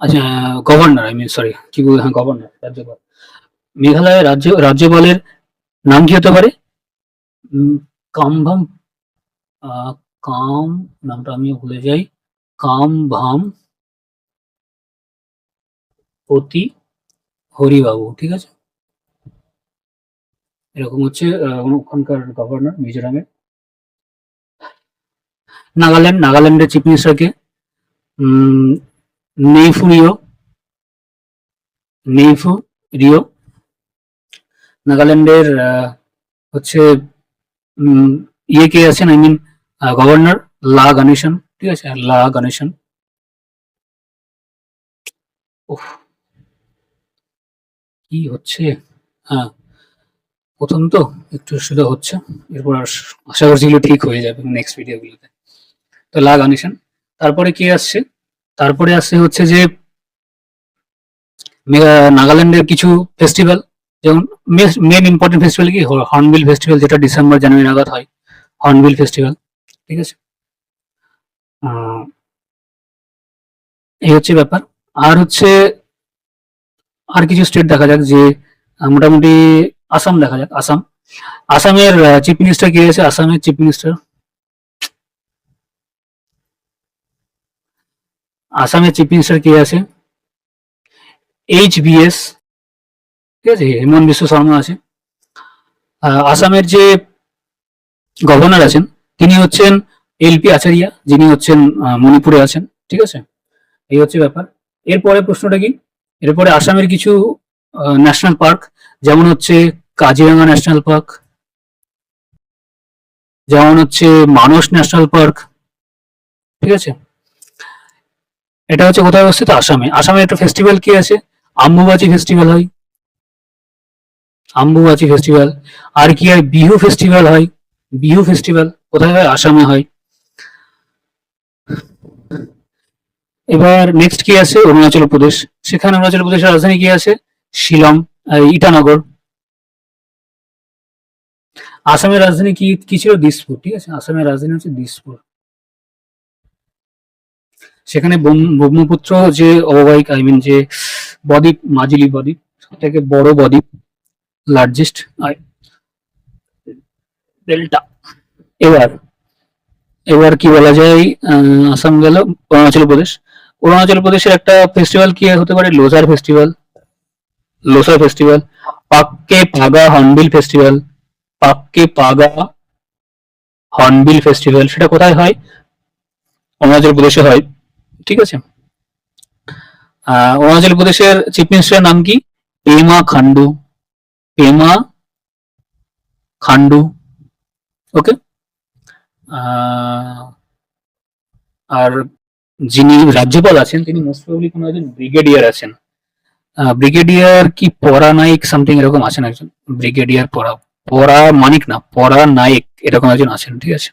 আচ্ছা, গভর্নর, আই মিন সরি, কি বল, হ্যাঁ গভর্নর, রাজ্যপাল। মেঘালয়ের রাজ্যপালের নাম কি হতে পারে? কামভাম, কাম, নামটা আমিও ভুলে যাই, কামভাম পতি হরিবাবু, ঠিক আছে। এরকম হচ্ছে ওখানকার গভর্নর মিজোরামের। নাগাল্যান্ডের চিফ মিনিস্টারকে নেইফুরিও, নেইফুরিও। নাগাল্যান্ডের হচ্ছে ইয়ে কে আছেন, আই মিন গভর্নর লা গণেশন, ঠিক আছে, লা গণেশন। উফ, কি হচ্ছে? হ্যাঁ, প্রথম তো একটু অসুবিধা হচ্ছে। এরপর আশা করছি এগুলো ঠিক হয়ে যাবে নেক্সট ভিডিওগুলোতে। তো লা গানেশন। তারপরে কি আসছে? তারপরে আসছে হচ্ছে যে নাগাল্যান্ডের কিছু ফেস্টিভ্যাল, যেমন মেন ইম্পর্টেন্ট ফেস্টিভ্যাল কি হর্নবিল ফেস্টিভ্যাল, যেটা ডিসেম্বর জানুয়ারি নাগাদ হয়। হর্নবিল ফেস্টিভ্যাল, ঠিক আছে। আহ, এই হচ্ছে ব্যাপার। আর হচ্ছে আর কিছু স্টেট দেখা যাক যে মোটামুটি আসাম দেখা যাক। আসামের চিফ মিনিস্টার কে আছে? আসামের চিফ মিনিস্টার, কে আছে? HBS, ঠিক আছে, হেমন্ত বিশ্ব শর্মা আছে। আসামের যে গভর্নর আছেন তিনি হচ্ছেন LP আচারিয়া, যিনি হচ্ছেন মণিপুরে আছেন, ঠিক আছে। এই হচ্ছে ব্যাপার। এরপরে প্রশ্নটা কি? এরপরে আসামের কিছু ন্যাশনাল পার্ক, যেমন হচ্ছে কাজিরাঙ্গা ন্যাশনাল পার্ক, যেমন হচ্ছে মানস ন্যাশনাল পার্ক, ঠিক আছে। এটা হচ্ছে কোথায় অবস্থিত? আসামে। আসামে একটা ফেস্টিভ্যাল কি আছে? আম্বুবাচি ফেস্টিভ্যাল হয়। আম্বুবাচি ফেস্টিভ্যাল। আর কি হয়? বিহু ফেস্টিভ্যাল হয়। বিহু ফেস্টিভ্যাল কোথায় হয়? আসামে হয়। এবার নেক্সট কি আছে? অরুণাচল প্রদেশ। সেখানে অরুণাচল প্রদেশের রাজধানী কি আছে? শিলং, ইটানগর। আসামের রাজধানী কি কি ছিল? দিসপুর, ঠিক আছে। আসামের রাজধানী হচ্ছে দিসপুর। সেখানে ব্রহ্মপুত্র যে অববাহিকা, আই মিন যে বদ্বীপ, মাজুলি বদ্বীপ, সবথেকে বড় বদ্বীপ, লার্জেস্ট ডেল্টা। এবার এবার কি বলা যায়? আসাম গেল, অরুণাচল প্রদেশ। অরুণাচল প্রদেশের একটা ফেস্টিভ্যাল কি হতে পারে? Losar festival. Losar festival. পাক্কে পাগা hornbill festival. পাক্কে পাগা hornbill festival, সেটা কোথায় হয়? অরুণাচল প্রদেশে হয়, ঠিক আছে। অরুণাচল প্রদেশের চিফ মিনিস্টারের নাম কি? পেমা খান্ডু। পেমা খান্ডু, ওকে। আর যিনি রাজ্যপাল আছেন তিনি মোস্ট প্রবাবলি কোনো একজন ব্রিগেডিয়ার আছেন। ব্রিগেডিয়ার কি পরা নাইক সামথিং এরকম আছেন একজন। ব্রিগেডিয়ার পরা, পরা মানিক না, পরা নায়ক এরকম একজন আছেন, ঠিক আছে।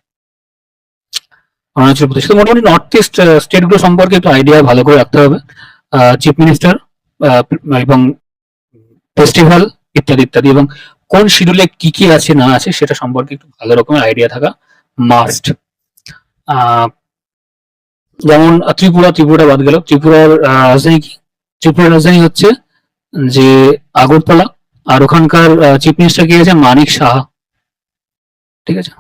অরুণাচল প্রদেশ। তো মোটামুটি নর্থ ইস্ট স্টেট গুলো সম্পর্কে একটু আইডিয়া ভালো করে রাখতে হবে। চিফ মিনিস্টার এবং ফেস্টিভ্যাল ইত্যাদি ইত্যাদি, এবং কোন শিডিউলে কি কি আছে না আছে সেটা সম্পর্কে একটু ভালো রকমের আইডিয়া থাকা মাস্ট। যেমন ত্রিপুরা বাদ গেল। ত্রিপুরার রাজধানী কি? ত্রিপুরার রাজধানী হচ্ছে যে আগরতলা। আর ওখানকার চিফ মিনিস্টার কি আছে? মানিক সাহা, ঠিক আছে।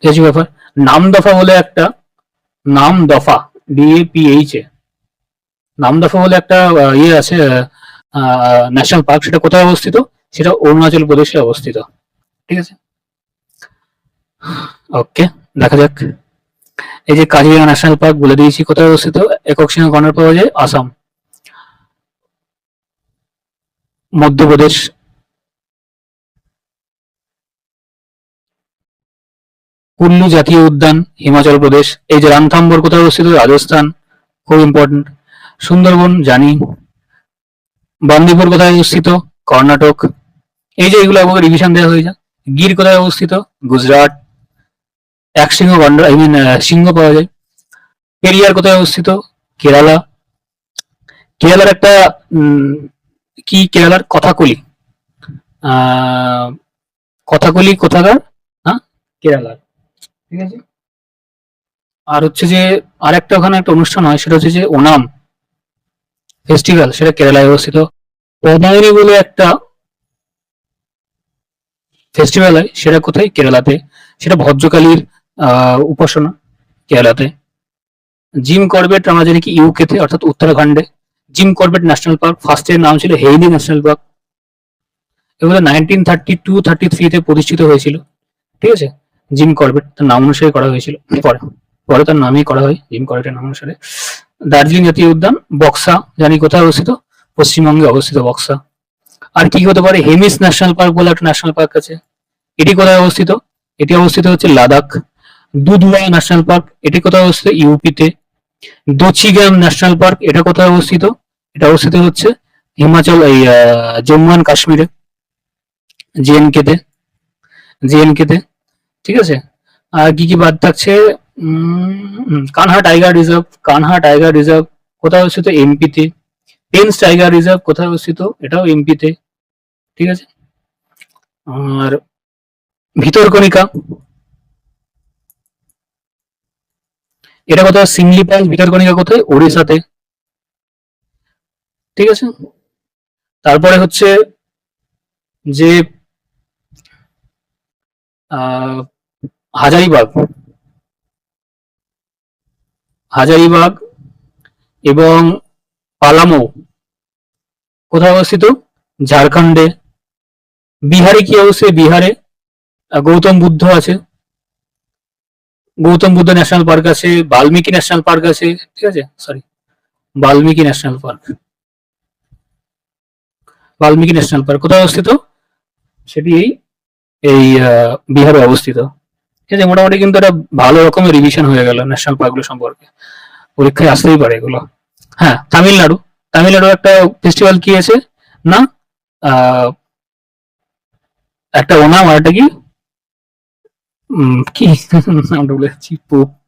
এই হচ্ছে ব্যাপার। নামদফা বলে একটা, নামদফা, DAPHA, নামদফা বলে একটা ইয়ে আছে, ন্যাশনাল পার্ক। সেটা কোথায় অবস্থিত? সেটা অরুণাচল প্রদেশে অবস্থিত, ঠিক আছে। ওকে, দেখা যাক। এই যে কাজিরাঙ্গা ন্যাশনাল পার্ক বলে দিয়েছি কোথায় অবস্থিত। একক সিংহ গণনা পাওয়া যায় আসাম, মধ্যপ্রদেশ। কুল্লু জাতীয় উদ্যান হিমাচল প্রদেশ। এই যে রানথাম্বর কোথায় অবস্থিত? রাজস্থান, খুব ইম্পর্টেন্ট। সুন্দরবন জানি। বান্দিপুর কোথায় অবস্থিত? কর্ণাটক। এই যে এগুলো আমাকে রিভিশন দেওয়া হয়ে যায়। গির কোথায় অবস্থিত? গুজরাট। এক সিংহ গন্ডার, আই মিন সিংহ পাওয়া যায়। পেরিয়ার কোথায় অবস্থিত? কেরালা। কেরালার একটা কি, কেরালার কথাকলি। কথাকলি কোথাকার? হ্যাঁ, কেরালার, ঠিক আছে। আর হচ্ছে যে আরেকটা ওখানে একটা অনুষ্ঠান হয়, সেটা হচ্ছে যে ওনাম ফেস্টিভ্যাল, সেটা কেরালায় অবস্থিত। পদায়নি বলে একটা ফেস্টিভ্যাল হয়, সেটা কোথায়? কেরালাতে। সেটা ভদ্রকালীর উপাসনা, কেরালাতে। জিম কর্বেট আমরা জানি কি UK তে, অর্থাৎ উত্তরাখণ্ডে। জিম কর্বেট ন্যাশনাল পার্ক ফার্স্টের নাম ছিল হেইলি ন্যাশনাল পার্ক। এগুলো 1932-33 প্রতিষ্ঠিত হয়েছিল, ঠিক আছে। জিম কর্বেট তার নাম অনুসারে করা হয়েছিল। পরে পরে তার নামই করা হয় জিম কর্বেটের নাম অনুসারে। দার্জিলিং জাতীয় উদ্যান, বক্সা জানি কোথায় অবস্থিত? পশ্চিমবঙ্গে অবস্থিত বক্সা। আর কি হতে পারে? হেমিস ন্যাশনাল পার্ক বলে একটা ন্যাশনাল পার্ক আছে। এটি কোথায় অবস্থিত? এটি অবস্থিত হচ্ছে লাদাখ। দুধওয়া ন্যাশনাল পার্ক, এটি কোথায় অবস্থিত? UP তে। দোচিগ্রাম ন্যাশনাল পার্ক, এটা কোথায় অবস্থিত? এটা অবস্থিত হচ্ছে হিমাচল এই জম্মু অ্যান্ড কাশ্মীরে, জেএনকে তে, ঠিক আছে। আর কি কি বাদ থাকছে? কানহা টাইগার রিজার্ভ কোথায় অবস্থিত? এমপিতে। পেন্স টাইগার রিজার্ভ কোথায় অবস্থিত? এটাও এমপিতে, ঠিক আছে। আর ভিতরকণিকা, এটা কোথায়? সিমলিপাল ভিতরকণিকা কোথায়? ওড়িশাতে, ঠিক আছে। তারপরে হচ্ছে যে হাজারিবাগ, এবং পালামৌ কোথায় অবস্থিত? ঝাড়খণ্ডে। বিহারে কি অবস্থিত? বিহারে গৌতম বুদ্ধ আছে, গৌতম বুদ্ধ ন্যাশনাল পার্ক আছে, বাল্মীকি ন্যাশনাল পার্ক আছে, ঠিক আছে। সরি, বাল্মীকি ন্যাশনাল পার্ক কোথায় অবস্থিত? সেটি এই বিহারে অবস্থিত, ঠিক আছে। মোটামুটি কিন্তু একটা ভালো রকমের রিভিশন হয়ে গেল ন্যাশনাল পার্কগুলো সম্পর্কে, পরীক্ষায় আসতেই পারে এগুলো। হ্যাঁ, তামিলনাড়ু একটা ফেস্টিভ্যাল কি আছে না, একটা ওনাম আর একটা কি কি নামটা বলে যাচ্ছি,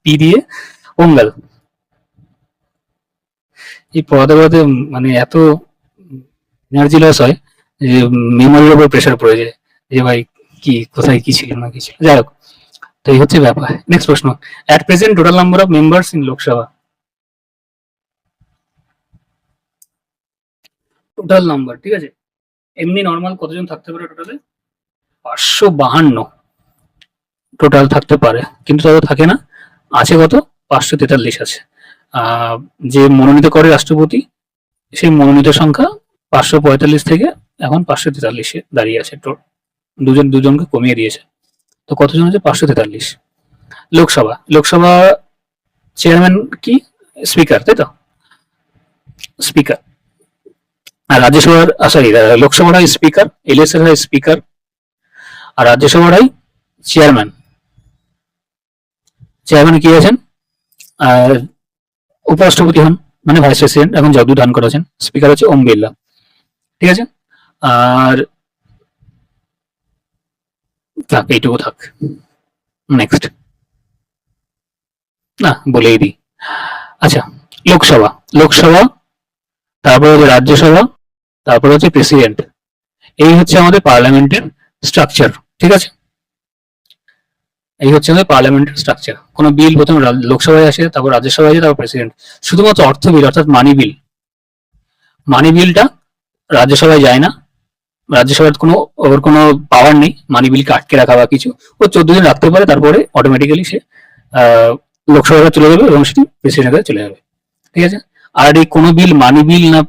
পি দিয়ে পোঙ্গল। এই পড়াতে পড়াতে মানে এত এনার্জি লস হয় যে মেমোরির উপর প্রেশার পড়ে যায়, যে ভাই কি কোথায় কি ছিল না কি ছিল। যাই হোক, তো এই হচ্ছে ব্যাপার। নেক্সট প্রশ্ন, at present total number of members in Lok Sabha. Total number, ঠিক আছে। এমনি নর্মাল কতজন থাকতে পারে টোটালে? 552 টোটাল থাকতে পারে, কিন্তু তত থাকে না, আছে কত? 543 আছে। যে মনোনীত করে রাষ্ট্রপতি, সেই মনোনীত সংখ্যা 545 থেকে এখন 543-এ দাঁড়িয়ে আছে। দুজনকে কমিয়ে দিয়েছে, তো কতজন আছে? 543। লোকসভা চেয়ারম্যান কি? স্পিকার, তাই তো? স্পিকার। আর রাজ্যসভার সরি, লোকসভার হয় স্পিকার, এলএস এর হয় স্পিকার, আর রাজ্যসভার হয় চেয়ারম্যান। চেয়ারম্যান কি আছেন? আর উপরাষ্ট্রপতি হন, মানে ভাইস প্রেসিডেন্ট, এখন জগদীপ ধনখড় আছেন। স্পিকার হচ্ছে ওম বিড়লা, ঠিক আছে। আর থাক, এইটুকু থাক। নেক্সট, না বলেই দিই। আচ্ছা, লোকসভা, তারপর হচ্ছে রাজ্যসভা, তারপর হচ্ছে প্রেসিডেন্ট। এই হচ্ছে আমাদের পার্লামেন্টের স্ট্রাকচার, ঠিক আছে। এই হচ্ছে আমাদের পার্লামেন্টের স্ট্রাকচার। কোনো বিল প্রথমে লোকসভায় আসে, তারপর রাজ্যসভায় আসে, তারপর প্রেসিডেন্ট। শুধুমাত্র অর্থ বিল অর্থাৎ মানি বিলটা রাজ্যসভায় যায় না। রাজ্যসভার ওর কোনো পাওয়ার নেই মানি বিলকে আটকে রাখা বা কিছু। ও 14 দিন রাখতে পারে, তারপরে অটোমেটিক্যালি সে লোকসভায় চলে যাবে এবং সেটি প্রেসিডেন্টের কাছে চলে যাবে, ঠিক আছে। আর এই কোনো বিল মানি বিল না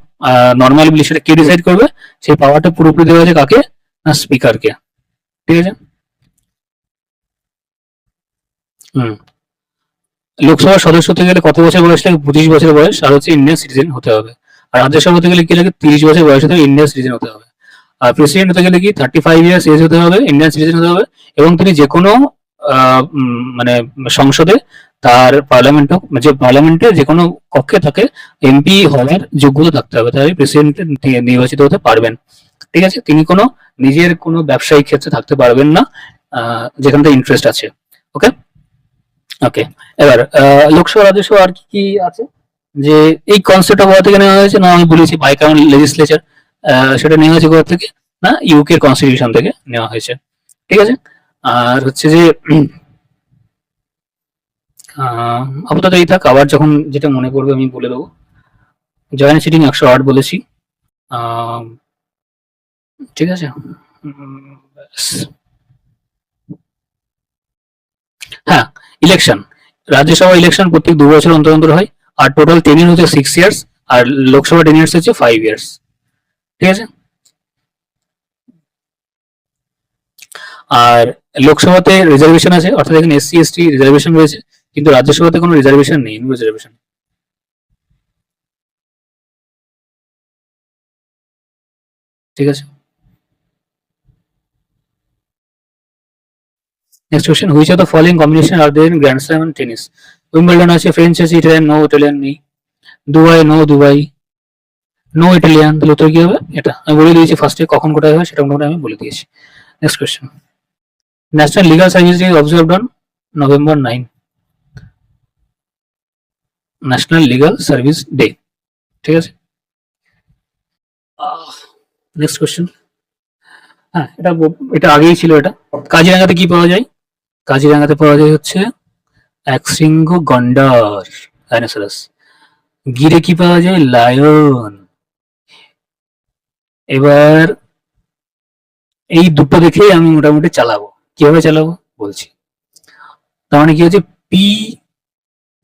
নর্মাল বিল, সেটা কে ডিসাইড করবে? সেই পাওয়ারটা পুরোপুরি দেওয়া আছে কাকে? না স্পিকারকে, ঠিক আছে। হুম। লোকসভার সদস্য হতে গেলে কত বছর বয়স লাগে? 25 বছর বয়স, আর হচ্ছে ইন্ডিয়ান সিটিজেন হতে হবে। আর রাজ্যসভা হতে গেলে কি লাগে? 30 বছর বয়স হতে হবে, ইন্ডিয়ান সিটিজেন হতে হবে। আর প্রেসিডেন্ট হতে গেলে কি 35 ইয়ার্স এজ হতে হবে, ইন্ডিয়ান সিটিজেন হতে হবে, এবং তিনি যে কোনো মানে সংসদে তার পার্লামেন্টে যে কোনো কক্ষে তাকে এমপি হওয়ার যোগ্যতা থাকতে হবে, তাহলে প্রেসিডেন্ট নির্বাচিত হতে পারবেন, ঠিক আছে। তিনি কোনো নিজের কোনো ব্যবসায়িক ক্ষেত্রে থাকতে পারবেন না, যেখান থেকে ইন্টারেস্ট আছে। ওকে, ওকে। এবার লোকসভা রাজ্যসভা আর কি কি আছে, যে এই কনসেপ্টটা কোথা থেকে নেওয়া হয়েছে? না, আমি বলেছি বাইকামেরাল লেজিসলেচার, সেটা নেওয়া হয়েছে কোথা থেকে? না, ইউকে কনস্টিটিউশন থেকে নেওয়া হয়েছে, ঠিক আছে। আর হচ্ছে যে আপাতত এই থাক, আবার যখন যেটা মনে পড়বে আমি বলে দেবো। জয়েন্ট সিটিং 108 বলেছি, ঠিক আছে। হ্যাঁ, ইলেকশন, রাজ্যসভা ইলেকশন প্রত্যেক 2 বছর অন্তর অন্তর হয়। আর টোটাল টেনিউর হচ্ছে 6 ইয়ার্স, আর লোকসভা টেনিউর হচ্ছে 5 ইয়ার্স, ঠিক আছে। আর লোকসভাতে রিজার্ভেশন আছে, অর্থাৎ এখানে এসসি এসটি রিজার্ভেশন রয়েছে, কিন্তু রাজ্যসভাতে কোনো রিজার্ভেশন নেই, নো রিজার্ভেশন, ঠিক আছে। Next question, which of the following combination are there in grand slam and tennis? Wimbledon আছে, ফ্রেঞ্চ আছে, ইটালিয়ান নো, ইটালিয়ান নেই। Dubai no, Dubai. No Italian, তাহলে উত্তর কি হবে? এটা আমি বলে দিয়েছি ফার্স্টে, কখন কোথায় হয় সেটা মোটামুটি আমি বলে দিয়েছি। Next question, national legal service day observed on November 9, national legal service day, ঠিক আছে। নেক্সট কোয়েশ্চেন, হ্যাঁ এটা এটা আগেই ছিল। এটা কাজিরাঙ্গাতে কি পাওয়া যায়? কাজিরাঙ্গাতে পাওয়া যায় হচ্ছে একশৃঙ্গ গন্ডার, রাইনোসেরাস। গিরে কি পাওয়া যায়? লায়ন। এবার এই দুটো দেখেই আমি মোটামুটি চালাবো। কিভাবে চালাবো বলছি। তার মানে কি হচ্ছে, পি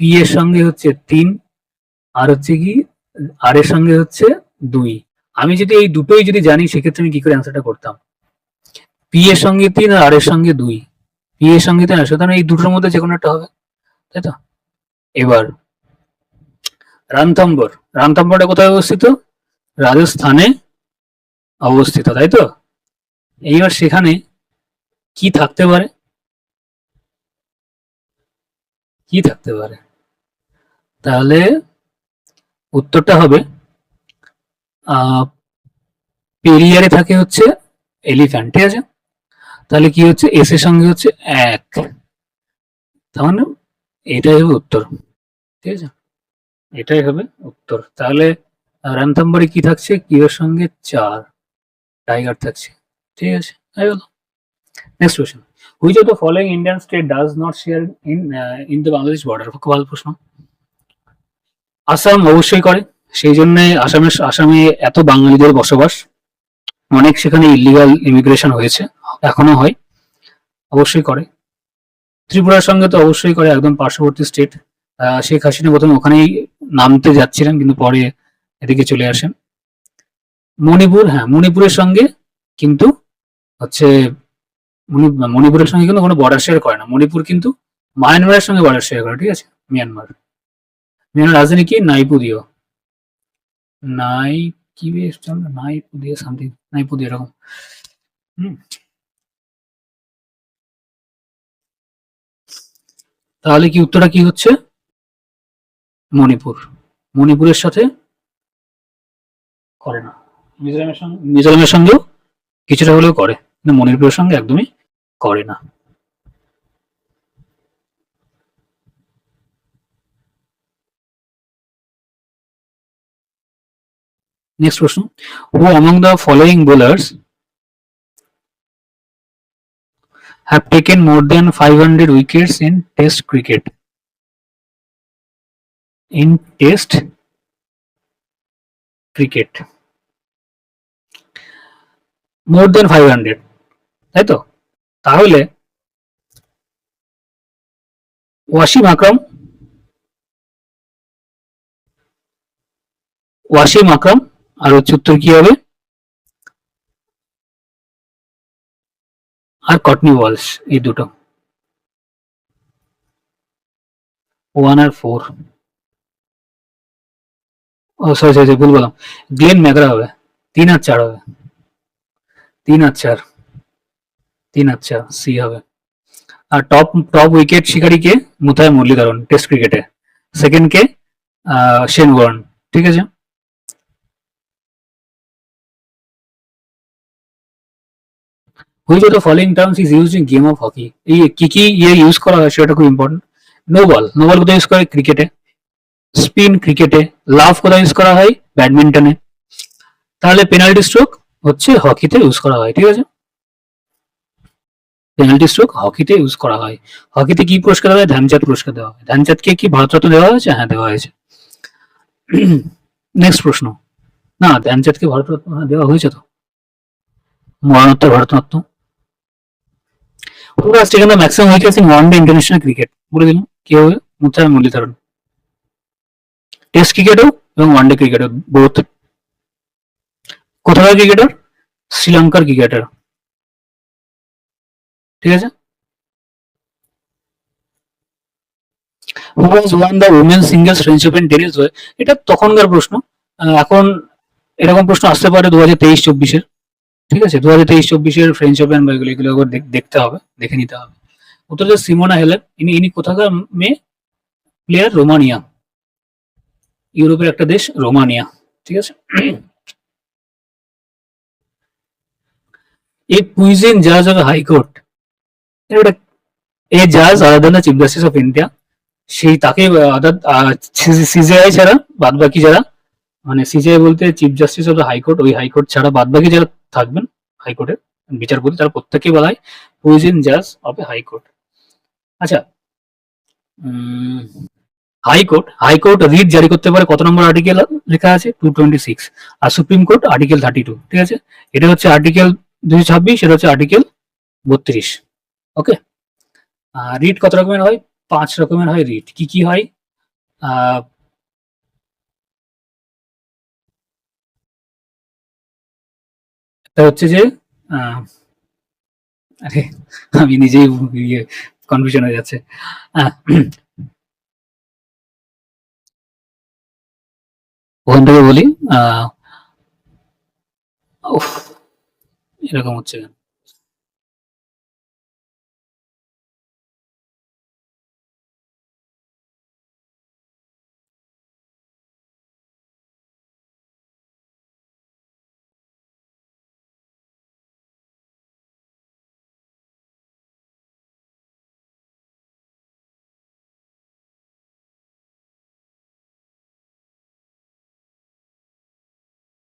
পি এর সঙ্গে হচ্ছে 3, আর হচ্ছে কি আর এর সঙ্গে হচ্ছে 2। আমি যদি এই দুটোই যদি জানি সেক্ষেত্রে আমি কি করে অ্যান্সারটা করতাম? পি এর সঙ্গে 3 আর আর এর সঙ্গে 2। পি এর সঙ্গে 3, সুতরাং এই দুটোর মধ্যে যে কোনো একটা হবে, তাই তো। এবার রানথম্বর, রানথম্বরটা কোথায় অবস্থিত? রাজস্থানে অবস্থিত, তাই তো। এইবার সেখানে কি থাকতে পারে? কি থাকতে পারে? তাহলে উত্তরটা হবে পেরিয়ারে থাকে হচ্ছে এলিফ্যান্ট, ঠিক আছে। তাহলে কি হচ্ছে, এস এর সঙ্গে হচ্ছে 1, তার মানে এটাই হবে উত্তর, ঠিক আছে। এটাই হবে উত্তর। তাহলে রানথাম্বরে কি থাকছে? কিউ এর সঙ্গে 4, টাইগার থাকছে, ঠিক আছে। Next question, which of the following Indian state does not share in the Bangladesh border? খুব ভালো প্রশ্ন। আসাম অবশ্যই করে, সেই জন্য আসামে এত বাঙালিদের বসবাস। অনেক সেখানে ইলিগাল ইমিগ্রেশন হয়েছে, এখনো হয়, অবশ্যই করে। ত্রিপুরার সঙ্গে তো অবশ্যই করে, একদম পার্শ্ববর্তী স্টেট। শেখ হাসিনা প্রথমে ওখানেই নামতে যাচ্ছিলেন, কিন্তু পরে এদিকে চলে আসেন। মণিপুর, হ্যাঁ মণিপুরের সঙ্গে কিন্তু হচ্ছে মণিপুরের সঙ্গে কিন্তু কোনো বর্ডার শেয়ার করে না। মণিপুর কিন্তু মায়ানমারের সঙ্গে বর্ডার শেয়ার করে, ঠিক আছে। মিয়ানমার রাজধানী কি? নাইপুদিও, নাই কি বেশ নাইপুদিও সামথিং, নাইপুদিও এরকম। তাহলে কি উত্তরটা কি হচ্ছে? মণিপুর। মণিপুরের সাথে করে না। মিজোরামের সঙ্গেও কিছুটা হলেও করে, কিন্তু মণিপুরের সঙ্গে একদমই করে না। নেক্সট প্রশ্ন, হু among the following bowlers have taken more than 500 wickets in Test cricket? In Test cricket, more than 500, তাই তো। তাহলে ওয়াসিম আকরাম, আর হচ্ছে উত্তর কি হবে? আর কটনি ওয়ালস, এই দুটো 1 আর 4। ও সরি ভুল বললাম, গ্লেন ম্যাকগ্রা হবে। 3 আর 4 হবে, 3 আর 4, 3 আর 4 সি হবে। আর টপ টপ উইকেট শিকারী কে? মুথায় মুরলীধরন টেস্ট ক্রিকেটে। সেকেন্ড কে? শেন ওয়ার্ন, ঠিক আছে। Which of the following terms is used in game of hockey? এই কি কি ইউজ করা হয় সেটা খুব important. No ball, no ball কোথায় ইউজ করে? ক্রিকেটে। স্পিন ক্রিকেটে। লাভ কোথায় ইউজ করা হয়? ব্যাডমিন্টনে। তাহলে পেনাল্টি স্ট্রোক হচ্ছে হকিতে ইউজ করা হয়, ঠিক আছে। পেনাল্টি স্ট্রোক হকিতে ইউজ করা হয়। হকিতে কি পুরস্কার দেওয়া হয়? ধ্যানচাঁদ পুরস্কার দেওয়া হয়। ধ্যানচাঁদকে কি ভারতরত্ন দেওয়া হয়েছে? হ্যাঁ দেওয়া হয়েছে। নেক্সট প্রশ্ন, না ধ্যানচাঁদকে ভারতরত্ন দেওয়া হয়েছে তো, মরণোত্তর Bharat Ratna. Who has taken the maximum wickets in one day international cricket? বলে দিলাম কি হবে? মুথায় মুরলীধরন। টেস্ট ক্রিকেটও এবং ওয়ানডে ক্রিকেটও বোথ। কোথাকার ক্রিকেটার? শ্রীলঙ্কার ক্রিকেটার, ঠিক আছে। Who has won the women's singles French Open tennis? এটা তখনকার প্রশ্ন, এখন এরকম প্রশ্ন আসতে পারে 2023-24-এর, ঠিক আছে। 2023-24-এর ফ্রেঞ্চ ওপেন বা এগুলো এগুলো দেখতে হবে, দেখে নিতে হবে। উত্তর হচ্ছে সিমোনা হেলেপ। ইনি কোথাকার মেয়ে? প্লেয়ার রোমানিয়া, ইউরোপের একটা দেশ রোমানিয়া। ঠিক আছে। A puisne judge of a high court, এটা এ জাজ other than the chief justice of India, সেই তাকে সিজিআই ছাড়া বাদ বাকি যারা, মানে সিজিআই বলতে chief justice of the high court, ওই হাইকোর্ট ছাড়া বাদ বাকি যারা থাকবেন হাইকোর্টের বিচারপতি, তারা প্রত্যেকে বলা হয় পুইজিন জাজ অফ এ হাইকোর্ট। আচ্ছা, হাইকোর্ট রিট জারি করতে পারে কত নম্বর আর্টিকেল লেখা আছে? 226। আর সুপ্রিম কোর্ট আর্টিকেল 32। ঠিক আছে, এটা হচ্ছে আর্টিকেল 226, এটা হচ্ছে আর্টিকেল 32। ওকে। রিট কত রকমের হয়? 5 রকমের হয় রিট। কি কি হয়? একটা হচ্ছে যে আরে আমি নিজেই কনফিউশন হয়ে যাচ্ছে। ওখান থেকে বলি, এরকম হচ্ছে কেন?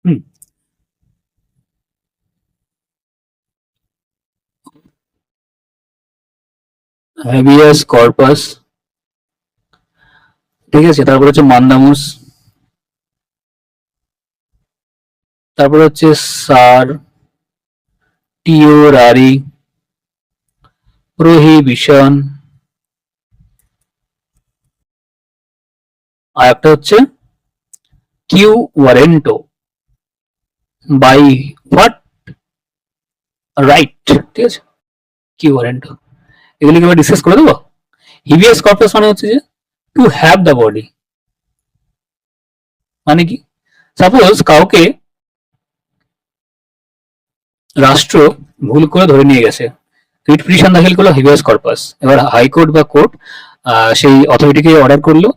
হুম, হ্যাবিয়াস কর্পাস, ঠিক আছে, তারপর হচ্ছে মান্দামুস, তারপর হচ্ছে সার টিওরারি, প্রোহিবিশন, আর একটা হচ্ছে quo warranto, by what right. ঠিক আছে, কিউ ওয়ারেন্টো, এগুলিকে আবার ডিসকাস করে দেবো। হিবিয়াস কর্পাস মানে হচ্ছে যে টু হ্যাভ দ্য বডি, মানে কি? সাপোজ কাউকে রাষ্ট্র ভুল করে ধরে নিয়ে গেছে, রিট পিটিশন দাখিল করলো হিবিয়াস কর্পাস, এবার হাইকোর্ট বা কোর্ট সেই অথরিটিকে অর্ডার করলো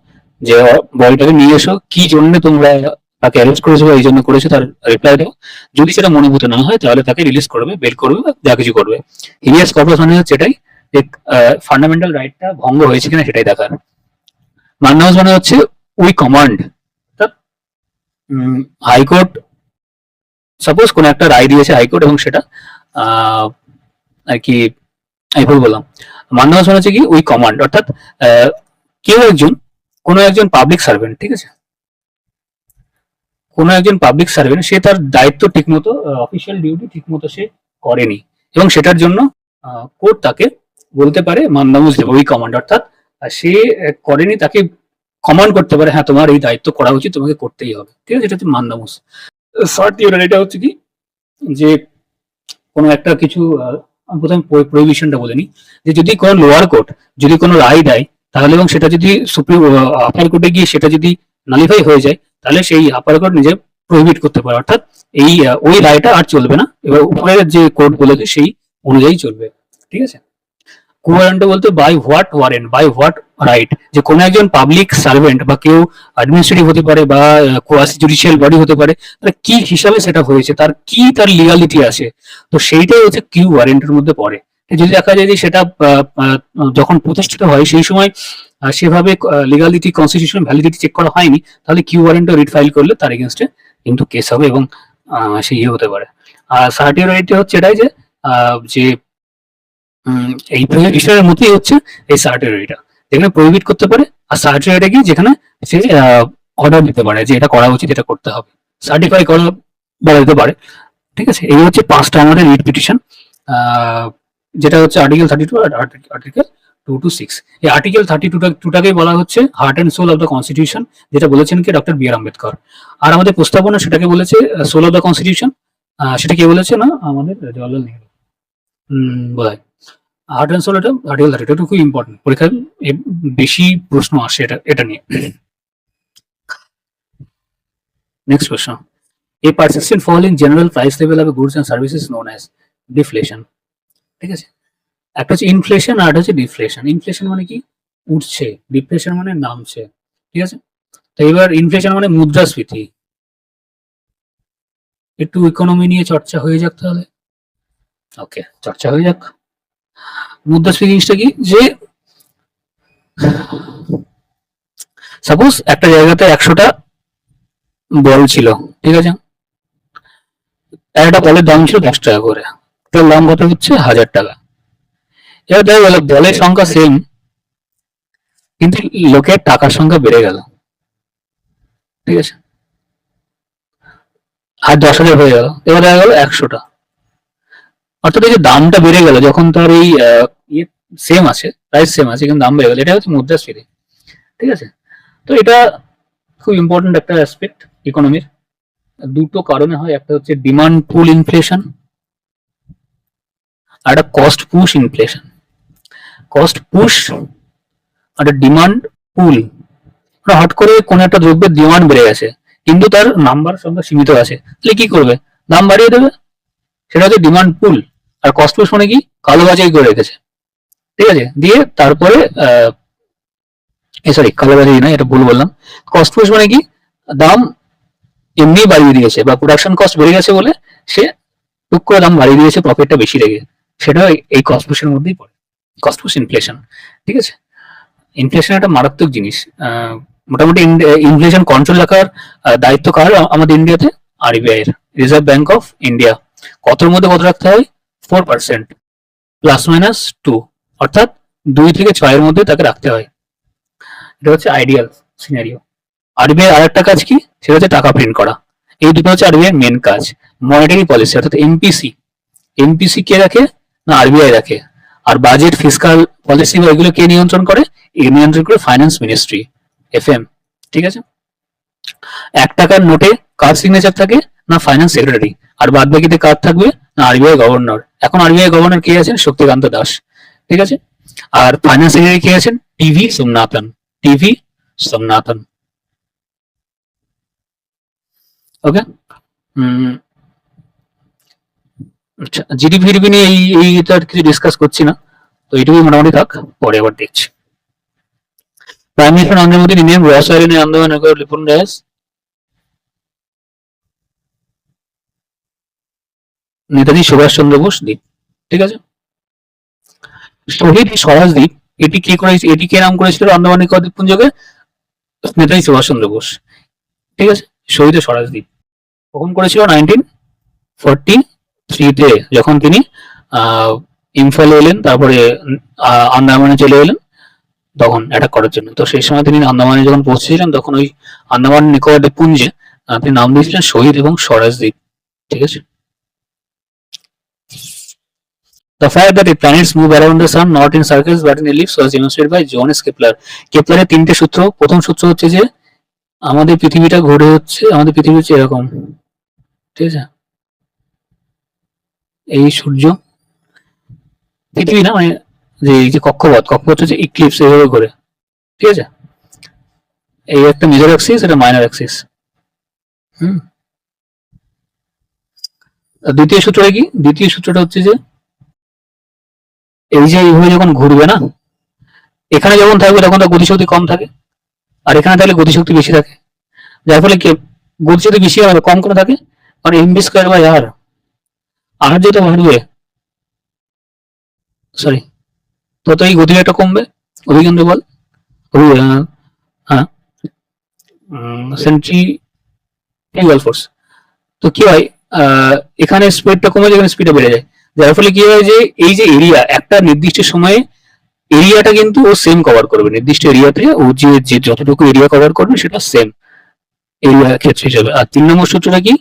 যে বডিটাকে নিয়ে এসো, কি জন্য তোমরা তাকে অ্যারেস্ট করেছো বা এই জন্য করেছো তার রিপ্লাই দাও। যদি সেটা মনোভূত না হয় তাহলে তাকে রিলিজ করবে, বেল করবে বা যা কিছু করবে। হিবিয়াস কর্পাস মানে হচ্ছে এটাই, যে ফান্ডামেন্টাল রাইটটা ভঙ্গ হয়েছে কিনা সেটাই দেখার। মান্নাউস মানে হচ্ছে উই কমান্ড, হাইকোর্ট সাপোজ কোন একটা রায় দিয়েছে হাইকোর্ট এবং সেটা আর কি আমি ভুল বললাম। মান্নাউস মানে হচ্ছে কি উই কমান্ড, অর্থাৎ কেউ একজন, কোনো একজন পাবলিক সার্ভেন্ট, ঠিক আছে, কোনো একজন পাবলিক সার্ভেন্ট সে তার দায়িত্ব ঠিকমতো, অফিসিয়াল ডিউটি ঠিকমতো সে করেনি, এবং সেটার জন্য কোর্ট তাকে বলতে পারে মান্দামুস দেব, ওই কমান্ড, অর্থাৎ সে করেনি, তাকে কমান্ড করতে পারে হ্যাঁ তোমার এই দায়িত্ব করা উচিত, তোমাকে করতেই হবে। ঠিক আছে, এটা হচ্ছে মান্দামুস। সার্টিওরাল এটা হচ্ছে কি, যে কোনো একটা কিছু প্রথমে প্রহিবিশনটা বলে নিই, যে যদি কোনো লোয়ার কোর্ট যদি কোনো রায় দেয় তাহলে, এবং সেটা যদি সুপ্রিম আপার কোর্টে গিয়ে সেটা যদি নালিফাই হয়ে যায়, তাহলে সেই আপার কোর্ট নিজে প্রহিবিট করতে পারে, অর্থাৎ এই ওই রায়টা আর চলবে না, এবার উপরের যে কোর্ট বলেছে সেই অনুযায়ী চলবে। ঠিক আছে, কোয়ারেন্ট বলতে by what warrant, by what right, যে কোনো একজন পাবলিক সার্ভেন্ট বা কেউ অ্যাডমিনিস্ট্রেটিভ হতে পারে বা কোয়াসি জুডিশিয়াল বডি হতে পারে, তাহলে কি হিসাবে সেটা হয়েছে, তার কি তার লিগালিটি আছে, তো সেইটাই হচ্ছে কিউ ওয়ারেন্টের মধ্যে পড়ে। যদি দেখা যায় যে সেটা যখন প্রতিষ্ঠিত হয় সেই সময় সেভাবে লিগালিটি কনস্টিটিউশন ভ্যালিডিটি চেক করা হয়নি, তাহলে কিউ ওয়ারেন্ট রিট ফাইল করলে তার এগেনস্টে কিন্তু কেস হবে এবং সে ইয়ে হতে পারে। আর সার্টিওরাইটি হচ্ছে এটাই যে এই বিষয়ের মধ্যেই হচ্ছে এই সার্টিওরিটা, যেখানে প্রহিবিট করতে পারে, আর সার্টিওরিটা কি, যেখানে সে অর্ডার দিতে পারে যে এটা করা উচিত, এটা করতে হবে, সার্টিফাই করা বলা যেতে পারে। ঠিক আছে, এই হচ্ছে 5টা আমাদের রিট পিটিশন, যেটা হচ্ছে আর্টিকেল 32 আর আর্টিকেল 226। এই আর্টিকেল 32টাকেই বলা হচ্ছে heart and soul of the constitution, যেটা বলেছেন কি ডক্টর বি আর আম্বেদকর। আর আমাদের প্রস্তাবনা সেটাকে বলেছে সোল অফ দ্য কনস্টিটিউশন, সেটা কে বলেছে না আমাদের জওয়াহরলাল নেহরু বোধ হয়। হার্ট অ্যান্ড সোল এটা আর্টিকেল 32, এটা খুব ইম্পর্টেন্ট, পরীক্ষায় বেশি প্রশ্ন আসে এটা নিয়ে। নেক্সট প্রশ্ন, a persistent fall in general price level of goods and services known as deflation। ঠিক আছে, একটা হচ্ছে ইনফ্লেশন আর একটা হচ্ছে ডিফ্লেশন। ইনফ্লেশন মানে কি, উঠছে, ডিফ্লেশন মানে নামছে। ঠিক আছে, তো এবার ইনফ্লেশন মানে মুদ্রাস্ফীতি, একটু ইকোনমি নিয়ে চর্চা হয়ে যাক তাহলে। ওকে, চর্চা হয়ে যাক। মুদ্রাস্ফীতি জিনিসটা কি, যে সাপোজ একটা জায়গাতে 100টা বল ছিল, ঠিক আছে, একটা বলের দাম ছিল 10 টাকা করে, তার দাম কত হচ্ছে 1000 টাকা। এবার দেখা গেল বলের সংখ্যা সেম, কিন্তু লোকের টাকার সংখ্যা বেড়ে গেল, ঠিক আছে, আর 10,000 হয়ে গেল, এবার দেখা গেল 100টা। অর্থাৎ এই যে দামটা বেড়ে গেল, যখন তার এই ইয়ে সেম আছে, প্রাইস সেম আছে, কিন্তু দাম বেড়ে গেল, এটা হচ্ছে মুদ্রাস্ফীতি, ঠিক আছে। তো এটা খুব ইম্পর্টেন্ট একটা অ্যাসপেক্ট ইকোনমির। দুটো কারণে হয়, একটা হচ্ছে ডিমান্ড পুল ইনফ্লেশন, আর একটা cost push inflation. Cost push আর ডিমান্ড পুল, হট করে কোন একটা দ্রব্যের ডিমান্ড বেড়ে গেছে কিন্তু তার নাম্বার সংখ্যা সীমিত আছে, তাহলে কি করবে, দাম বাড়িয়ে দেবে, সেটা হচ্ছে ডিমান্ড পুল। আর কস্ট পুশ মানে কি, কালোবাজারি করে রেখেছে, ঠিক আছে, দিয়ে তারপরে সরি কালোবাজারি নয়, এটা ভুল বললাম। কস্ট পুশ মানে কি, দাম এমনি বাড়িয়ে দিয়েছে বা প্রোডাকশন কস্ট বেড়ে গেছে বলে সে টুক করে দাম বাড়িয়ে দিয়েছে প্রফিটটা বেশি রেখে, সেটা এই কস্ট পুশের মধ্যেই পড়ে, কস্ট পুশ ইনফ্লেশন, ঠিক আছে। ইনফ্লেশন একটা মারাত্মক জিনিস। মোটামুটি ইনফ্লেশন কন্ট্রোল রাখার দায়িত্ব কার আমাদের ইন্ডিয়াতে, আরবিআই এর, রিজার্ভ ব্যাংক অফ ইন্ডিয়া। কতর মধ্যে কত রাখতে হয়, 4%, +- 2, অর্থাৎ 2 থেকে 6-এর মধ্যে তাকে রাখতে হয়। এটা হচ্ছে আইডিয়াল সিনারিও। আরবিআই আর একটা কাজ কি, সেটা হচ্ছে টাকা প্রিন্ট করা। এই দুটো হচ্ছে আরবিআই মেন কাজ। মনিটারি পলিসি অর্থাৎ এমপিসি, এমপিসি কে রাখে না, আরবিআই রাখে। আর বাজেট, ফিসকাল পলিসি এগুলো কে নিয়ন্ত্রণ করে, এই নিয়ন্ত্রণ করে ফাইন্যান্স মিনিস্ট্রি, এফএম, ঠিক আছে। 1 টাকার নোটে কার সিগনেচার থাকে না, ফাইন্যান্স সেক্রেটারি। আর বাদ বাকিতে কার থাকবে না, আরবিআই গভর্নর। এখন আরবিআই গভর্নর কে আছেন, শক্তিকান্ত দাস, ঠিক আছে। আর ফাইন্যান্স সেক্রেটারি কে আছেন, টিভি সোমনাথন, টিভি সোমনাথন, ওকে। আচ্ছা, জিডিপি ফিডিপি নিয়ে এইটা কিছু ডিসকাস করছি না, তো এইটুকুই মোটামুটি থাক, পরে আবার দেখছি। প্রাইম মিনিস্টার নরেন্দ্র মোদী নিয়ে রস আইরিন আন্দামান নিকোবর লিপুন ড্যাশ নেতাজি সুভাষচন্দ্র বোস দ্বীপ, ঠিক আছে। শহীদ স্বরাজ দ্বীপ, এটি কে করেছে, এটি কে নাম করেছিল আন্দামান নিকোবর দ্বীপপুঞ্জকে, নেতাজি সুভাষচন্দ্র বোস, ঠিক আছে। শহীদ স্বরাজ দ্বীপ কখন করেছিল, 1943-তে, যখন তিনি ইম্ফলে এলেন, তারপরে আন্দামানে চলে এলেন তখন অ্যাটাক করার জন্য। তো সেই সময় তিনি আন্দামানে যখন পৌঁছেছিলেন, তখন ওই আন্দামান নিকোবর দ্বীপপুঞ্জে তিনি নাম দিয়েছিলেন শহীদ এবং স্বরাজ দ্বীপ, ঠিক আছে। The fact that the planets move around the sun not in circles but in ellipse was demonstrated by Johannes Kepler. কেপলারের 3টে সূত্র। প্রথম সূত্র হচ্ছে যে আমাদের পৃথিবীটা ঘুরে হচ্ছে, আমাদের পৃথিবী হচ্ছে এরকম, ঠিক আছে, এই সূর্য, পৃথিবী না, মানে যে এই যে কক্ষপথ, কক্ষপথ হচ্ছে ইক্লিপস, এইভাবে ঘুরে, ঠিক আছে। এই একটা মেজর অ্যাক্সিস, এটা মাইনর অ্যাক্সিস। দ্বিতীয় সূত্রটা কি, দ্বিতীয় সূত্রটা হচ্ছে যে এই যে এইভাবে যখন ঘুরবে না, এখানে যখন থাকবে তখন তার গতিশক্তি কম থাকে, আর এখানে থাকলে গতিশক্তি বেশি থাকে, যার ফলে গতিশক্তি বেশি হবে, কম করে থাকে, মানে এমবি স্কোয়ার বাই আর, আর যত বাড়বে, সরি, তত এই গতিবেগটা কমবে, অভিকেন্দ্র বল, হ্যাঁ, সেন্ট্রিফিউগাল ফোর্স। তো কি হয়, এখানে স্পিডটা কমে যায়, এখানে স্পিডটা বেড়ে যায়, যার ফলে কি হয় যে এই যে এরিয়া, একটা নির্দিষ্ট সময়ে এরিয়াটা কিন্তু ও সেম কভার করবে, নির্দিষ্ট এরিয়াতে ও যে যতটুকু এরিয়া কভার করবে সেটা সেম এরিয়া ক্ষেত্র হিসেবে। আর 3 নম্বর সূত্রটা কি,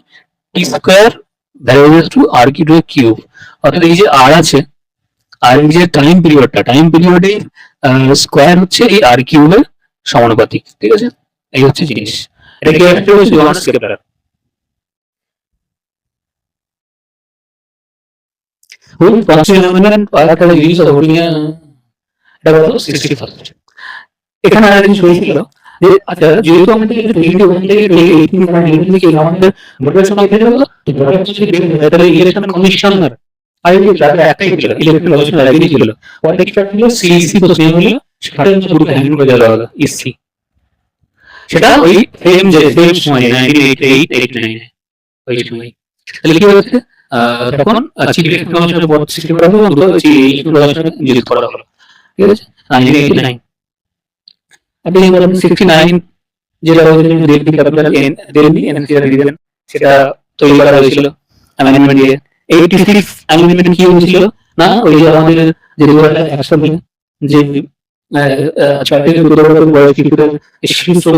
টি স্কোয়ার ভ্যারিয়েবল টু আর কি টু কিউব, অর্থাৎ এই যে আর আছে, আর এই যে টাইম পিরিয়ডটা, টাইম পিরিয়ডের স্কোয়ার হচ্ছে এই আর কিউবের সমানুপাতিক, ঠিক আছে। এই হচ্ছে জিনিস, এটা কি একটা Johannes Kepler. Who postulated the use of এটা হলো 61st। এখানে আর জিনিস হয়েছিল যে আচ্ছা, যেহেতু আমাদের 20 থেকে আমাদের ভোটের সময় উঠে গেল, তো ভোটের সময় তাহলে ইলেকশন কমিশনার আইডি যারা একটাই ছিল, ইলেকট্রাল কমিশনার আইডি ছিল, পরে কি ছিল সিইসি, তো সেম হলো সেটার মধ্যে পুরো হ্যান্ড করে দেওয়া হলো ইসি। সেটা ওই সেম যে সেম সময় 1988-89 ওই সময়, তাহলে কি হয়েছে, তখন চিফ ইলেকট্রিক পদ সৃষ্টি করা হলো এবং দুটো নিযুক্ত করা হলো। ঠিক আছে, 1989। আপনি 69 যেটা হয়েছিল Delhi capital Delhi NCR reason, সেটা তৈরি করা হয়েছিল অ্যামেন্ডমেন্ট দিয়ে। 86 অ্যামেন্ডমেন্ট কি হয়েছিল না, ওই যে আমাদের যে 2001 যে 6 থেকে 14 বছর বয়সী শিশুদের শিশু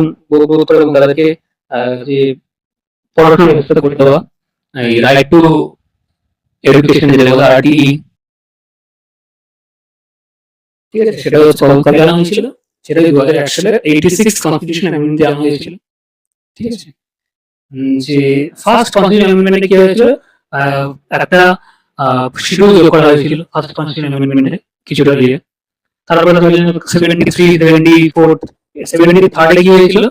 এবং তাদেরকে যে পড়াশোনার ব্যবস্থা করে দেওয়া, এই রাইট টু এডুকেশন যেটা বলে RTE, ঠিক আছে, সেটা কবে আনা হয়েছিল, সেটা 2001 সালে 86 কনস্টিটিউশন অ্যামেন্ডমেন্ট আনা হয়েছিল। ঠিক আছে, যে ফার্স্ট কনস্টিটিউশন অ্যামেন্ডমেন্টে কি হয়েছিল, একটা শিডিউল যোগ করা হয়েছিল ফার্স্ট কনস্টিটিউশন অ্যামেন্ডমেন্টে কিছুটা দিয়ে। তারপরে 73, 74, 73 কি হয়েছিল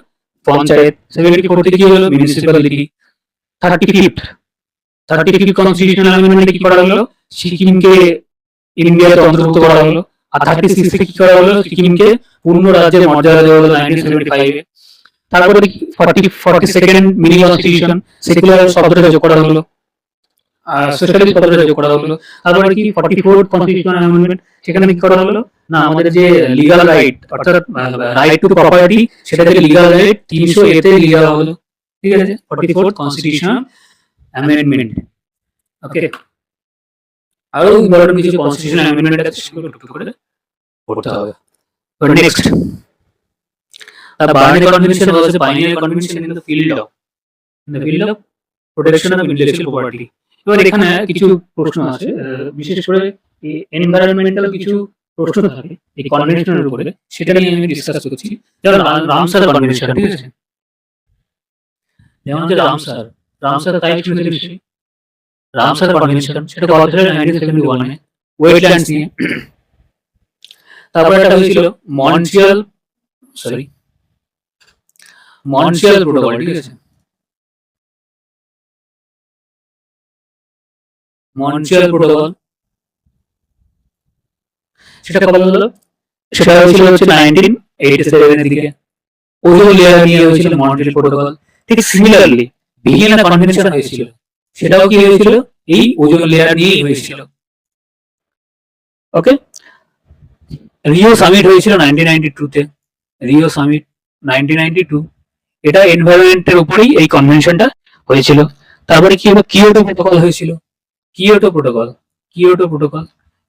পঞ্চায়েত, 74 কি হলো মিউনিসিপ্যালিটি, 35 কনস্টিটিউশনাল অ্যামেন্ডমেন্টে কি করা হলো, সিকিমকে ইন্ডিয়াতে অন্তর্ভুক্ত করা হলো। আর 36 কি করা হলো, সিকিমকে পূর্ণ রাজ্যের মর্যাদা দেওয়া হলো 1975 এ। তারপরে 42nd মিনি কনস্টিটিউশন, সেকুলার শব্দটা যোগ করা হলো, আর সোশ্যালিস্ট শব্দটা যোগ করা হলো। তারপরে কি 44th কনস্টিটিউশনাল অ্যামেন্ডমেন্ট, সেখানে কি করা হলো না, আমাদের যে লিগ্যাল রাইট অর্থাৎ রাইট টু প্রপার্টি, সেটাকে লিগ্যাল রাইট 300 এতে লিখে দেওয়া হলো। ঠিক আছে, 44th কনস্টিটিউশনাল অ্যামেন্ডমেন্ট। ওকে, আরো ইম্পর্টেন্ট কিছু কনস্টিটিউশনাল অ্যামেন্ডমেন্ট আছে, সেগুলো টুকটুক করে পড়তে হবে। But next, the Barney Convention was a pioneer convention in the field of protection of intellectual property. এবার এখানে কিছু প্রশ্ন আছে, বিশেষ করে এনভায়রনমেন্টাল কিছু প্রশ্ন থাকে এই কনভেনশনের উপরে, সেটা নিয়ে আমি ডিসকাস করছি। যেমন রামসার কনভেনশন, ঠিক আছে, যেমন যে রামসার তাই নিশ্চয়ই রামসার কনভেনশন, সেটা কত সালে 1971 এ ওয়েটল্যান্ডস নিয়ে। তারপরে একটা হয়েছিল মন্ট্রিয়াল প্রোটোকল, ঠিক আছে, মন্ট্রিয়াল প্রোটোকল, সেটা কবে হলো, সেটা হয়েছিল হচ্ছে 1987 এর দিকে। ওজোন লেয়ার নিয়ে হয়েছিল মন্ট্রিয়াল প্রোটোকল। ঠিক সিমিলারলি ভিয়েনা কনভেনশন হয়েছিল, সেটাও কি হয়েছিল এই ওজোন লেয়ার নিয়েই হয়েছিল। ওকে, রিও সামিট হয়েছিল 1992 তে, রিও সামিট 1992, এটা এনভায়রনমেন্টের উপরেই এই কনভেনশনটা হয়েছিল। তারপরে কি হলো, কিয়োটো প্রোটোকল হয়েছিল, কিয়োটো প্রোটোকল,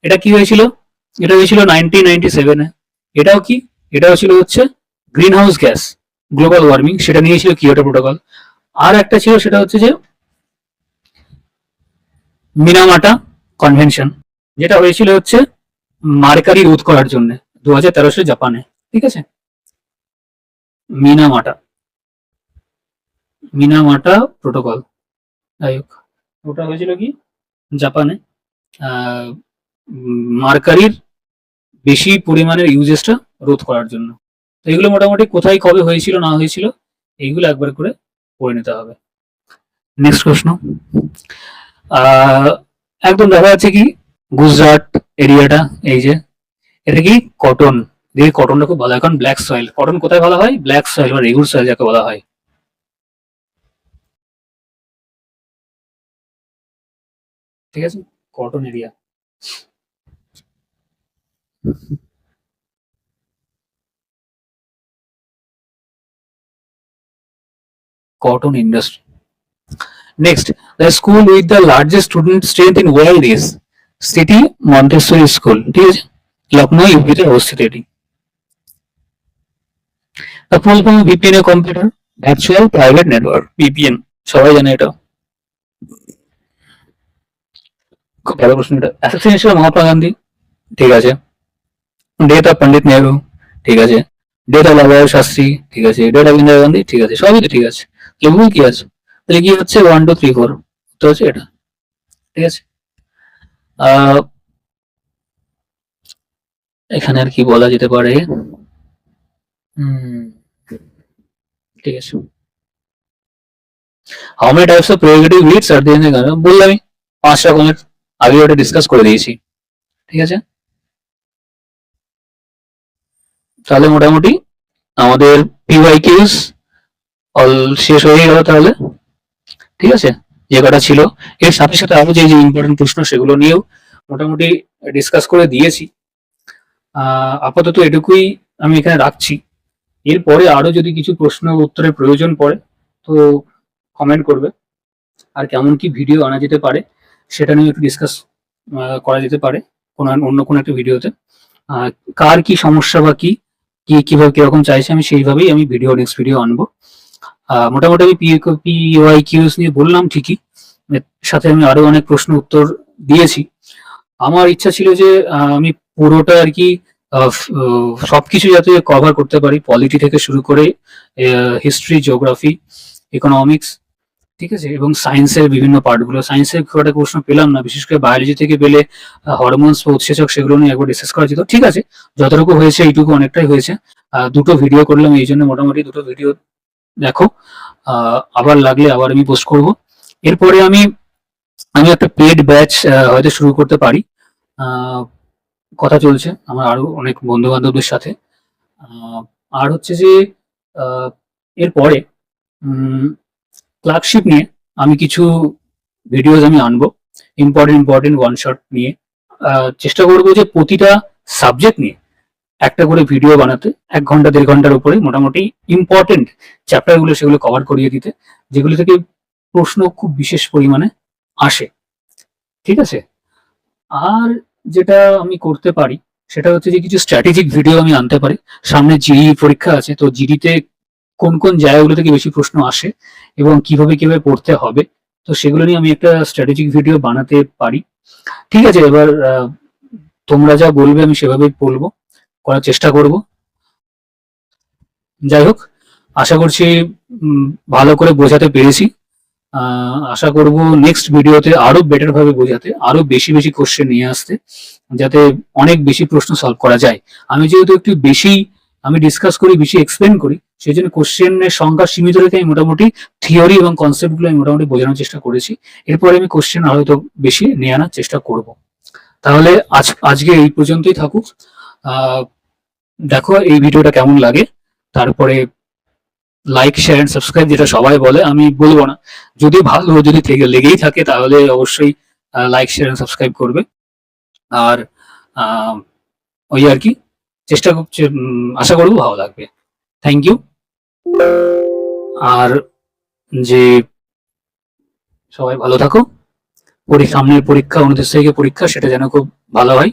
এটা কি হয়েছিল, এটা হয়েছিল 1997 এ। এটাও কি, এটাও ছিল হচ্ছে green house gas, global warming, সেটা নিয়ে ছিল কিয়োটো প্রোটোকল। আর একটা ছিল, সেটা হচ্ছে যে মিনামাটা কনভেনশন, যেটা হয়েছিল হচ্ছে মার্কারি রোধ করার জন্য 2013 সালে জাপানে। ঠিক আছে, মিনামাটা প্রোটোকল, যাই হোক, ওটা হয়েছিল কি জাপানে, মার্কারির বেশি পরিমাণের ইউজেসটা রোধ করার জন্য। তো এগুলো মোটামুটি কোথায় কবে হয়েছিল না হয়েছিল এইগুলো একবার করে পড়ে নিতে হবে। নেক্সট প্রশ্ন, একদম দেখা যাচ্ছে কি গুজরাট এরিয়াটা, এই যে এটা কি কটন, দেখি কটনটা খুব ভালো হয়, কারণ ব্ল্যাক সয়েল, কটন কোথায় ভালো হয়, ব্ল্যাক সয়েল বা রেগুর সয়েল যাকে বলা হয়। ঠিক আছে, cotton area, cotton industry. Next, the school with the largest student strength in world is City Montessori School, ঠিক আছে, লখনৌ ইউপিতে অবস্থিত এটি। The full form of VPN a computer virtual private network, VPN সবাই জানে এটা, খুব ভালো প্রশ্ন এটা। অ্যাসোসিয়েশন মহাত্মা গান্ধী, ঠিক আছে, ডেথ অফ পন্ডিত নেহরু, ঠিক আছে, ডেথ অফ লাল বাহাদুর শাস্ত্রী, ঠিক আছে, ডেথ অফ ইন্দিরা গান্ধী, ঠিক আছে, সবই তো ঠিক আছে। তাহলে কি আছে, তাহলে কি হচ্ছে 1 2 3 4, তো হচ্ছে এটা। ঠিক আছে, এখানে আর কি বলা যেতে পারে, ঠিক আছে, how many types of prerogative leads আর দিয়ে বললামই 5 রকমের, আগে ওটা ডিসকাস করে দিয়েছি। ঠিক আছে, তাহলে মোটামুটি আমাদের পিওয়াইকিউস অল শেষ হয়ে গেল তাহলে। ঠিক আছে, যে কটা ছিল, এর সাথে সাথে আরো যে যে ইম্পর্টেন্ট প্রশ্ন সেগুলো নিয়েও মোটামুটি ডিসকাস করে দিয়েছি। আপাতত এটুকুই আমি এখানে রাখছি। এরপরে আরো যদি কিছু প্রশ্ন উত্তরের প্রয়োজন পড়ে তো কমেন্ট করবে, আর কেমন কি ভিডিও আনা যেতে পারে সেটা নিয়ে একটু ডিসকাস করা যেতে পারে অন্য কোনো একটা ভিডিওতে। কার কি সমস্যা বা কিভাবে কিরকম চাইছে আমি সেইভাবেই আমি নেক্সট ভিডিও আনবো। মোটামুটি আমি পিওয়াই কিউস নিয়ে বললাম ঠিকই, এর সাথে আমি আরো অনেক প্রশ্ন উত্তর দিয়েছি। আমার ইচ্ছা ছিল যে আমি পুরোটা আর কি সবকিছু যাতে কভার করতে পারি, পলিটি থেকে শুরু করে হিস্ট্রি, জিওগ্রাফি, ইকোনমিক্স, ঠিক আছে, এবং সায়েন্সের বিভিন্ন পার্টগুলো। সায়েন্সের খুব একটা প্রশ্ন পেলাম না, বিশেষ করে বায়োলজি থেকে পেলে হরমোনস বা উৎসেচক সেগুলো নিয়ে একবার ডিসকাস করা যেত। ঠিক আছে, যতটুকু হয়েছে এইটুকু অনেকটাই হয়েছে। দুটো ভিডিও করলাম, এই জন্য মোটামুটি দুটো ভিডিও দেখো। আবার লাগলে আবার আমি পোস্ট করব। এরপরে আমি আমি একটা পেড ব্যাচ হয়তো শুরু করতে পারি, কথা চলছে আমার আরো অনেক বন্ধু বান্ধবদের সাথে। আর হচ্ছে যে এরপরে ক্লার্কশিপ নিয়ে আমি কিছু ভিডিওস আমি আনবো, ইম্পর্টেন্ট ওয়ান শট নিয়ে। চেষ্টা করবো যে প্রতিটা সাবজেক্ট নিয়ে একটা করে ভিডিও বানাতে, 1 ঘন্টা 1.5 ঘন্টার উপরে মোটামুটি ইম্পর্টেন্ট চ্যাপ্টারগুলো সেগুলো কভার করিয়ে দিতে, যেগুলো থেকে প্রশ্ন খুব বিশেষ পরিমাণে আসে। ঠিক আছে, আর যেটা আমি করতে পারি সেটা হচ্ছে যে কিছু স্ট্র্যাটেজিক ভিডিও আমি আনতে পারি। সামনে জিডি পরীক্ষা আছে, তো জিডিতে কোন কোন জায়গাগুলো থেকে বেশি প্রশ্ন আসে এবং কিভাবে কিভাবে পড়তে হবে, তো সেগুলো নিয়ে আমি একটা স্ট্র্যাটেজিক ভিডিও বানাতে পারি। ঠিক আছে, এবার তোমরা যা বলবে আমি সেভাবেই বলবো, করার চেষ্টা করব। যাই হোক, আশা করছি ভালো করে বোঝাতে পেরেছি। আশা করব নেক্সট ভিডিওতে আরো বেটার ভাবে বোঝাতে, আরো বেশি বেশি কোশ্চেন নিয়ে আসতে, যাতে অনেক বেশি প্রশ্ন সলভ করা যায়। আমি যেহেতু একটু বেশি আমি ডিসকাস করি, বেশি এক্সপ্লেন করি, সেই জন্য কোশ্চেনের সংখ্যা সীমিত রেখে আমি মোটামুটি থিওরি এবং কনসেপ্ট গুলো আমি মোটামুটি বোঝানোর চেষ্টা করেছি। এরপরে আমি কোশ্চেন হয়তো বেশি নিয়ে আনার চেষ্টা করব। তাহলে আজকে এই পর্যন্তই থাকুক। দেখো এই ভিডিওটা কেমন লাগে, তারপরে লাইক, শেয়ার এন্ড সাবস্ক্রাইব যেটা সবাই বলে, আমি বলবো না। যদি ভালো যদি লেগেই থাকে তাহলে অবশ্যই লাইক, শেয়ার এন্ড সাবস্ক্রাইব করবে। আর ওই আর কি, চেষ্টা করছি, আশা করবো ভালো লাগবে। Thank you. আর যে সবাই ভালো থাকো, সামনের পরীক্ষা 29 তারিখে পরীক্ষা, সেটা যেন খুব ভালো হয়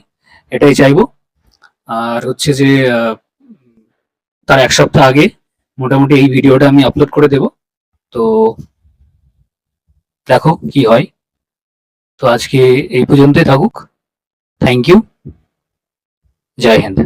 এটাই চাইবো। আর হচ্ছে যে তার 1 সপ্তাহ আগে মোটামুটি এই ভিডিওটা আমি আপলোড করে দেব, তো দেখো কি হয়। তো আজকে এই পর্যন্তই থাকুক। Thank you. জয় হিন্দ।